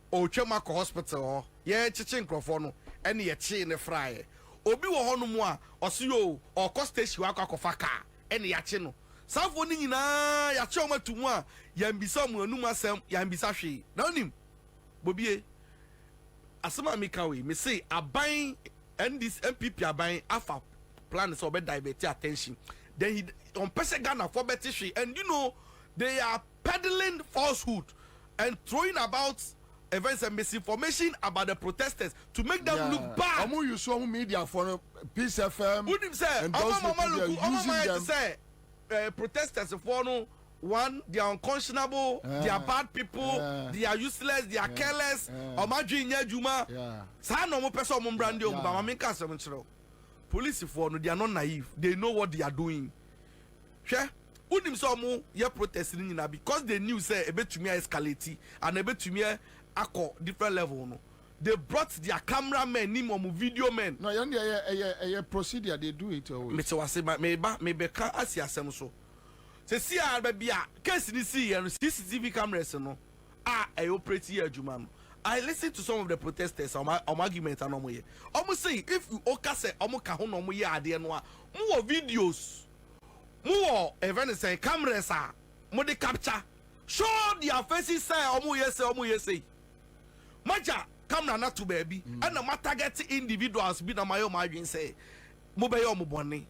o twema ko hospital ye chichi nkrofo no ene ye chi ne fry obi wo ho no mu a o say yo o cost station akwakofa ka ene ya chi no Safo ni nyina ya che oma tumu a ya mbisa mu anum asem ya mbisa hwe na onim bobie asema mi ka we me say aban and this MPP aban afa plan so be divert attention then he on person Ghana for better hwe and you know they are peddling falsehood and throwing about events and misinformation about the protesters to make them look bad. Amu you so media for Peace FM and those using them say protesters for no one they are unconscionable they are bad people they are useless they are careless omadwi nya juma sa no mo person mo brande o ba ma me ka sem chiro police for no they are not naive they know what they are doing hwe unim so mo ye protest ni na because they knew say ebetumi escalate and ebetumi akọ different level no they brought their cameramen nim or video men. No, a procedure they do it always. Me say me be ka asi asem so. Se see a be a case ni see and CCTV cameras no. I operate here adwuma no. I listen to some of the protesters on argument and omo ye. Omo say if you oka say omo ka ho no omo ye ade no a, mo videos. Mo even say cameras mo de capture. Show their faces say omo ye say. Maja camera na to baby and na target individuals be na mayo margin say mo be yo mo boni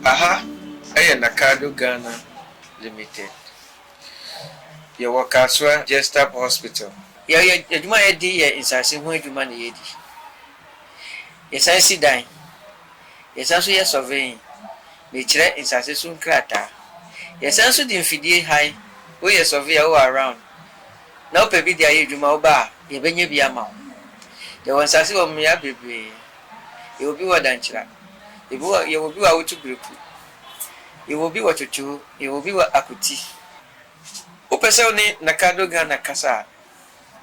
Aha, I am Nakado Ghana Limited. Your work as well, just up hospital. Yeah, you might be in Sassin when you money. Yes, I see dying. Yes, also yes surveying. Nature in Sassin Crata. Yes, also the infidel high. We are survey all around. Now, baby, there you do bar. You bring you be a mount. There was a silver me up, baby. You will be what danger. You will be out to group. You will be what you do. You will be what akuti. Upesoni Nakado Ghana Kasa.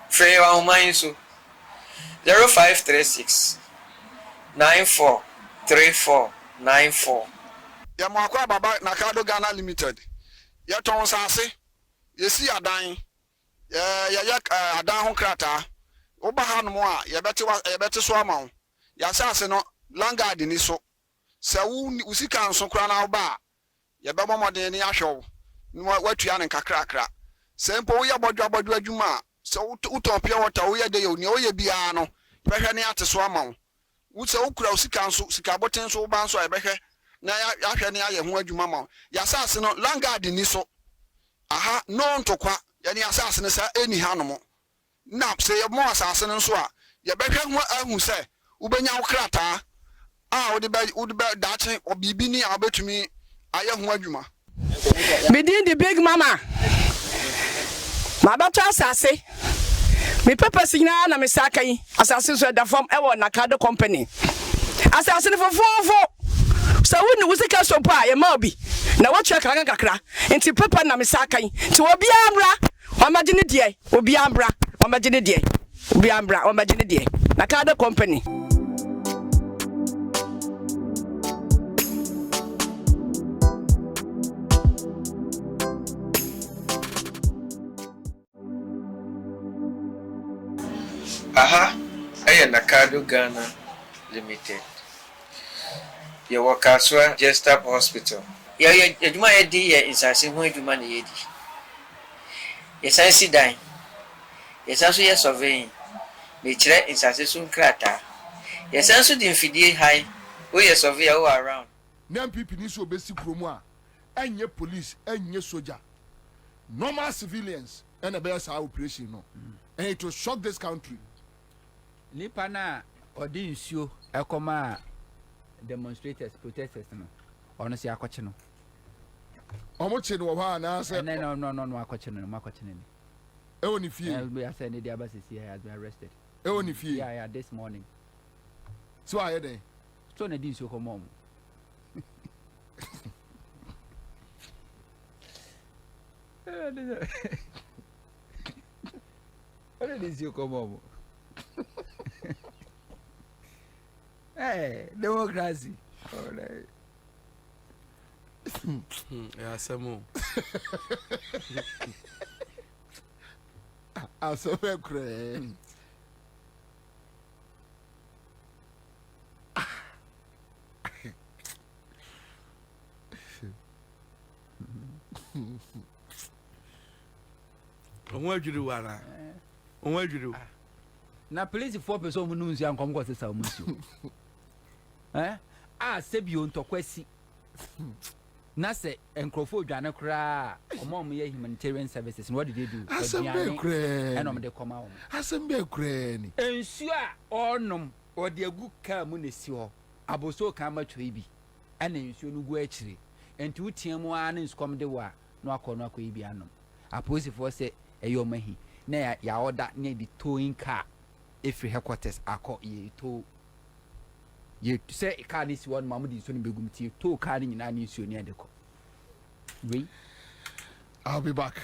Frey our mind so 0536 943494. Yamakwa Baba Nakado Ghana Limited. Yaton Sase. Yesi Adan. Adan Krata. Obahan Moa, Yabeti Swamon. Yasase no Langard in Iso. Sawu Usikan Sokrana Ba. Yabama de Asho. What you and Kakrakra. Sempo Yabodra Juma. So utopia water we de Oye Biano. Pehani at Swamon. Would say Ukra Usikan Sikabotin so banso Ebehe. Na Yashania Yamwajumama. Yasase no Langard in Iso. Aha, no to qua. Yani assassin sa any animal. Nap say more assassin and so. Ya better who say, Ubenya Krata. Would the Dutch or Bibini, I bet to me, I am Wajuma. Within the big mama. My daughter assassin. Me papa signal na me sakai. Assassin so the form ever Nakado company. Assassin for 4. So when was the castle pie, a mobi. Now what you can kakra. Into papa na me sakai. To Obiambra. Imagine it, dear. Obiambra. Imagine it, dear. Obiambra. Imagine it, dear. Nakado company. Aha, I am Nakado Ghana Limited. Your work as well, just up hospital. Yeah, you might be in Sassin when you money. Yes, I see dying. Yes, also yes surveying. Nature in Sassin Crata. Yes, also the infidel high. We are survey all around. Nam people need to basic promo. And your police and your soldier. Normal civilians and a better operation. No. And it will shock this country. Nipana Odinsio Ekoma demonstrators, protesters, no. Honestly, I question no. How much in one answer? No, I question no, my question. Only few. I said the Abbas here has been arrested. Only few. Yeah, this morning. So I had a so I didn't come home. What did you come home? Hey, democracy. All right. Yeah, some I'm so very What you do, Anna? What you do? Na police 4 person who knows young come because it's a monsieur. Sebio to kwesi. Na se enkrofo dwane kra omom ye humanitarian services. What did they do? And they come out. Asembe kra ni. Ensu a onom o de agu ka mu na si ho. Aboso ka ma twei bi. Ana ensu no gu akire. Enti wutiamu a na nskom de wa no akọ ibi anom. Apolice for say eyo mahi. Na ya order na the towing car. If we headquarters akọ ye to you say a car is one mamudi so ni begum ti to car ni na ni so ni adeko. Wait, I'll be back.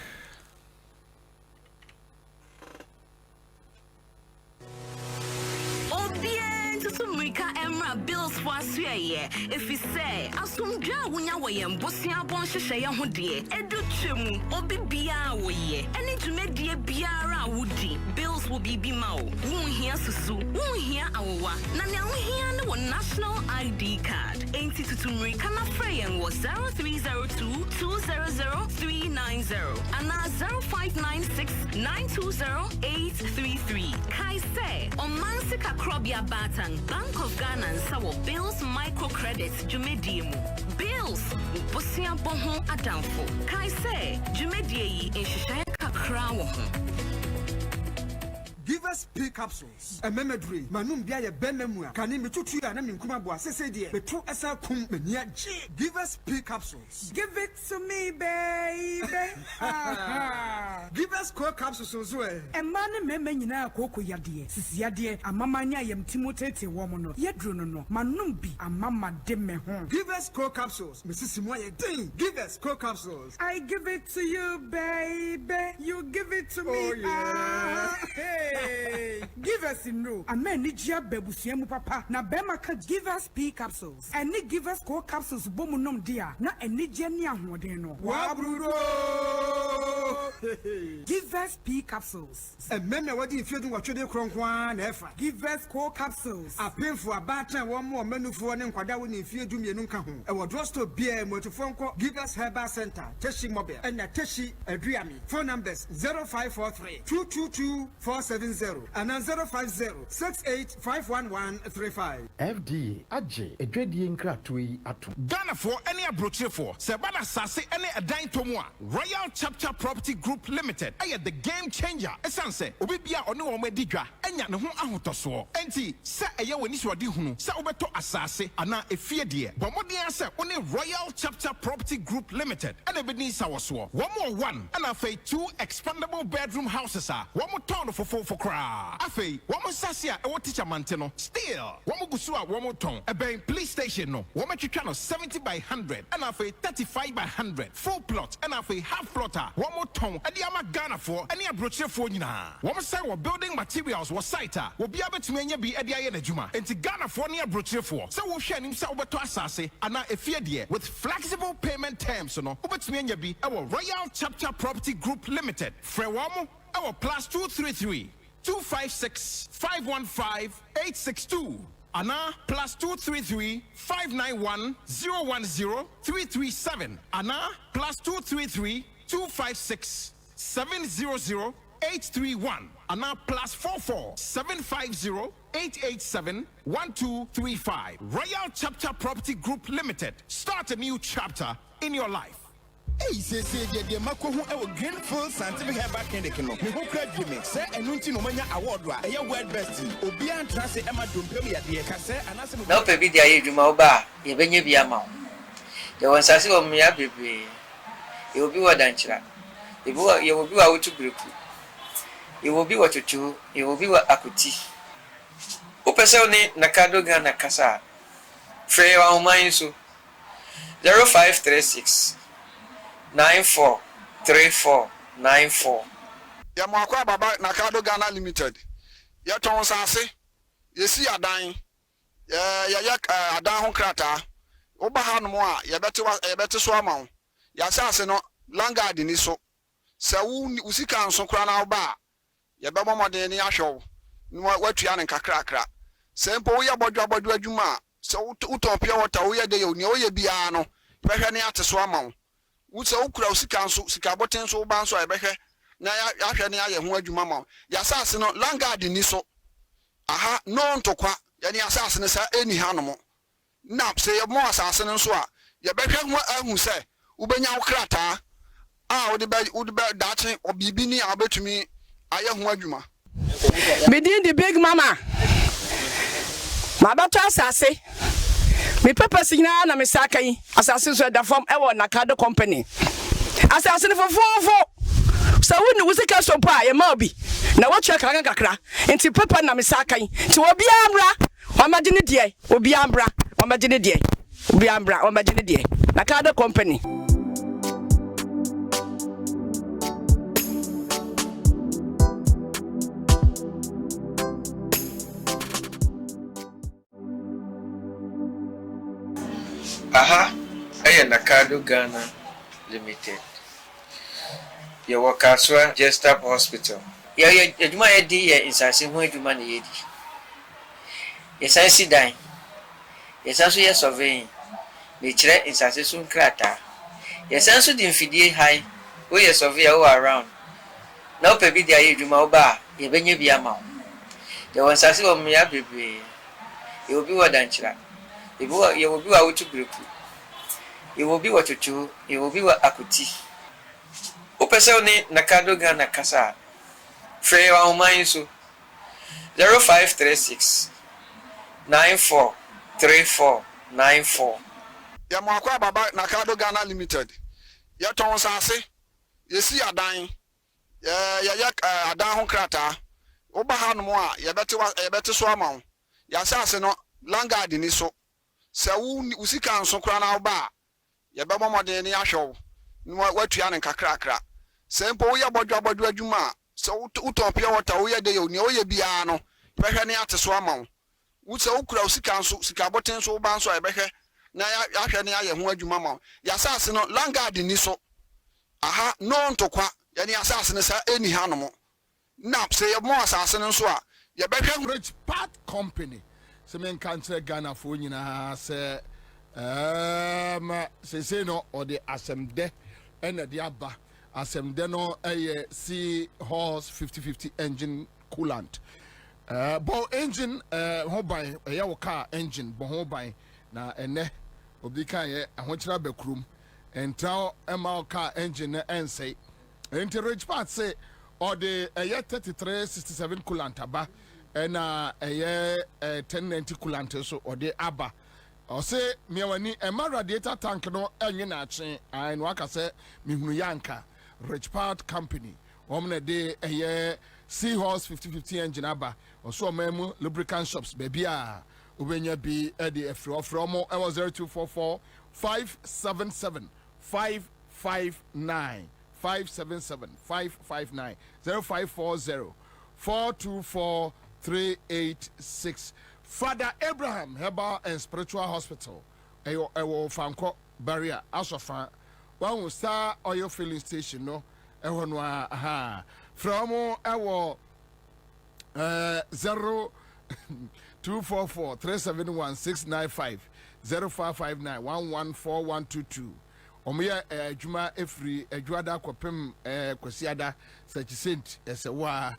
Bills was here. If he say, Asum Jawunya way and Bosia Bon Shaya Hoodie, Edu Chimu, Obi Bia way, and it to make dear Biara Woody. Bills will be Bimao. Won't hear Susu, won't hear Enya awa. Na nya uhia ne wo national ID card. Enti tutumri kana freyen was 0302 200 390 and 0596 920 833. Kai say Omansika Krobia Batang Bank of Ghana and Sawo Bills Microcredits Jumediemu. Bills Busia Bohon Adamfo. Kai say Jumedie in Shishaka Crown. Give us pay capsules. A memory. Manum bia benemua. Kani metutu ya na minkuma bua sese die. Betu esa kum menia G. Give us pay capsules. Give it to me, baby. Give us core capsules as well. E mane meme nyina akoko yade. Sisi yade amamanya yem timotete womo no. Yedro no. Manum bi amama de me ho. Give us core capsules. Mrs. Moye ding. Give us core capsules. I give it to you, baby. You give it to me. Oh yeah. Hey. Give us in no. A man need ya bebusiemu papa. Na bema ka give us pea capsules. And ni give us core capsules bomunum dia. Na eni jeni ahwodeno. Wabrudo. Give us pea capsules. A man wadi ifedu wachode kronkwa na efa. Give us core capsules. A painful abata one more menu for one kwada woni ifedu mienu nka ho. E wodrosto bia motofonko Give us Herbal Center. Teshi mobile. And na Teshi Adriami. Phone numbers 0543 222 470 and 050-68-51135. FD Aje Edwedi Nkratui Atu. Ghana for any abroche for Sebana Sase any Adain Tomwa Royal Chapter Property Group Limited. Aye the game changer. Esanse Obibia Onu Omedidra Enya ne ho ahotoso. Enti se eye woni so odi hunu se obeto asase ana efie de. Bomodien se oni Royal Chapter Property Group Limited. And ebeni sawoso. One more one and afa 2 expandable bedroom houses are. One more town for cra. Afe, woman sasia e teacher manteno. Still, woman gusua woman ton. A ben police station no. Woman channel 70 by 100 and afe 35 by 100. Full plot and afe half plotter. Woman ton. And the ama Ghana for any abroche for nyina. Woman say we building materials was site. Will be able to menya be edia ye juma. And to Ghana for any abroche for. So we share him so to asase and a fear with flexible payment terms no. Ubet menya be our Royal Chapter Property Group Limited. Frewamo our +233 256 515 862. Ana +233 591 010 337. Ana +233 256 700 831. Ana +44 750 887 1235. Royal Chapter Property Group Limited. Start a new chapter in your life. Hey, say the Mako who Greenfield Scientific Herbal Clinic. Me who credit me, say, and Nunti Nomania Award, a year word best. Obian Trans Emma Dumpemia, the Cassa, and as no baby, the Ayumaoba, even you be a mount. There was a silver mea baby. You will be what dancer. You will be out to group. You will be what you do, you will be what Akuti. Opesoni Nakado Gana Casa. Frey our minds 0536 943494. Ya mwakwa baba Nakado Ghana Limited. Ya ton sanse. Yesi adan. Ya adan ho krata. Oba hanu mo a ya bete so ama. Ya sanse no langard ni so. Se usika nso kra na oba. Ya be bomode ni ahwew. Watua ne kakrakra. Se mpo wo ya bodwa adwuma. Se utopia wota wo ya de yo ni wo ya bia no. Behwe ne ate so ama. Usa ukura usika nso sika boten so ba nso ebehwe na ya hwe ne aye ho adwuma ma ya sase no langard ni so aha no ntokwa ya ne asase ne sa eni hanom na se ye mo asase ne nso a ye behwe ho ahu se ubenya ukrata a wo de dache obibi ni abetumi aye ho adwuma Within the big mama Mabato asase me papa signa na me sakai asase so da form e won Nakado company asase ne fofofo so woni wusika so pa ye ma obi na watwa kakra enti papa na me sakai ti obi amra o magine die obi amra o magine die obi amra o magine die Nakado company Aha, Nakado Ghana Limited. You work as well, Jessup Hospital. Yajuma edi ye insasi ho adwuma na yedi. yɛsan si dan yɛsan so yɛ surveying na kyerɛ nsase so nkrataa yɛsan so de mfidie han woyɛ surveyor wɔ around na wopɛ bi de ayɛ adwuma wo ba a yɛbɛnya bi ama wo yɛwɔ nsase wɔ mmea bebree yɛwɔ bi wɔ dankyera yɛwɔ bi wɔ awotu bereku yɛwɔ bi wɔ twotwo yɛwɔ bi wɔ akoti wopɛ sɛ wo ne nakado ghana kasa a frɛ yɛwɔ ahoman yi so 0536 943494 Yamakwa Baba Nakado Ghana Limited. Yaton Sase, Yesi Adan, Yayak Adan Honkrata, Obahan Moa, Yabeti Swamon, Yasaseno, Langa Diniso, Sau Usikan Sokrana Ba, Yabama Deni Asho, Wetian and Kakrakra, Sempo Yabodra Juma, so Utopia Water, Oya de Oya Biano, Pehaniata Swamon, Utsa Ukra Sikan Sikabotin so Banso Ebehe. Na ya hwɛ ne ayɛ ho adwuma ma ya asase no langard ni so aha no ntokwa ya ne asase no sa eni hanom na sɛ yɛ mo asase no so a yɛ bɛhwɛ rich part company sɛ men kan kyerɛ Ghana fo nyinaa sɛ sɛ no ɔde asɛmdɛ ɛna de aba asɛmdɛ no ɛyɛ sea horse 5050 engine coolant bo engine ho ban ɛyɛ wo car engine bo ho ban na ɛnɛ obi kan ye ahokyera bakrum entraw ema car engine ensay enti rich part say or the 3367 coolant aba na 1090 coolant so or the aba or say me wani ema radiator tank no enye na achen ai no aka say me hunu yanka rich part company omna de Seahorse 5050 engine aba also memu lubricant shops baby Ubenya be Eddie from 0244 577 559 577 559 0540 424 386 Father Abraham Herbal and Spiritual Hospital ewo fanko barrier asofa one will start oil filling station no ewo no aha from ewo 0 244 371 695 0559 114122. Omoya adwuma efri adwada kwapem kwasiada sachisent esewa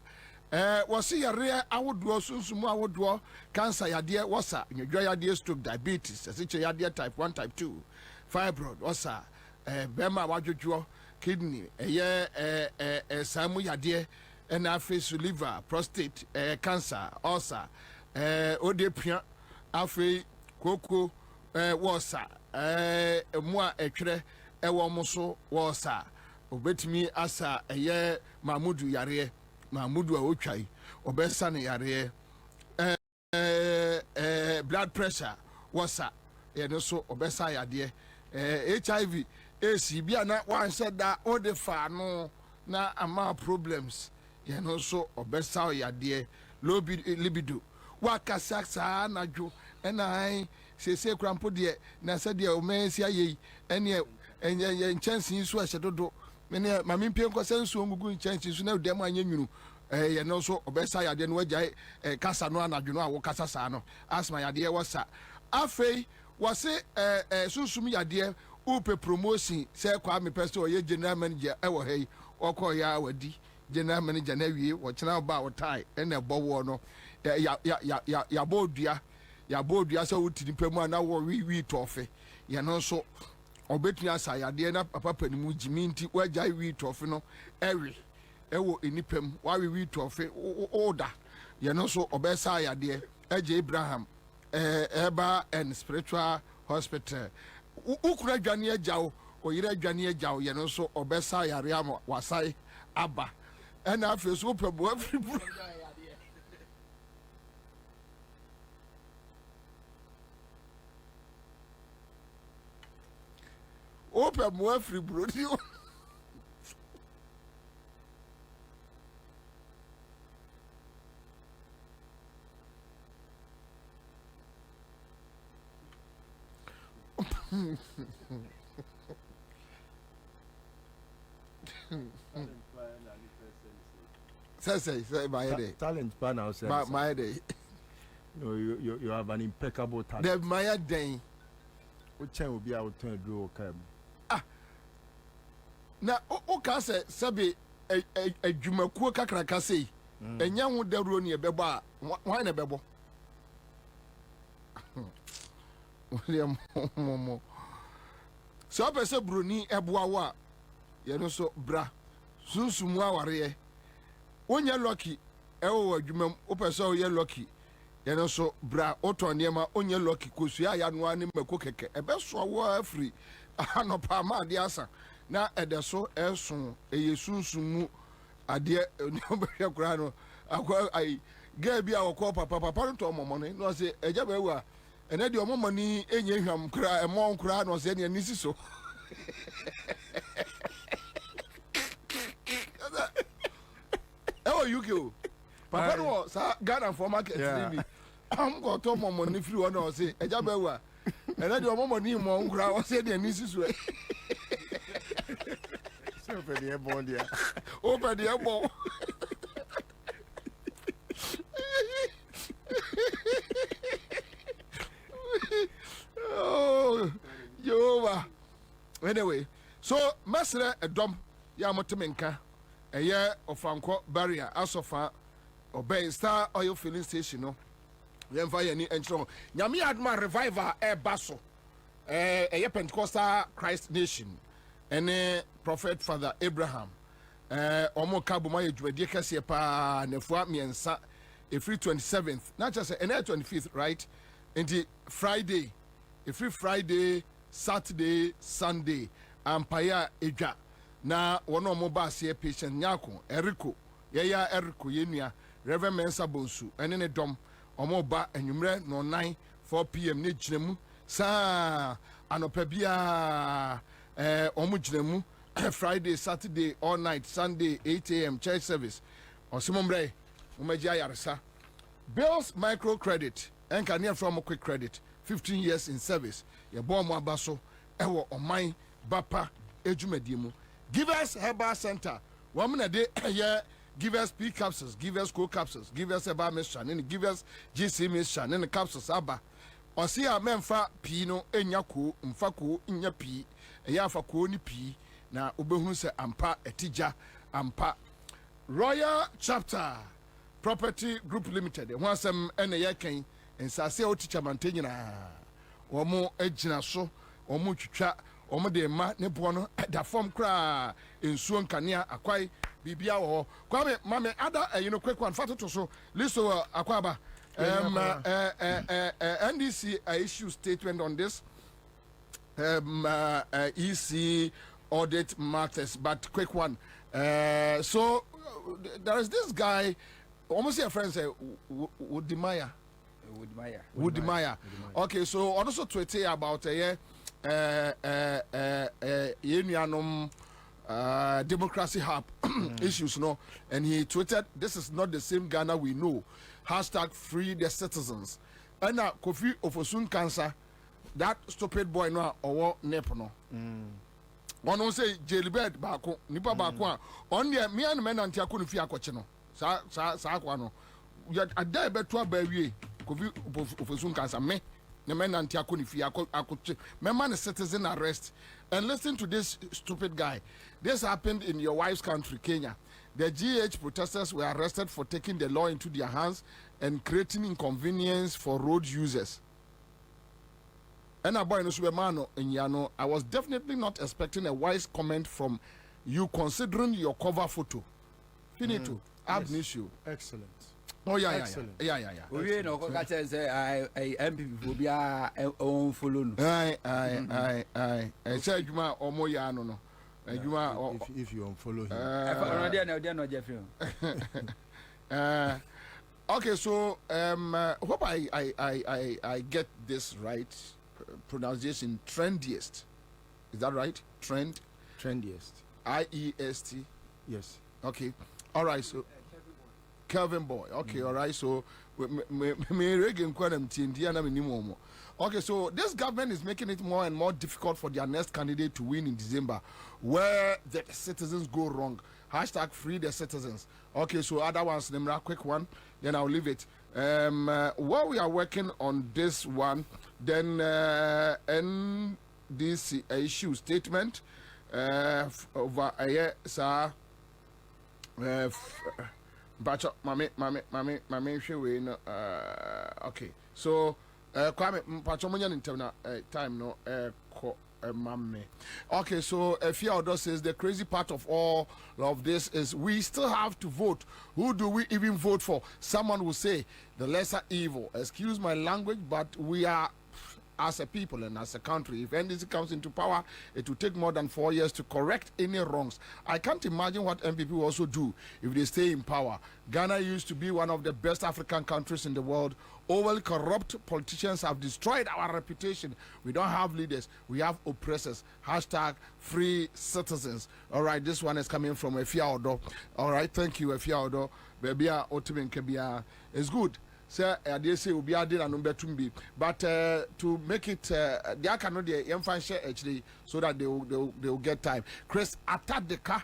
wose yare awodo sunsumu awodo cancer yade wasa nyedwa yade stroke diabetes eseche yade type 1 type 2 fibroid wasa bema wadwodwo kidney samu yade na face liver prostate cancer ulcer odepia afei koko wosa mua etwere ewo moso wosa obetimi asa mamudu yare mamudu a otwai obesa ne yare blood pressure wosa no so obesa yade HIV AC bia na wan da odefa no na ama problems no so obesa yade low libido wakasaksa najo enai sese krampo de na se de o mensi ayi ene enchansi su ahyedodo mene mame mpie nkosa nsu ongugu enchansi su na dem anya nwunu ye no so obesa yade no agya kasa no anajo no awo kasa sa no asma yade wasa afei wase susum yade upe promotion se kwa me pese o ye general manager e wo hei okoya wadi general manager na wie wo kina ba wo tai ene bowo no ya bodua so wuti nipa na wo wi tofe ye no so obetuni asa yade na papa panimu jimi nti wagya wi tofe no ewo enipam wa wi tofe oda ye no so obesa yade eje Abraham Herbal and Spiritual Hospital ukura dwane agyawo oyire dwane agyawo ye no so obesa yare am wasai aba ena afi so pebo afri open more free brody. Say my day. Talent pan out. My day. No, you have an impeccable talent. The Maya Dane. What time will be out to do? Now, o say sabi a jumakuo kakraka sei. Enya ho dawro ne bebo why na bebo? William Momo. So pese broni eboa wa ye no so bra. Sunsumu aware. Onya lucky ewo adwumam o pese o ye lucky. Ye no so bra oton niema onya lucky kosua ya no ani mako keke. Ebe so wo afri anopa ma de asa. Na edeso esun eyesunsumu ade oni obehwe kura no akwa ai ga bia wokọ papa nto momo no se eja ba ewa ene de omomo ni enye hwam kura emon kura no se ne nisi so ewo UK papa no sa Ghana for market ni am go to momo ni free one se eja ba ewa ene de omomo ni mo kura o se ne nisi so Open the airborne there. Open the airborne. Oh, Jehovah. Anyway, so Masre a dom Yamotemenka, a year of Franco barrier, Asofa, obey Star Oil Filling Station. No, then fire any entry. Yami Adma Revival Air Basso, a Pentecostal Christ Nation. Ene prophet father Abraham omo kabuma yedwade kase pa nefua miensa every 27th not just ene 25th right into Friday every Friday Saturday Sunday ampaya edwa na wono omo ba se patient nyako Eriko Eriko yenua Reverend Mensa Bonsu ene ne dom omo ba anwumre no 9 4 pm ne ginemu sa anopa bia Omujnemu Friday, Saturday, all night, Sunday, 8 a.m. church service. Osimombre, Umeja Yarsa. Bills microcredit, and can hear from a quick credit. 15 years in service. Your bomb basso, ewo on my bapa, ejumedimu. Give us Herbal Center. 1 minute a day, yeah. Give us P capsules, give us co capsules, give us Herbal mission, and give us GC mission, and the capsules Abba. Or see a memfa pino, enyaku, mfaku, inya pi. Ya fa ko ni pi na obehunu se ampa etija ampa Royal Chapter Property Group Limited ho asem ene yeken ensase o teacher mantanyina omo agina so omo twitwa omo de ma ne bo no da form kra ensuo nkanea akwai bibia wo kwame mame ada quick one fatoto so liso akwaba NDC issue statement on this EC audit matters, but quick one. So there is this guy, almost a friend say Woodimaya. Okay, so also tweeted about democracy hub issues, no, and he tweeted, "This is not the same Ghana we know." # free the citizens. And now Kofi Ofosun cancer. That stupid boy no or nep no. One won't say jailbird bako, nipa bako. On the me and men anti akunu fi akwache no. Sa akwa no. Yet a day beto baby Kofi Ofosun cancer me. The men anti akunu fi akwache. My man is citizen arrest. And listen to this stupid guy. This happened in your wife's country, Kenya. The GH protesters were arrested for taking the law into their hands and creating inconvenience for road users. And I was definitely not expecting a wise comment from you considering your cover photo. Finito. Ab issue. Excellent. Oh yeah, excellent. Yeah. We know what say I MPP will be on follow. I say you ma omo ya no. If you unfollow him. Okay, so hope I get this right. Pronunciation trendiest. Is that right? Trendiest. IEST. Yes. Okay. All right. So Kelvin Boy. Okay. All right. So okay. So this government is making it more and more difficult for their next candidate to win in December. Where the citizens go wrong. # free the citizens. Okay. So other ones, quick one. Then I'll leave it. While we are working on this one, then NDC issue statement over a year, sir. But mame, okay. So, Kwame, Pachomonia in time no mame. Okay, so Fiaudo says the crazy part of all of this is we still have to vote. Who do we even vote for? Someone will say the lesser evil. Excuse my language, but we are, as a people and as a country, if NDC comes into power, it will take more than 4 years to correct any wrongs. I can't imagine what MPP will also do if they stay in power. Ghana used to be one of the best African countries in the world. Overly corrupt politicians have destroyed our reputation. We don't have leaders, we have oppressors. Hashtag free citizens. All right, this one is coming from Efiaudo. All right, thank you, Efiaudo. Baby, it's good. Sir, they say will be added and number 2B, but to make it, they cannot actually so that they will get time. Chris Atadeka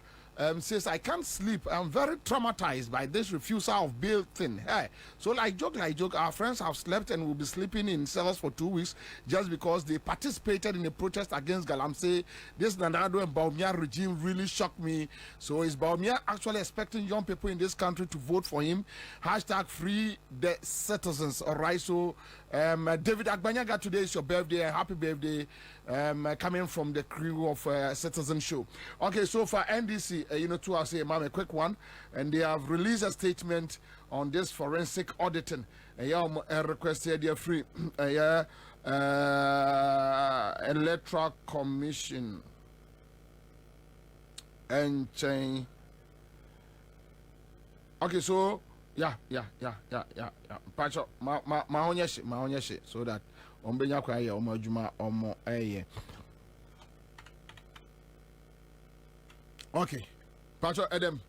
says, I can't sleep. I'm very traumatized by this refusal of bail thing. Hey, so like joke, our friends have slept and will be sleeping in cells for 2 weeks just because they participated in a protest against Galamsey. This Nanado and Baumia regime really shocked me. So is Baumia actually expecting young people in this country to vote for him? Hashtag free the citizens. All right, so David Agbanyaga, today is your birthday. Happy birthday. Coming from the crew of Citizen Show. Okay, so for NDC, too, I'll say, ma'am, a quick one. And they have released a statement on this forensic auditing. Requested their free Electoral Commission and chain. Okay, so yeah. Pacho, ma onyeshe, so that ombenya kwa ya omajuma omo eye. Okay, Pacho Edem.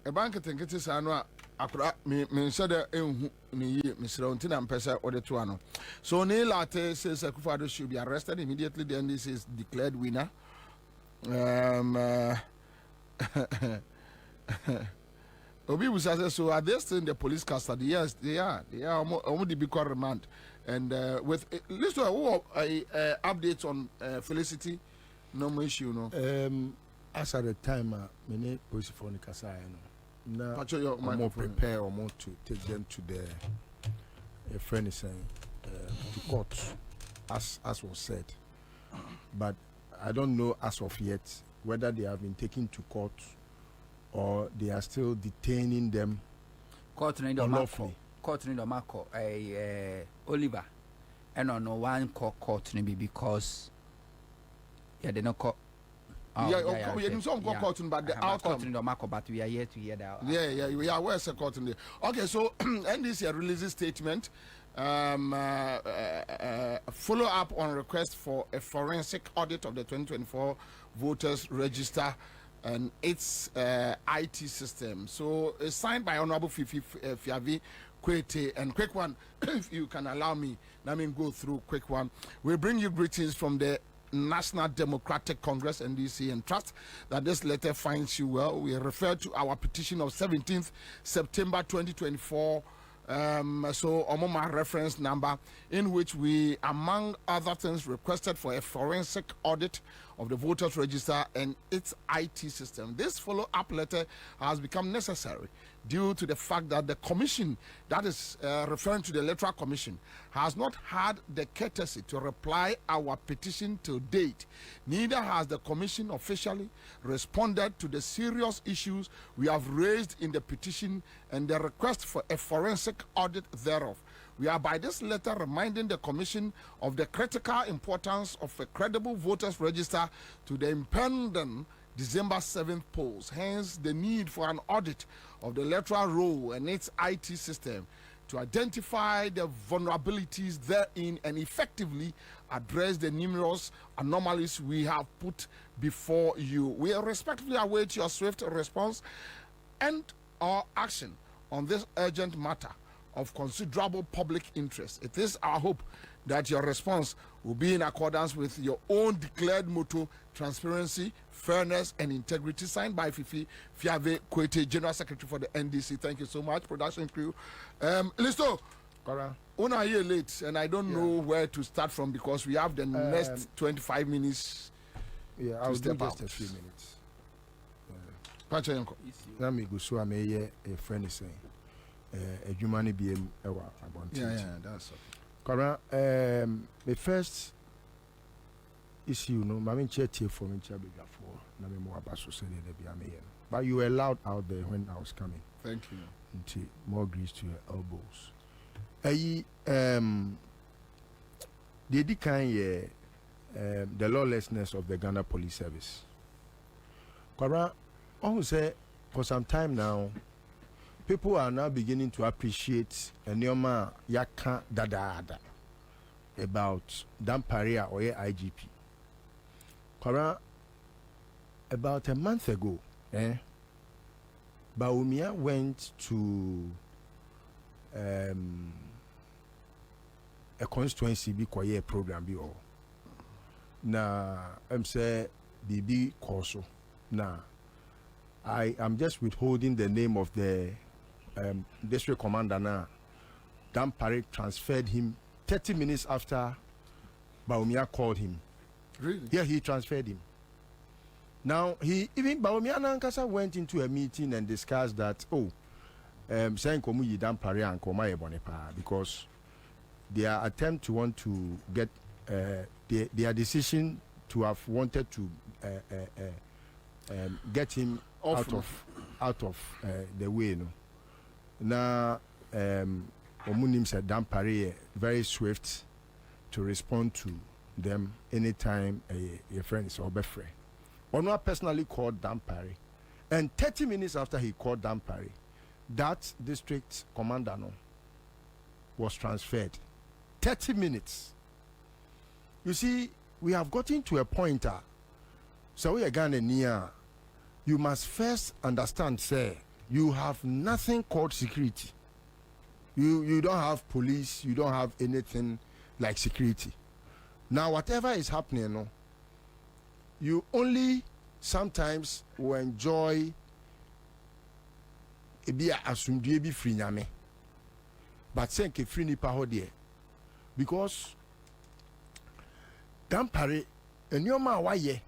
A bank think it is anwa akura me said enhu ni Mr. Ontina Mpesa or the Tuano. So Neilate says Akufado should be arrested immediately. Then this is declared winner. Obi was so are they still in the police custody? Yes, they are. They are almost the big remand. And with listen updates on Felicity, no more issue, no. As at the time, many police for the Kasai, now more prepare or more to take them to the friend is saying to court, as was said. But I don't know as of yet whether they have been taken to court or they are still detaining them unlawfully. Court in the Marco, Oliver, and on one court maybe because they don't call. We didn't court, but the outcome in the Marco, but we are here to hear that. Yeah, we are where's the court in there. Okay, so NDC releases statement. Follow up on request for a forensic audit of the 2024 voters register and its IT system. So it's signed by Honorable Fifi Fiavi Kwete. And quick one, if you can allow me, let me go through quick one. We bring you greetings from the National Democratic Congress, NDC, and trust that this letter finds you well. We refer to our petition of 17th September 2024. So my reference number, in which we, among other things, requested for a forensic audit of the voters register and its IT system. This follow-up letter has become necessary due to the fact that the commission, that is referring to the Electoral Commission, has not had the courtesy to reply our petition to date. Neither has the commission officially responded to the serious issues we have raised in the petition and the request for a forensic audit thereof. We are by this letter reminding the Commission of the critical importance of a credible voters register to the impending December 7th polls, hence the need for an audit of the electoral roll and its IT system to identify the vulnerabilities therein and effectively address the numerous anomalies we have put before you. We respectfully await your swift response and or action on this urgent matter of considerable public interest. It is our hope that your response will be in accordance with your own declared motto: transparency, fairness, and integrity. Signed by Fifi Fiave Kwete, General Secretary for the NDC. Thank you so much, production crew. Listo, Una here late, and I don't know where to start from because we have the next 25 minutes. Yeah, I'll do just a few minutes. Let me go so I may a friend is saying a human being. Yeah, that's okay. Kora, the first issue, no, my main chair for me, for na me more about society. But you were loud out there when I was coming. Thank you. Until more grease to your elbows. The kind the lawlessness of the Ghana Police Service. Kora, I say for some time now, people are now beginning to appreciate Nyoma Yaka Dada about Damparia or IGP. Kora, about a month ago, Baumia went to a constituency be quiet program be all. Na say BB Corso. Now I am just withholding the name of the district commander now. Dampare transferred him 30 minutes after Baumia called him. Really? Yeah, he transferred him. Now even Baumia Nankasa went into a meeting and discussed that saying komu yi Dampare and koma Bonepa because their attempt to want to get their decision to have wanted to get him out of the way, no. Now, Omunim said Dampare very swift to respond to them anytime a friend is Obefre. Onwa personally called Dampare, and 30 minutes after he called Dampare, that district commander was transferred. 30 minutes. You see, we have gotten to a point. So we are Ghanaian. You must first understand, sir, you have nothing called security. You don't have police, you don't have anything like security. Now, whatever is happening, you only sometimes will enjoy a be asumdue be free nyame. But say ke free nipa ho de because Dampare enyoma waye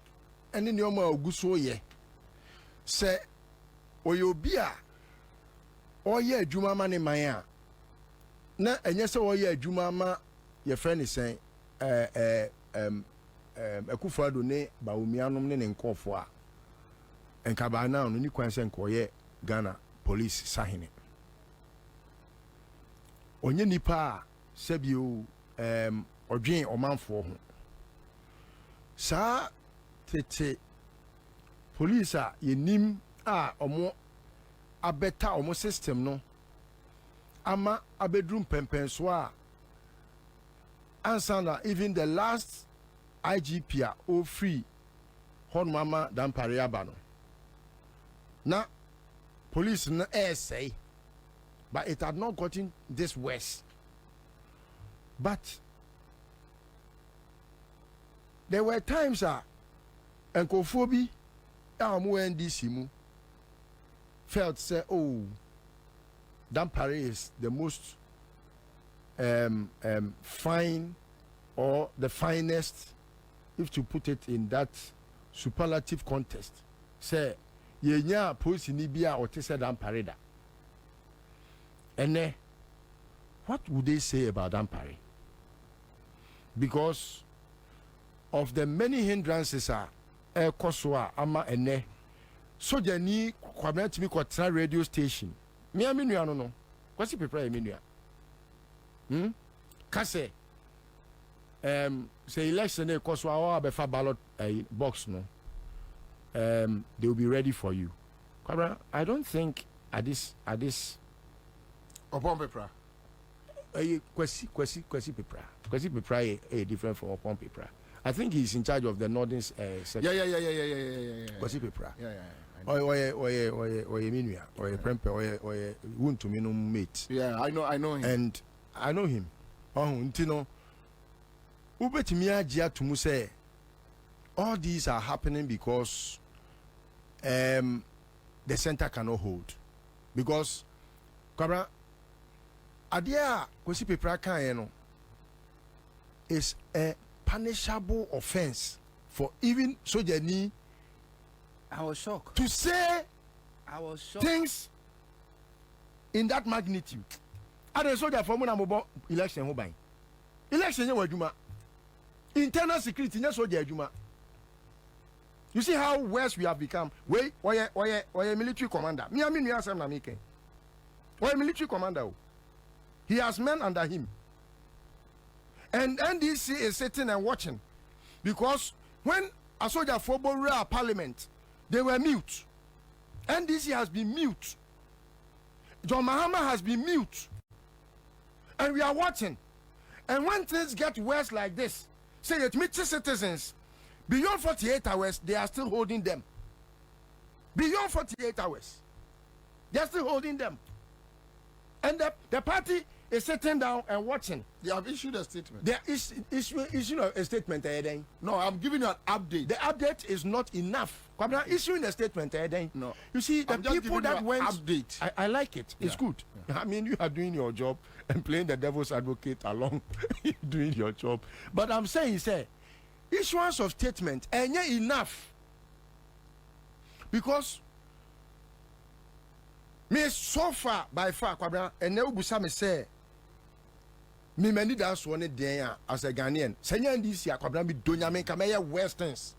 ene nyoma oguso ye se oyobi a oye adwuma ma ne man a na enye se oye adwuma ma ye friend sen Akufo-Addo ne Bawumianom ne nkofo a enkaba na no ni kwan se nkoye Ghana police sahene onye nipa sebio odwen omanfo ho sa tete police a yenim a omo abeta omo system no ama abedrum pempenso a ANSAH even the last IGP a o free hon mama Dampare aba no na police na say but it had not gotten this worse. But there were times Enkofobi amu NDC mu felt say Dampare is the most fine or the finest, if to put it in that superlative context. Say yenya police ni bia or te say Dampare da. And what would they say about Dampare? Because of the many hindrances koswa ama ene so jani kwabena timi kwatra radio station me aminua no kwasi prepare aminua kase say election koswa wa be fa ballot box no they will be ready for you. Kwabena, I don't think at this upon paper kwasi pepra different from upon paper. I think he's in charge of the northern section. Yeah. Kwasi Pepra. Yeah. Oye minua, oye prempe, oye wuntu minum mate. Yeah, I know him. And I know him. Oh, ntino. Ubetimi agye atumu say all these are happening because the center cannot hold. Because Kwabra adia kosi pepra kan no is a punishable offense for even soldier ni. I was shocked to say things in that magnitude. I don't soldier for mona mobo election ho ban. Election ye waduma. Internal security nye soldier aduma. You see how worse we have become. Wait, oye military commander. Me and me asem na me ken. Oye military commander. He has men under him. And NDC is sitting and watching. Because when a soldier for Boria parliament, they were mute. NDC has been mute. John Mahama has been mute. And we are watching. And when things get worse like this, say that Mitchell citizens, beyond 48 hours, they are still holding them. Beyond 48 hours, they are still holding them. And the party is sitting down and watching. They have issued a statement. They issued a statement. No, I'm giving you an update. The update is not enough. Issuing a statement. No. You see, the people that went. Update. I like it. It's good. Yeah. I mean, you are doing your job and playing the devil's advocate along doing your job. But I'm saying, issuance of statement ain't enough. Because me so far by far, Kwabra, and now Busa me say, me many that's one day as a Ghanaian. Senya this year, Kwabra me donya me kamaya westerns.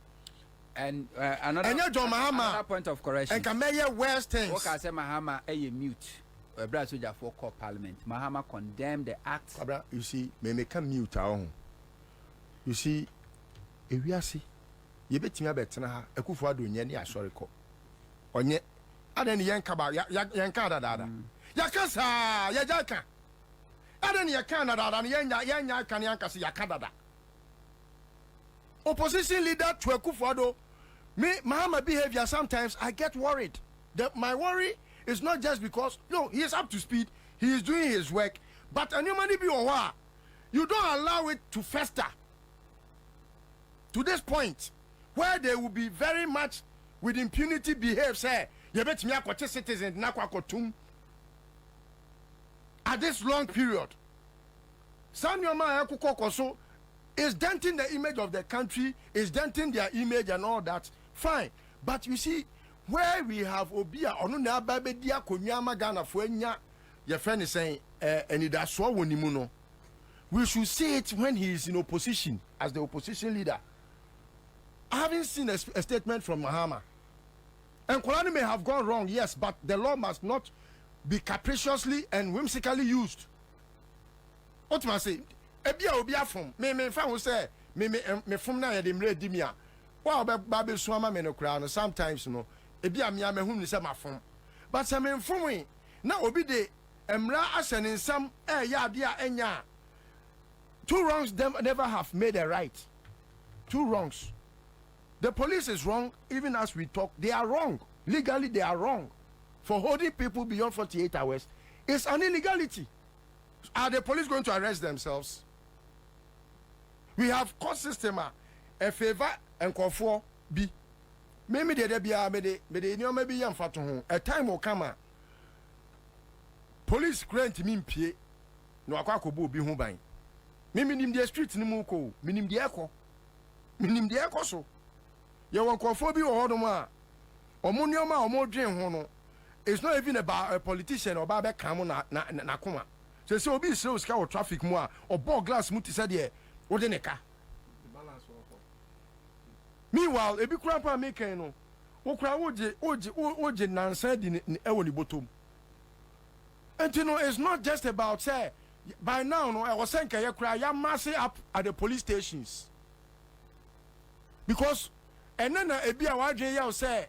And another point of correction. And kamaya westerns. What I say, Mahama, mute. Brazil for call parliament. Mahama condemned the act. Kwabra, you see, me come mute our You see, if we are see, you bet me about Tana, a coup for doing any assoriko. On yet. Aden yankaba yankada dada yakasa yajaka aden yakana dada yanya kan yankasi yakada. Opposition leader to Akufo-Addo, me Mahama behavior sometimes I get worried. My worry is not just because he is up to speed, he is doing his work, but a human being you don't allow it to fester to this point where they will be very much with impunity behave say you bet me a citizen nakwakotum at this long period. Sanyoma Akukokoso is denting the image of the country, is denting their image and all that. Fine. But you see, where we have Obia Onuna Babedia Konyama Ghana Fuenya, your friend is saying, and it has so we should see it when he is in opposition as the opposition leader. I haven't seen a statement from Mahama. And Kolani may have gone wrong, yes, but the law must not be capriciously and whimsically used. What must I say? Obia from me fan say me from na yede mre dimia. Wa babe suama me no kra no sometimes no ebia me amehum ni say ma from. But say me from we na obi de emra asene nsam ya ade a enya. Two wrongs them never have made a right. Two wrongs. The police is wrong, even as we talk. They are wrong. Legally, they are wrong. For holding people beyond 48 hours, it's an illegality. Are the police going to arrest themselves? We have court system a favor and call for B. Maybe there be a time will come. Police grant me pay. No akwakobo be home by. Minim the street ni muko. Minim the echo. Minim the echo so. You want conformity or Hodoma or Munioma or more dream hono. It's not even about a politician or Baba Kamona Nakuma. So be slow scout traffic more or ball glass muti said ye or the neka. Meanwhile, a big grandpa making no. Okra oje nansaid in Ewoni bottom. And you know, it's not just about say by now no I was saying I cry massing up at the police stations. Because and then ebi a wadwe ya say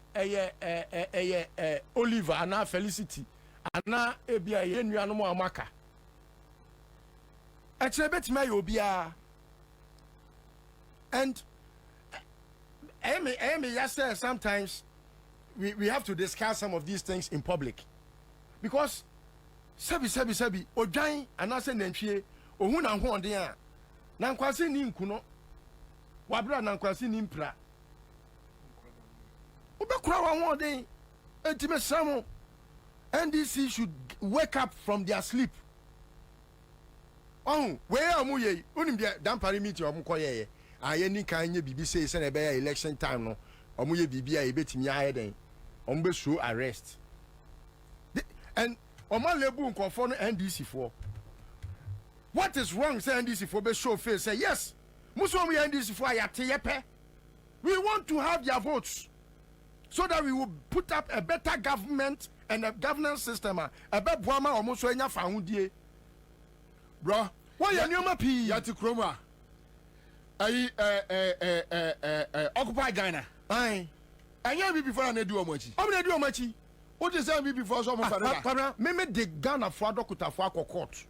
Oliver ana Felicity ana ebi a ye nuanom amaka actually betime ya obia and I may say sometimes we have to discuss some of these things in public. Because sabi odwan anase nantwie ohun na ho den a na nkwase ni nkuno wabra na nkwase ni mpra obekura wa ho den entime samo. NDC should wake up from their sleep. Oh, where am I? Unim dia dampari meeting omu koye. Aye ni kan ye bibi say na be election time no. Omu ye bibi a ebetimi aye den. Omu be show arrest. And omo lebu nkonfo no NDC for. What is wrong say NDC for be show face say yes. Muso omu NDC for ayate yepe. We want to have their votes so that we will put up a better government and a governance system. A better boama almost when you found ye. Bro, why you nyoma pi? Yati kroma. Occupy Ghana. Aye. And you before I do omochi. I do omochi. What is that before some of that? Me de Ghana for dokuta for court.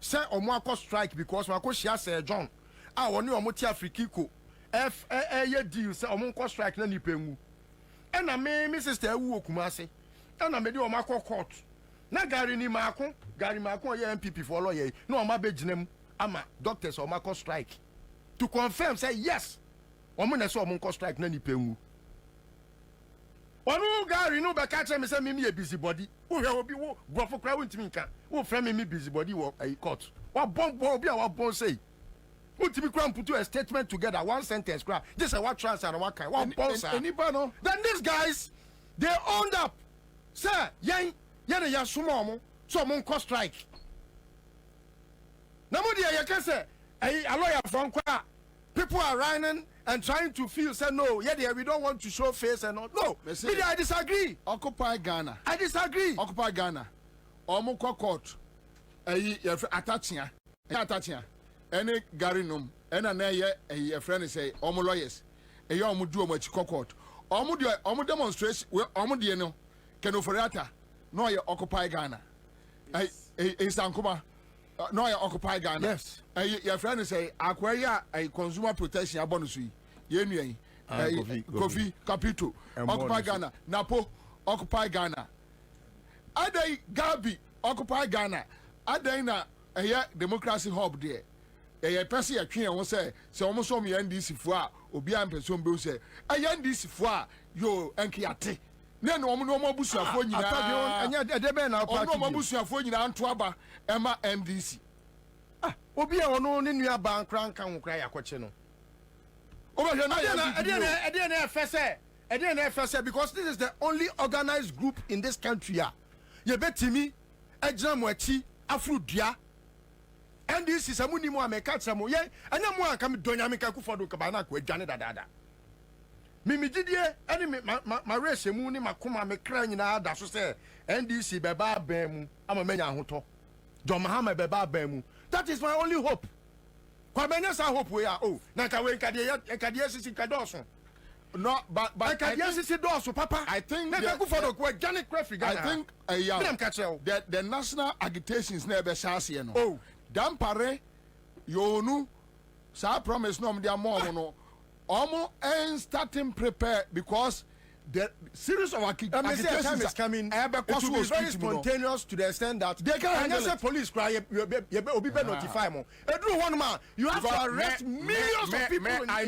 Say omo strike because my coach say John. I want you omo Afrikiko. Ye deal say omo strike na nipemu. And I me sister who Kumasi. And I made you a court. Na Gary ni Marco, Gary Marco, ye MPP for lawyer. No, my bedinem, ama doctors or Marco strike. To confirm, say yes. Woman saw Monco strike, nani pemu. One Gary no back catch me say me a busybody. Who will be what for crowd to me can. Who frame me busybody work a court. What bomb will be our bomb say. Who to be crown put a statement together, one sentence crowd. This is what trans and what kind. One boss. Anybody? Then these guys, they owned up. Sir, yang ya sumo so mon strike. Namudi ya can say a lawyer from kwa people are running and trying to feel say no, yeah, we don't want to show face and all. No, I disagree. Occupy Ghana. I disagree. Occupy Ghana. Omo court. Attaching. Any garinum. A friend say omo lawyers. A young do much court. Omo demonstration. Omo no. Kenoforata. No, you occupy Ghana. Sankuma. No, you occupy Ghana. Yes. Your friend say, acquire a consumer protection abonusui. Yenu. Coffee, Capito. Occupy Ghana. Napo. Occupy Ghana. Ade Gabi. Occupy Ghana. Ade na democracy hub there. A person a king won say, so almost some NDC for Obi and person bill say, a NDC for yo enkiate. Then no more busu afọ nyina anya edebe na party no more busu afọ nyina anto aba ema MDC obi a ono ne nua ban kran kan ho kra yakọche no obehwe na ede na FSA because this is the only organized group in this country a ye betimi agina mo achi afrodua NDC samuni mo ameka tsamo ye anya mo anka me donya me ka kufodo ka ba na ko adwane dadada Mimi Didie, any my race, moon, my kuma, me crying in our dash, say, NDC, Baba Bemu, I'm a mania hoto. John Mahama, Baba Bemu. That is my only hope. Quabenas, I hope we are. Oh, Nakawe Kadias in Kadoson. No, but Kadias is a dorsal, Papa. I think Janet Crafty. I think the national agitation is never Sassian. Oh, Dampare, Yonu, Sa promise no, their more. Almost and starting prepare because the series of agitations is coming. It will be very spontaneous to the extent that they can say police cry. You be notify more. You have to arrest millions of people. I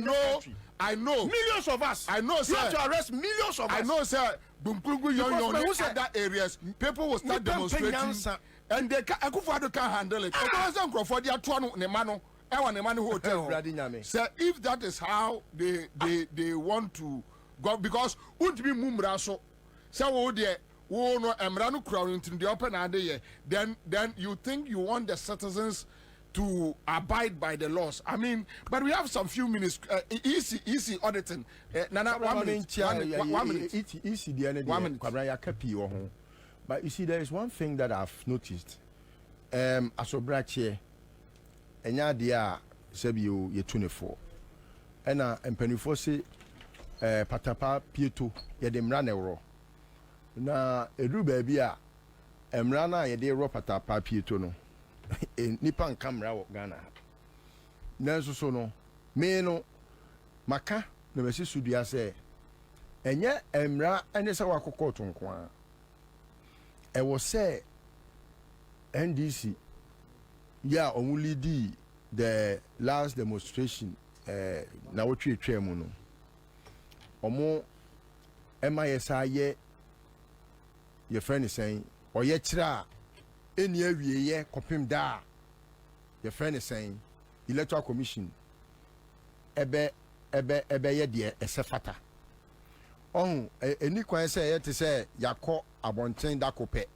know millions of us. I know, sir. You have to arrest millions of us. I know, sir. Who said that areas people will start demonstrating and they can't handle it. For the atuano nemano. Hotel. So if that is how they want to go, because won't be mumraso, so there no emranu crowd into the open idea, then you think you want the citizens to abide by the laws. I mean, but we have some few minutes. Easy auditing. Nana, 1 minute. 1 minute. Easy the end. 1 minute. But you see, there is one thing that I've noticed. Asobrache. Enya dia sebi ye 24 ena empanifo se patapa pieto ye de mra na ewro na edu ba bia emra na ye de ro patapa pieto no nipa nka mra wo Ghana na so no me no maka na besi sudua se enye emra ene se wakoko to nko a e wo se NDC yeah only the last demonstration na wo twe mu no omo ema yesa ye friend saying oye kira eni awie ye kopim da your friend is saying electoral commission ebe ye de esefata eni kwan say ye te say yakọ abonten da kopẹ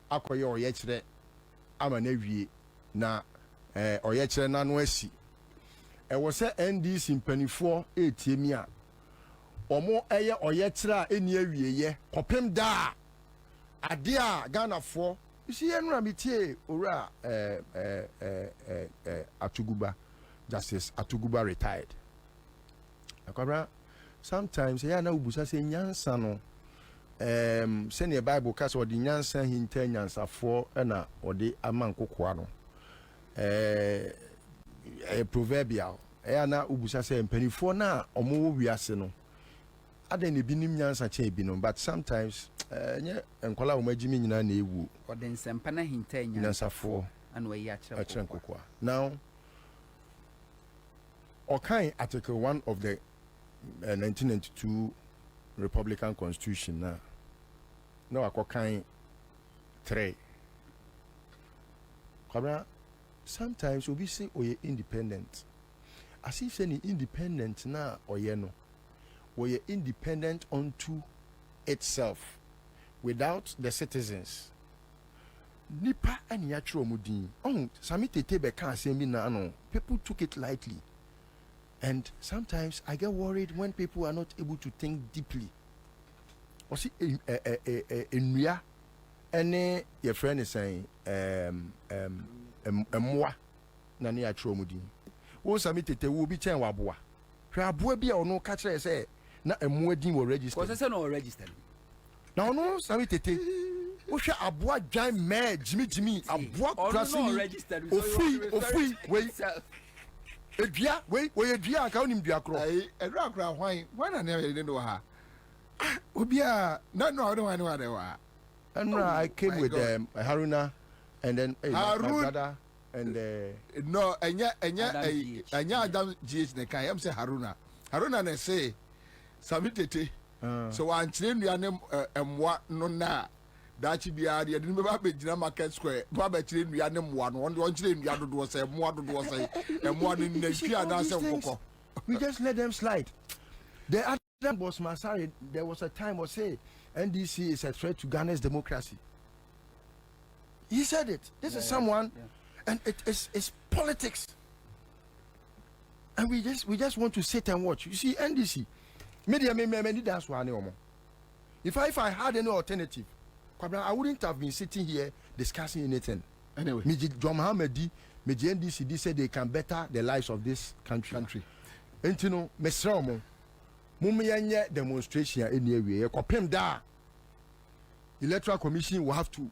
akoye oye kire ama na wie na oye kire na no asi e wo say NDC mpanifo etiemi a omo eye oye kire a eni awie ye kopim da ade a Ghana for isi enura mitie ora Atuguba, Justice Atuguba retired. Akwabra sometimes ya na ubusa say nyansa no send Bible case or the nyansa hinta nyansa for na ode amankokwa no proverbial ya na ubusa say mpanifo na omo wiase no aden ebinim nyansa che ebinom but sometimes nye enkola wo magimi nyina na ewu ode nsempa na hinta nyansa for and we ya kire kokwa now okay article 1 of the 1992 Republican Constitution now akokan 3 kwabra sometimes we say oye independent as if say independent na oye no we are independent unto itself without the citizens nipa ani ya tro mudin sami tete be kan say me na no people took it lightly and sometimes I get worried when people are not able to think deeply or see enua any your friend is saying emwa na ne ya tro mudin wo sami tete wo bi chen waboa hwa aboa bi a ono ka kire say na emuadin wo register ko se no register na ono sami tete wo hwe aboa dwan me jimi aboa krasini ofi we edua we edua ka onim dua kro edua kro hwan na ne do ha obi a na no do hwan wa wa and I came with Haruna and then my brother and no enya Adam GH ne kan am say Haruna na say samitete so wan kire nua ne emwa no na dachi bia de ne ba begina market square ba ba kire nua ne mwa no on kire nua dodo say mwa dodo say emwa no na fia na say nkoko we just let them slide the other boss Masari there was a time or say NDC is a threat to Ghana's democracy he said it this is someone and it's politics and we just want to sit and watch you see NDC media me that's why if I had any alternative I wouldn't have been sitting here discussing anything anyway John Mohammed NDC said they can better the lives of this country and you know mesra mo demonstration anyway kopem da electoral commission will have to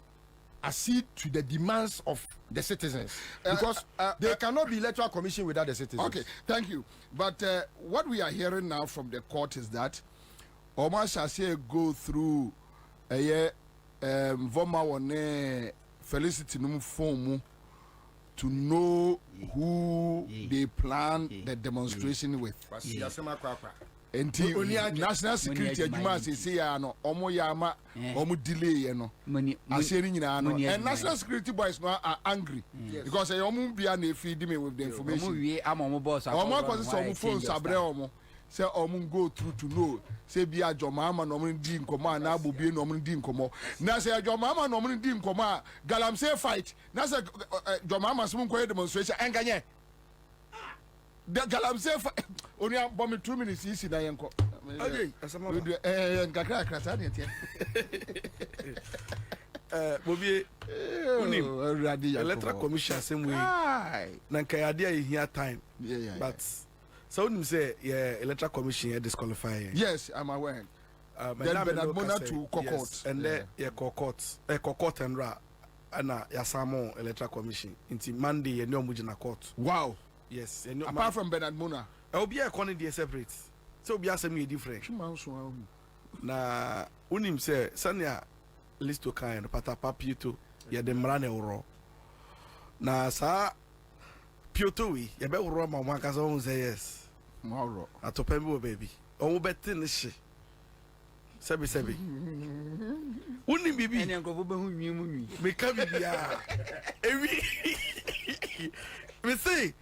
accede to the demands of the citizens because there cannot be electoral commission without the citizens. Okay, thank you. But what we are hearing now from the court is that Omar Shashe go through Voma Wane Felicity Num Fomu to know who they plan the demonstration with. Enti national security adwuma say ya no omo yama omo delay ye no aseri nyina no and national security boys no are angry because they omo bia na feed me with the information omo wie am omo boss omo cause say omo phone sabre omo say omo go through to know say bia jomama no omo di nkomo na bobie no omo di nkomo na say jomama no omo di nkomo galamsey fight na say jomama some ko demonstration enganye the galamsey only bomb 2 minutes easy na yenko okay asama ngakra krasa ne tie bobie unim electoral commission asem we na nkayade a here time but so unim say electoral commission disqualify yes I'm aware then Bernard Mona to court and there court and ra ana yasamo electoral commission until Monday ye no mujina court wow yes apart from Bernard Mona I'll be a corner separate So be asem ye different. Na unim say sanya listo kind pata papito ye de mra na woro. Na sa pioto wi ye be woro ma mo aka so say yes. Mo woro. Atopembo baby. O beti ne hye. Sebi. Unim bibi. Ene nkofo be hu nwi mu nwi. Me ka bibia. Ewi. Me say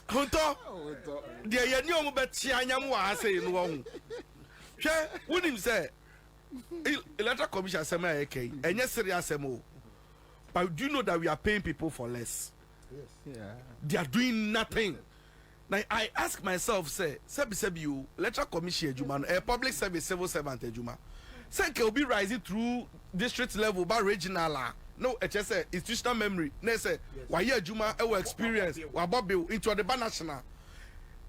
Honto. Dia ye ni omo beti anyam wa ase no wo hu. Hwe unim say electoral commission asem a yake. Enye serious asem o. But do you know that we are paying people for less? Yes. Yeah. They are doing nothing. Now I ask myself, say, sebi you electoral commission ejuma, a public service civil servant ejuma. Say can be rising through district level, but regional la. No, it's just institutional memory. Ne say, why ye ejuma our experience, wa bobie into the national.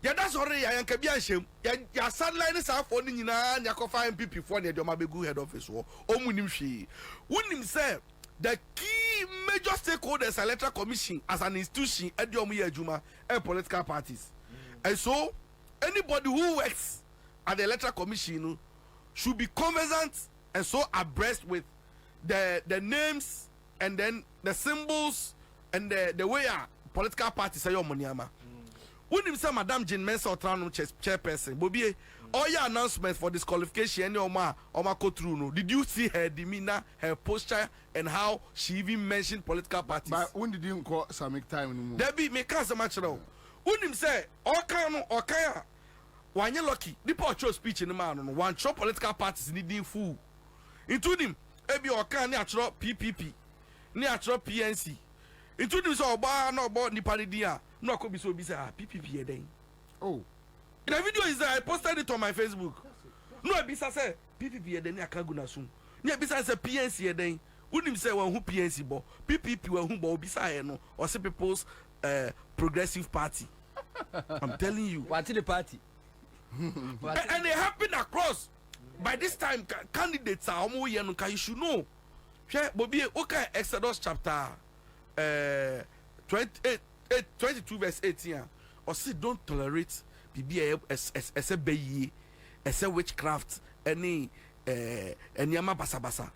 Yeah, that's already I can be ashamed. Ya sideline is out for ni na yakofa MPP for the ejuma be good head office wo. Omunim hwe. Wonim say the key major stakeholders electoral commission as an institution at the ejuma and political parties. And so anybody who works at the electoral commission should be conversant and so abreast with the names and then the symbols and the way political parties say your money ama. When him say Madam Jean Mensah Otrano chairperson, Bobie, all your announcements for disqualification any oma go through no. Did you see her demeanor, her posture, and how she even mentioned political parties? But when did you call some time anymore? There be me can't much now. When him say okay, when you lucky, the poor speech in the man no one chop political parties needing fool. Including ebi okay ni atro PPP, ni atro PNC. Including so oba no about ni paridia. No, I could be so busy. PPP then. Oh, in a video is there. I posted it on my Facebook. No, I be say PPP then. I can't go na soon. Yeah, besides say PNC then. Wouldn't say one who PNC bo PPP one who bo beside no or say people's progressive party. I'm telling you. What's the party? And they happen across. By this time, candidates are almost here. No, you should know. Yeah, Bobie. Okay, Exodus chapter 22 verse 18 or say don't tolerate BBA as a bayi as a witchcraft any yama basa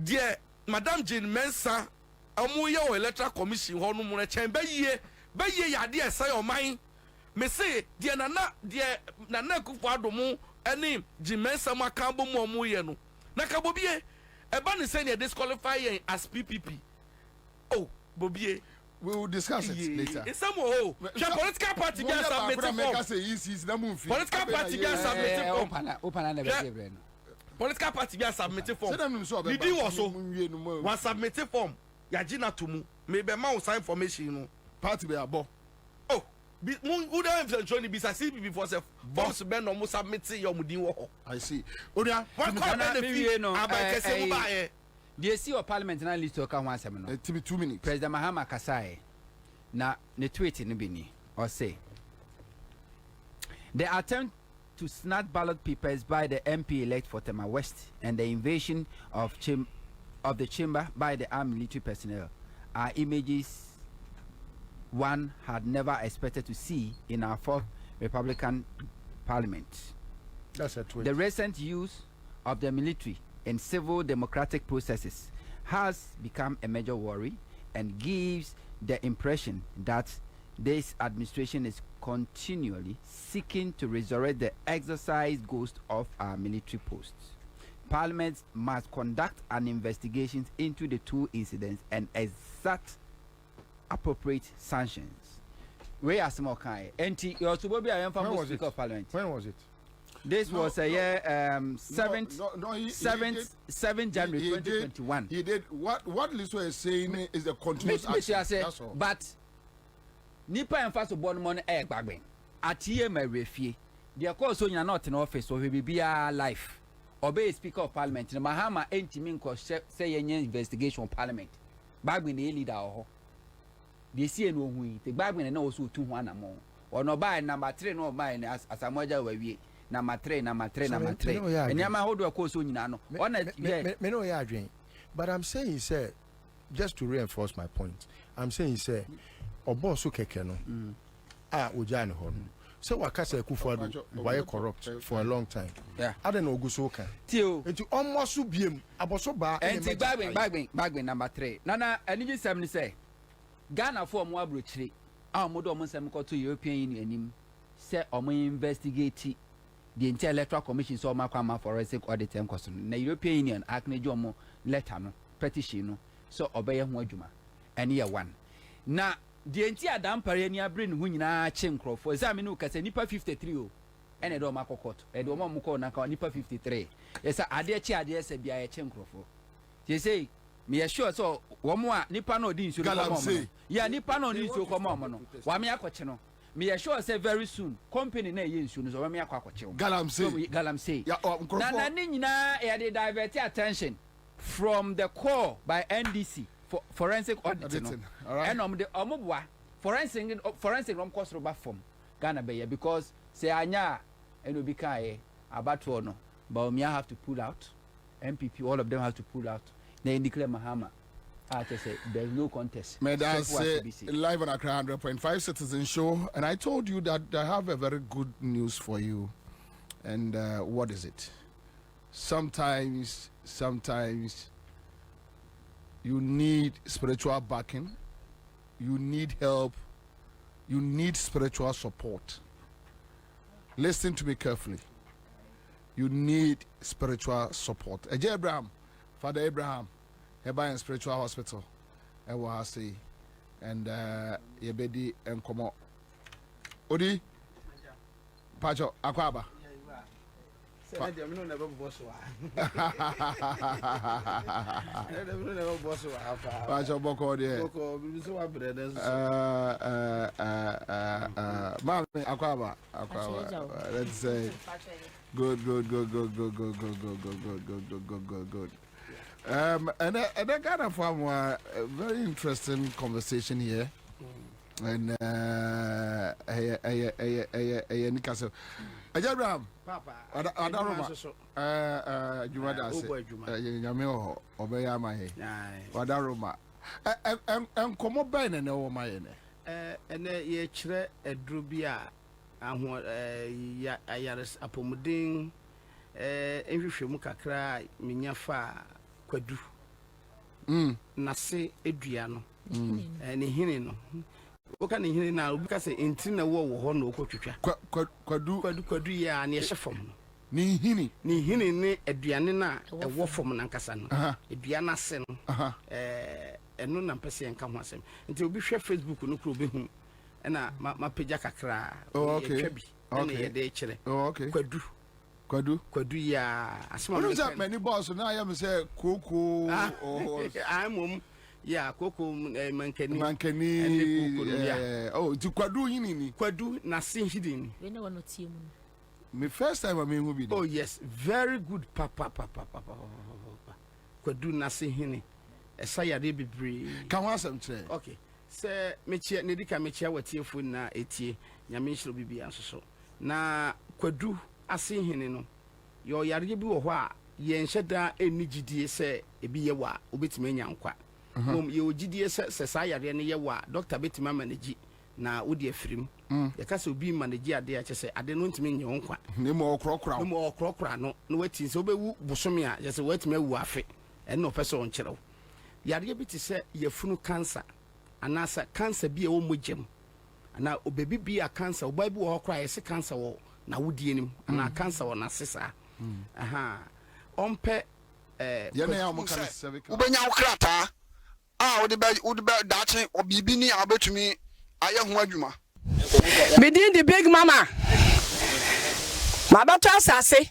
dear Madam Jean Mensah amuya o electoral commission hono mu na chen bayi ya de say o man me say dear nana Akufo Adom any Jean Mensah makambo mu omuye no na ka Bobie e ba ne say ne disqualify as PPP. Oh Bobie, we will discuss it later. It's some oh, political party can submit form. Political party can submit form. Political party can submit form. Did you also one submit form? Yajina to mu. Maybe ma sign information. Party be abo. Oh, who don't join the business before self. Boss Ben no submit your mudin wo. I see. Odia, what call the fee? Abakese mu ba the see of parliament na list oka ho asem no. 2 minutes. President Mahama Kasai na ne tweet ni bini or say the attempt to snatch ballot papers by the MP elect for Tema West and the invasion of the chamber by the armed military personnel are images one had never expected to see in our fourth Republican Parliament. That's a tweet. The recent use of the military in civil democratic processes has become a major worry and gives the impression that this administration is continually seeking to resurrect the exercise ghost of our military posts. Parliament must conduct an investigation into the two incidents and exact appropriate sanctions. We are small kind. And you also will be a Speaker of Parliament. When was it? This was a year 7th January 2021. He did what Liso is saying is a continuous action. That's all. But Nipa and Faso born money egg bagbing. At here my refie. The course so you're not in office so we be a life. Obey Speaker of Parliament. Mahama ain't mean say any investigation of Parliament. Bagbing the leader or they see no we the bagbing and also 2 1 more. Or no buy number 3 no buy as a moja we. Number 3. And Yama hold your course on no. Me know ya dream. But I'm saying, sir, just to reinforce my point, I'm saying, sir, Obo so keke no. Ujani hon. So Wakasa Kufuado why corrupt for a long time. Yeah. I don't know Gusoka. Tio. Into almost subiem abosoba and bagbing number 3. Nana and you say Ghana for more brutally. Our model Monsam to European Union say or investigate the Intellectual Commission so Makama forensic audit and question. The European Union Acne Jomo letter no petition so obey Mwajuma and year 1. Now the entire dampare ni abrin hu nyina chenkro for examine no kase nipa 53 o ene do makokot e do mamuko na ka nipa 53 yesa ade chi ade ese bia ye chenkro for you say me sure so wo mo a nipa no di nsuo ko mo ya nipa no di nsuo ko mo no wa me akoche no me sure say very soon company na ye nsuo no so wa me akoche galamsey na ni nyina e dey divert attention from the core by NDC for forensic auditing. And omobwa forensic rom cost roba form Ghana be because say anya eno bi kai abato no but me have to pull out MPP all of them have to pull out they declare Mahama I say there's no contest. May I say live on Accra 100.5 Citizen Show, and I told you that I have a very good news for you. And what is it? Sometimes you need spiritual backing, you need help, you need spiritual support. Listen to me carefully. You need spiritual support. Eje Abraham, Father Abraham, Eba in spiritual hospital, Ewa say, and Yebedi and Komo. Odi, Pacho, Akwaba. Let's say good. And I got a from a very interesting conversation here. And Nikaso Abraham Papa Adaroma Jumada Yamio Obeyama Wadaroma and Como Ben and no Mayene and ye chere a drubia and what Ayaris Apomuding every Mukakra Minyafa Quadu Nase Adriano and Hinino. What can you now? Because in Tina war, no coach. Quadu ya near Shefom. Ni hini, a Dianina, a war from Nankasan, a Diana Sen, a non Nampesi and Kamasem. Until we share Facebook, no club, and my pejaka cry. Oh, okay. Okay. Okay. Quadu ya. As well as many boss, and I am say, Coco. I'm yeah, Coco Mankani. Oh, to Quadu Yini. Quadu Nasin Hidden. We never know team. My first time I mean will be. Oh, yes, very good, Papa. Quadu Nasin Hini. A saya de be brave. Come on, some say. Okay. Sir, Michia Nedika Michia, what your food na etie, Yamish will be answer so. Na Quadu Asin Hino. Your Yaribu or wa, yen shada a nijidi say, a be a wa, ubit me yankwa. You GDS society and yawa, Dr. Betty Manage, na Woody Frim. The castle be manager, dear, just say, I don't mean your own quack. No more crockra, no waiting, so be Busomia, just wait me waffy, and no person on channel. Yariabit say, your funu cancer, and answer cancer be a home with Jim. And now, baby be a cancer, Bible or cry, a cancer, now would him, and a cancer on a sister. Aha. On pet, Ubenya Krata. Would be dancing or bibini about to me. I am Wajuma. Within the big mama. My daughter Sassy.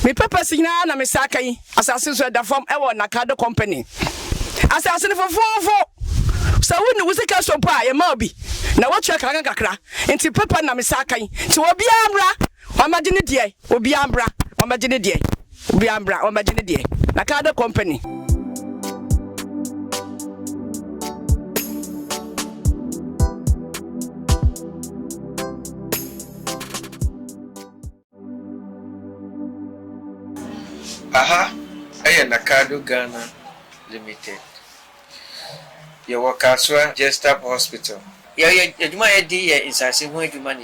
Me purpose in Anna Misaki, assassin with the form Ewa Nakado Company. Assassin for 4. So wouldn't was a castle pie, a mobi. Now what your Kangakra, and to Papa Namisaki, to Obiambra, or Majinidia, Obiambra, or Majinidia, Obiambra, or Majinidia, Nakado Company. Aha, Nakado Ghana Limited. Your Wakaswa Jessup Hospital. Yajuma Edi is a single human.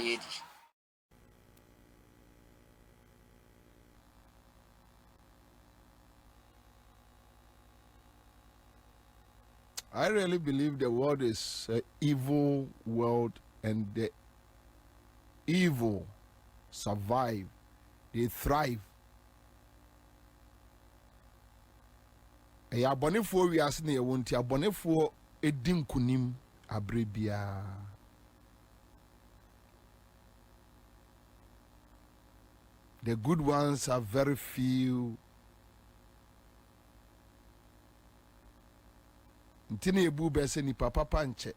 I really believe the world is an evil world, and the evil survive, they thrive. Ɛyɛ abɔnefoɔ wiase na yɛwɔ nti abɔnefoɔ edi nkunim abere biara. The good ones are very few. Nti na ebu bɛsɛ nipa papa nkyɛ.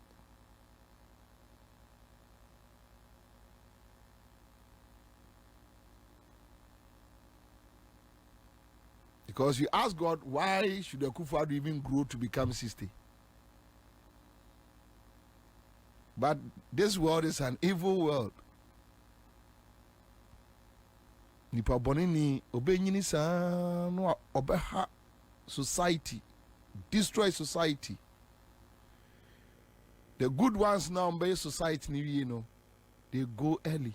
Because you ask God, why should the Akufo-Addo even grow to become 60? But this world is an evil world. Nipa bonini obenyini sa no obeha society, destroy society. The good ones now in society, you know, they go early.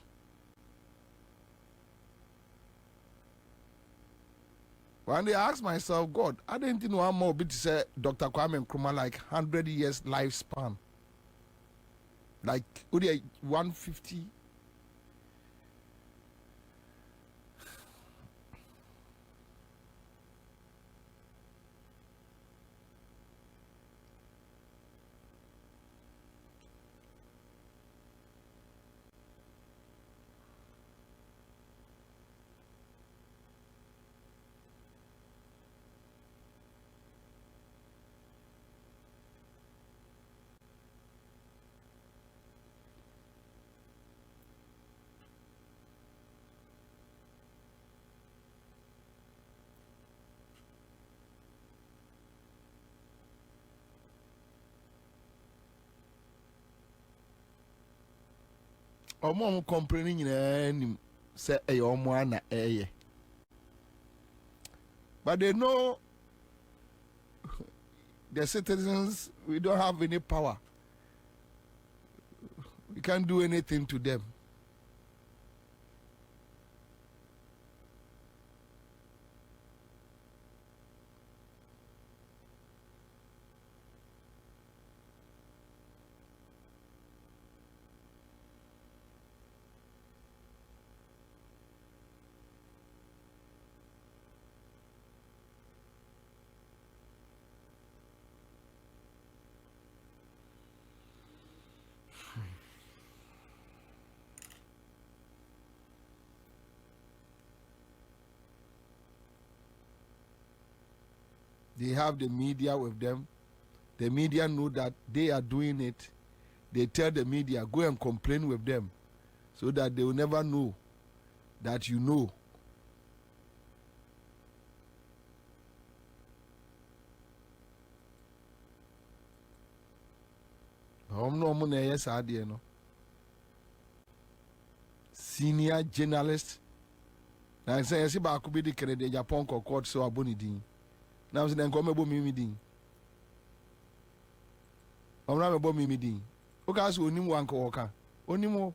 One day I asked myself, God, I didn't know how more bit to say Dr. Kwame Nkrumah like 100 years lifespan. Like 150. Omo complaining in say omo na but they know the citizens, we don't have any power. We can't do anything to them. They have the media with them. The media know that they are doing it. They tell the media, go and complain with them, so that they will never know that you know. Senior journalist. Now I say, I see ba kubi di kere de Japan court so aboni din. Now say, "Nko mebo mimi din." Omra mebo mimi din. Oka so onimu anko woka. Onimu.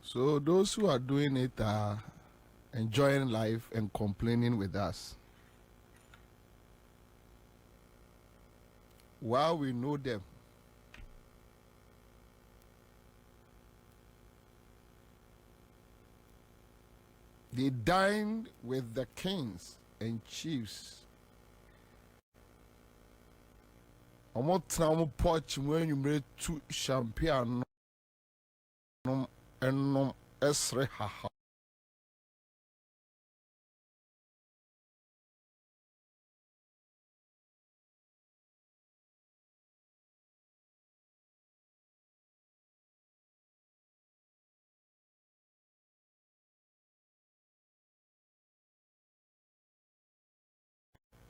So those who are doing it are enjoying life and complaining with us. While we know them, they dined with the kings and chiefs. Omo tena omo porch when you made two champagne and esre haha.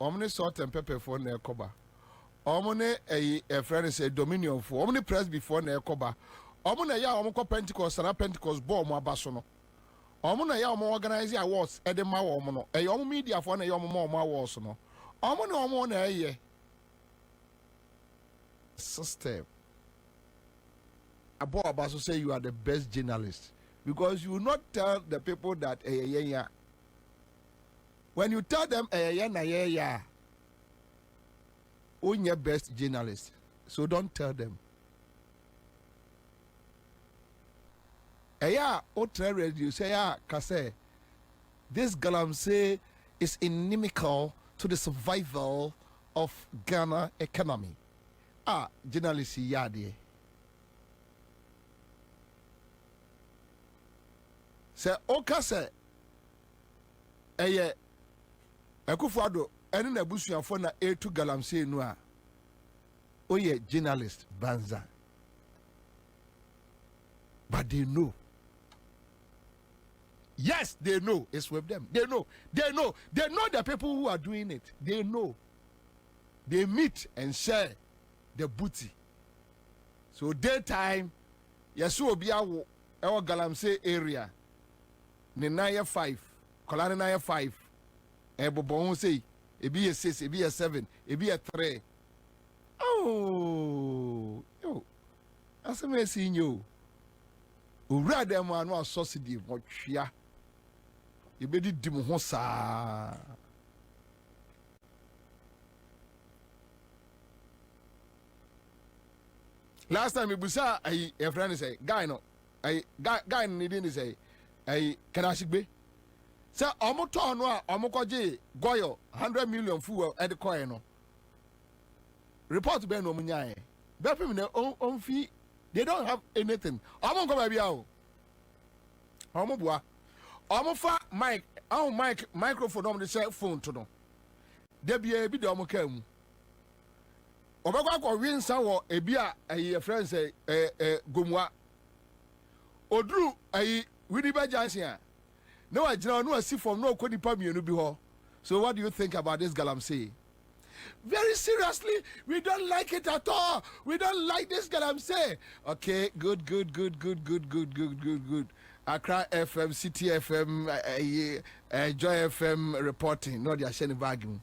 Omni salt and pepper for near coba. Omni a friend is a dominion for omni press before near coba. Omni ya omko Pentecost and a Pentecost bomb abasono. Omni ya omo organizing awards edema omono. A yom media for a yom more awards no. Omni omo na ye system. Abo abaso say you are the best journalist because you will not tell the people that when you tell them own your best journalist, so don't tell them. Radio say kase. This galamsey is inimical to the survival of Ghana economy. Journalist yadi. Say okase Ekufuado eni na busuafo na etu galamsey no a oye journalist banza. But they know. Yes, they know. It's with them. They know. They know. They know the people who are doing it. They know. They meet and share the booty. So daytime, yesu obi awo ewo galamsey area. Ne 9-5. Kolani 9-5. Bobo say, ebi 6, ebi 7, ebi 3. Oh, yo, that's amazing, yo. Ura dem anu asosidi motwia. Ebedi dim ho saa. Last time we busa a friend say, guy no, guy needing say, can I sigbe? Say omoto no a omokoje goyo 100 million fuel at the coin no. Report be no munyae. Be pim na on fee. They don't have anything. Omo ko ba bia o. Omo bua. Omo fa mic, microphone on the cell phone to no. There be a bit of omo kam. Obekwa ko winsa wo ebia a friend say gomwa. Odru Winnie Jansia. No, I don't know. See from no Kodi Pamianu be. So, what do you think about this galamsey? Very seriously, we don't like it at all. We don't like this galamsey. Okay, good. Accra FM, City FM, Joy FM reporting. No, they are sharing bargain.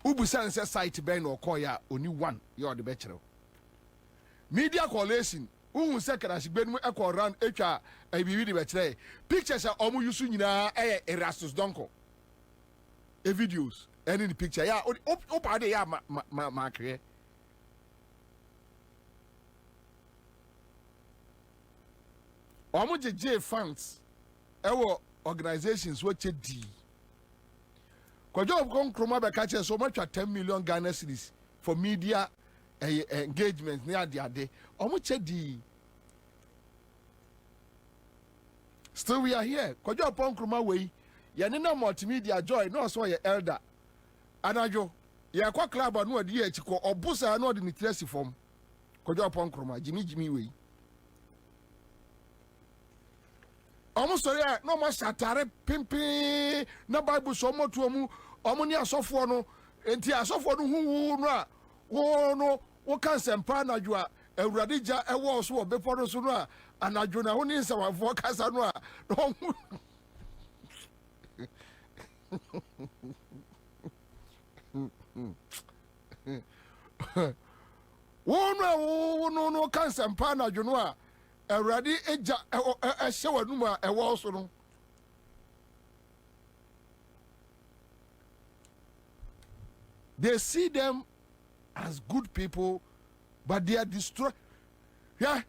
Ubusan says site ben or koya only one, you're the better. Media collation, who second as ben echo around HR, a BB better. Pictures are almost using Erastus Donko. A videos, and in the picture, yeah, up there, my career. Almost J funds, our organizations, what you do. Kwajo of Kroma Bekache so much at 10 million Ghana cedis for media engagement near the day. Omuche di. Still we are here. Kwajo upon Kroma way. Yanina multimedia joy no so your elder. Anajo. Ya kwa club anu adi e chiko obusa anu adi nitresi form. Kwajo upon Kroma Jimmy way. Almost sorry, no more satire pimping. No Bible so much to mu. Omoni asofo no enti asofo no hu no a wo no wo kan sempa anadwo a awurade gya ewo so obepo no so no a anadwo na honi nsawafo kasa no a wo no kan sempa anadwo no a awurade egya ehye wanum a ewo so no. They see them as good people, but they are destroyed. Yeah.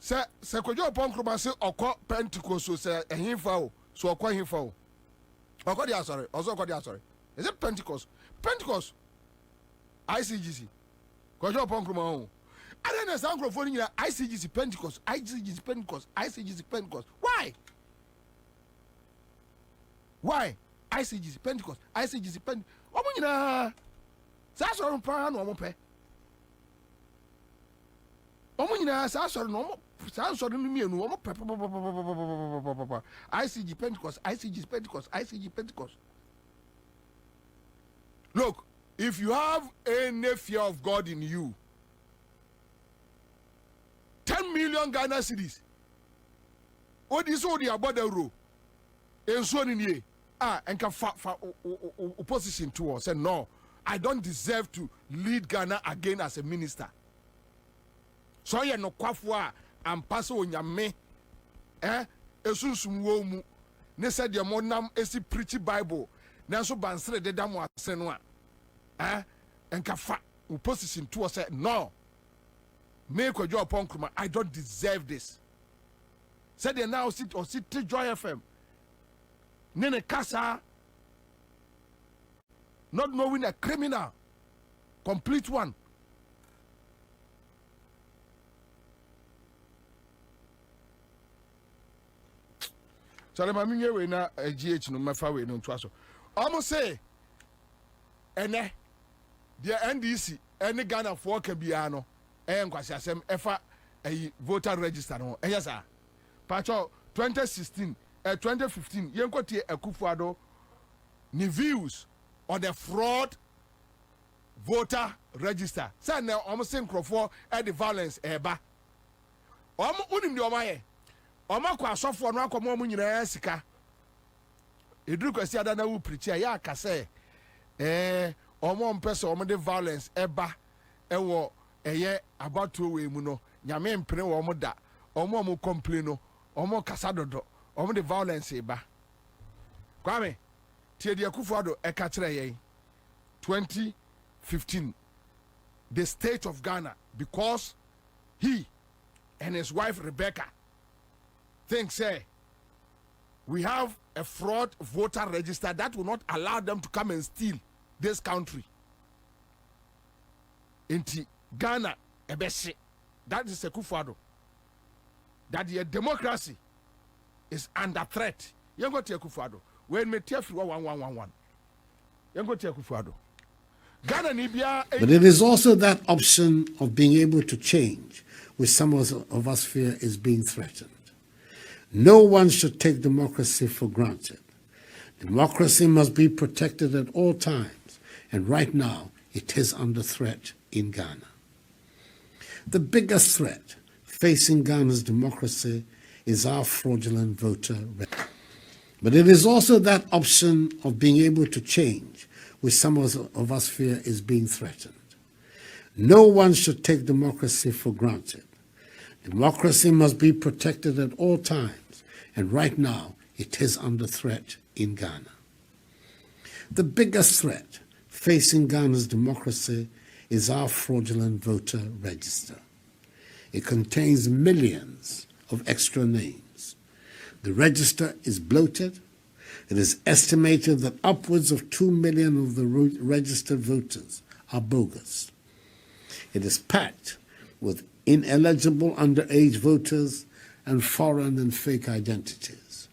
Say Kojo upon Kromase or Pentecost, so say a himfo, so a himfo. Sorry. Is it Pentecost? Pentecost. ICGC. Kojo upon Kroma. I don't understand Crofoni ICGC Pentecost. ICGC Pentecost. Why? ICGC Pentecost. Omuna Sasor Pan or Mope. Omuna Sasor no Sasor me no ICG Pentecost. Look, if you have any fear of God in you, 10 million Ghana cedis. What is all the about the row? And so in ye. And can opposition to us. And no, I don't deserve to lead Ghana again as a minister. So you no kwafwa and pass on your me. Esunsum womu. Ne said your monam esi preach Bible. Nanso bansre de damu asenwa. And kafa opposition to us. No. Make a job upon Kruma. I don't deserve this. Said they now sit Joy FM. Nene Kasa, not knowing a criminal, complete one. So I'm we na GH no mafa we no twaso. Almost say, ene the NDC any Ghana for Kabiano, no, kwasi asem efa voter register no. Yes sir. Pacho 2016. 2015, Yenkotie Akufuado, ni views on the fraud voter register. Say now, almost saying Crawford at the violence eba. Unim the Omaye. Kwa software no akomo mu nyina sika. Edru kwasi adana wu preacher ya kase. Mpese omo the violence eba. Ewo eye about to we mu no. Nyame mpene wo mo da. Mu complain no. Omo kasa dodo. The violence eba. Kwame, Tiedi Akufuado ekatre ye 2015. The state of Ghana, because he and his wife Rebecca think say we have a fraud voter register that will not allow them to come and steal this country. Inti Ghana ebesi. That is Akufuado. That the democracy is under threat. Yango te Akufuado. When me tear 1111. Yango te Akufuado. But it is also that option of being able to change which some of us fear is being threatened. No one should take democracy for granted. Democracy must be protected at all times, and right now it is under threat in Ghana. The biggest threat facing Ghana's democracy is our fraudulent voter record. But it is also that option of being able to change which some of us fear is being threatened. No one should take democracy for granted. Democracy must be protected at all times, and right now it is under threat in Ghana. The biggest threat facing Ghana's democracy is our fraudulent voter register. It contains millions of extra names. The register is bloated. It is estimated that upwards of 2 million of the registered voters are bogus. It is packed with ineligible underage voters and foreign and fake identities.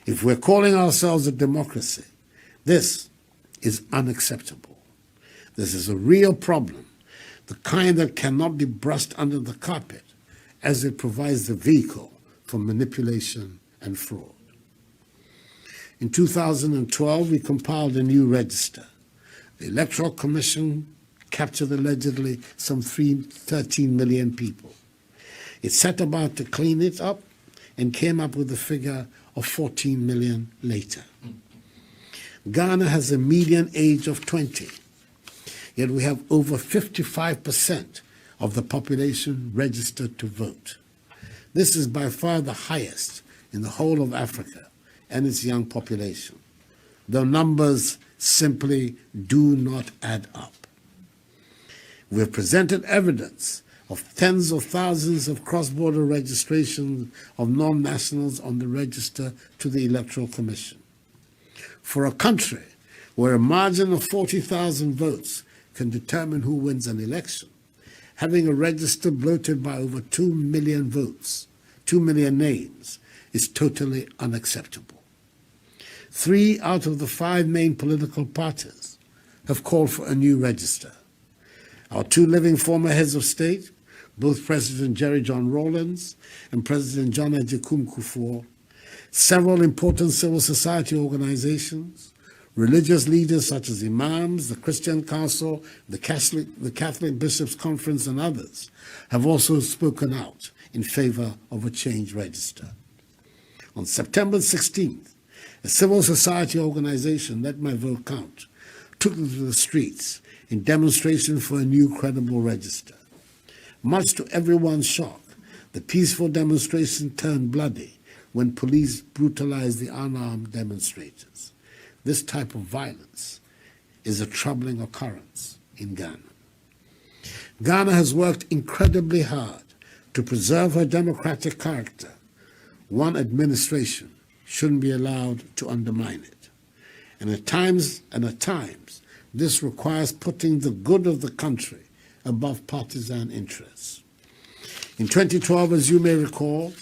If we're calling ourselves a democracy, this is unacceptable. This is a real problem, the kind that cannot be brushed under the carpet, as it provides the vehicle for manipulation and fraud. In 2012, we compiled a new register. The Electoral Commission captured allegedly some 13 million people. It set about to clean it up and came up with a figure of 14 million later. Ghana has a median age of 20, yet we have over 55% of the population registered to vote. This is by far the highest in the whole of Africa and its young population, though numbers simply do not add up. We have presented evidence of tens of thousands of cross-border registrations of non-nationals on the register to the Electoral Commission. For a country where a margin of 40,000 votes can determine who wins an election, having a register bloated by over 2 million votes, 2 million names, is totally unacceptable. 3 out of the 5 main political parties have called for a new register. Our 2 living former heads of state, both President Jerry John Rawlings and President John Agyekum Kufuor, several important civil society organizations, religious leaders such as imams, the Christian Council, the Catholic Bishops' Conference, and others have also spoken out in favor of a changed register. On September 16th, a civil society organization, Let My Vote Count, took to the streets in demonstration for a new credible register. Much to everyone's shock, the peaceful demonstration turned bloody when police brutalized the unarmed demonstrators. This type of violence is a troubling occurrence in Ghana. Ghana has worked incredibly hard to preserve her democratic character. One administration shouldn't be allowed to undermine it. And at times, this requires putting the good of the country above partisan interests. In 2012, as you may recall,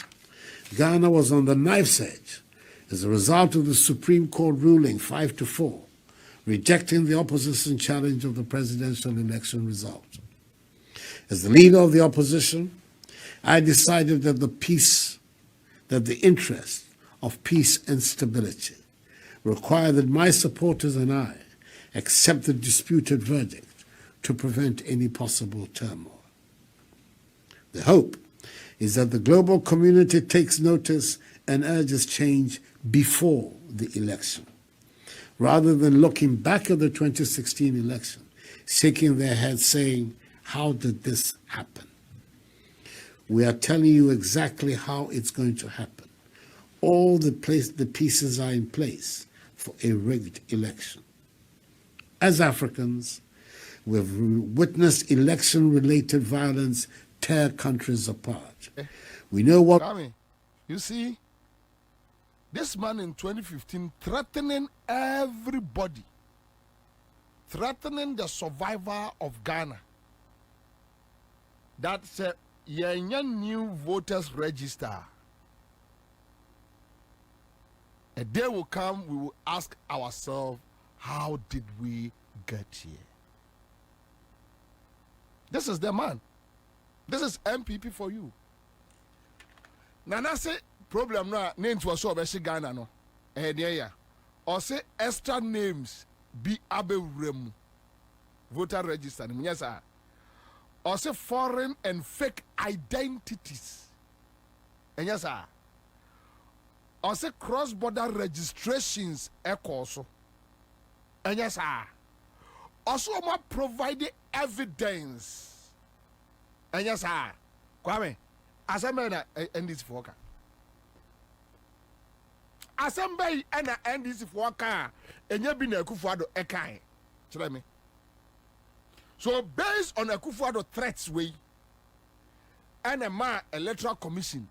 Ghana was on the knife's edge as a result of the Supreme Court ruling 5-4, rejecting the opposition challenge of the presidential election result. As the leader of the opposition, I decided that the interest of peace and stability required that my supporters and I accept the disputed verdict to prevent any possible turmoil. The hope is that the global community takes notice and urges change before the election, rather than looking back at the 2016 election, shaking their heads saying, "How did this happen?" We are telling you exactly how it's going to happen. All the pieces are in place for a rigged election. As Africans, we've witnessed election-related violence tear countries apart. We know what... You see, this man in 2015 threatening everybody, threatening the survival of Ghana. That's a new voters register. A day will come, we will ask ourselves, how did we get here? This is the man. This is MPP for you. Nana say problem na name to so be Ghana no. There or say extra names be abewrem voter register. Yes sir. Or say foreign and fake identities. Yes sir. Or say cross-border registrations echo so. Yes sir. also provide evidence. And yes, Kwame, Assemble NDC for worker. Assemble and NDC for worker, and you been a Kufuado Ekai. Tell me. So based on a Kufuado threats way, and a electoral commission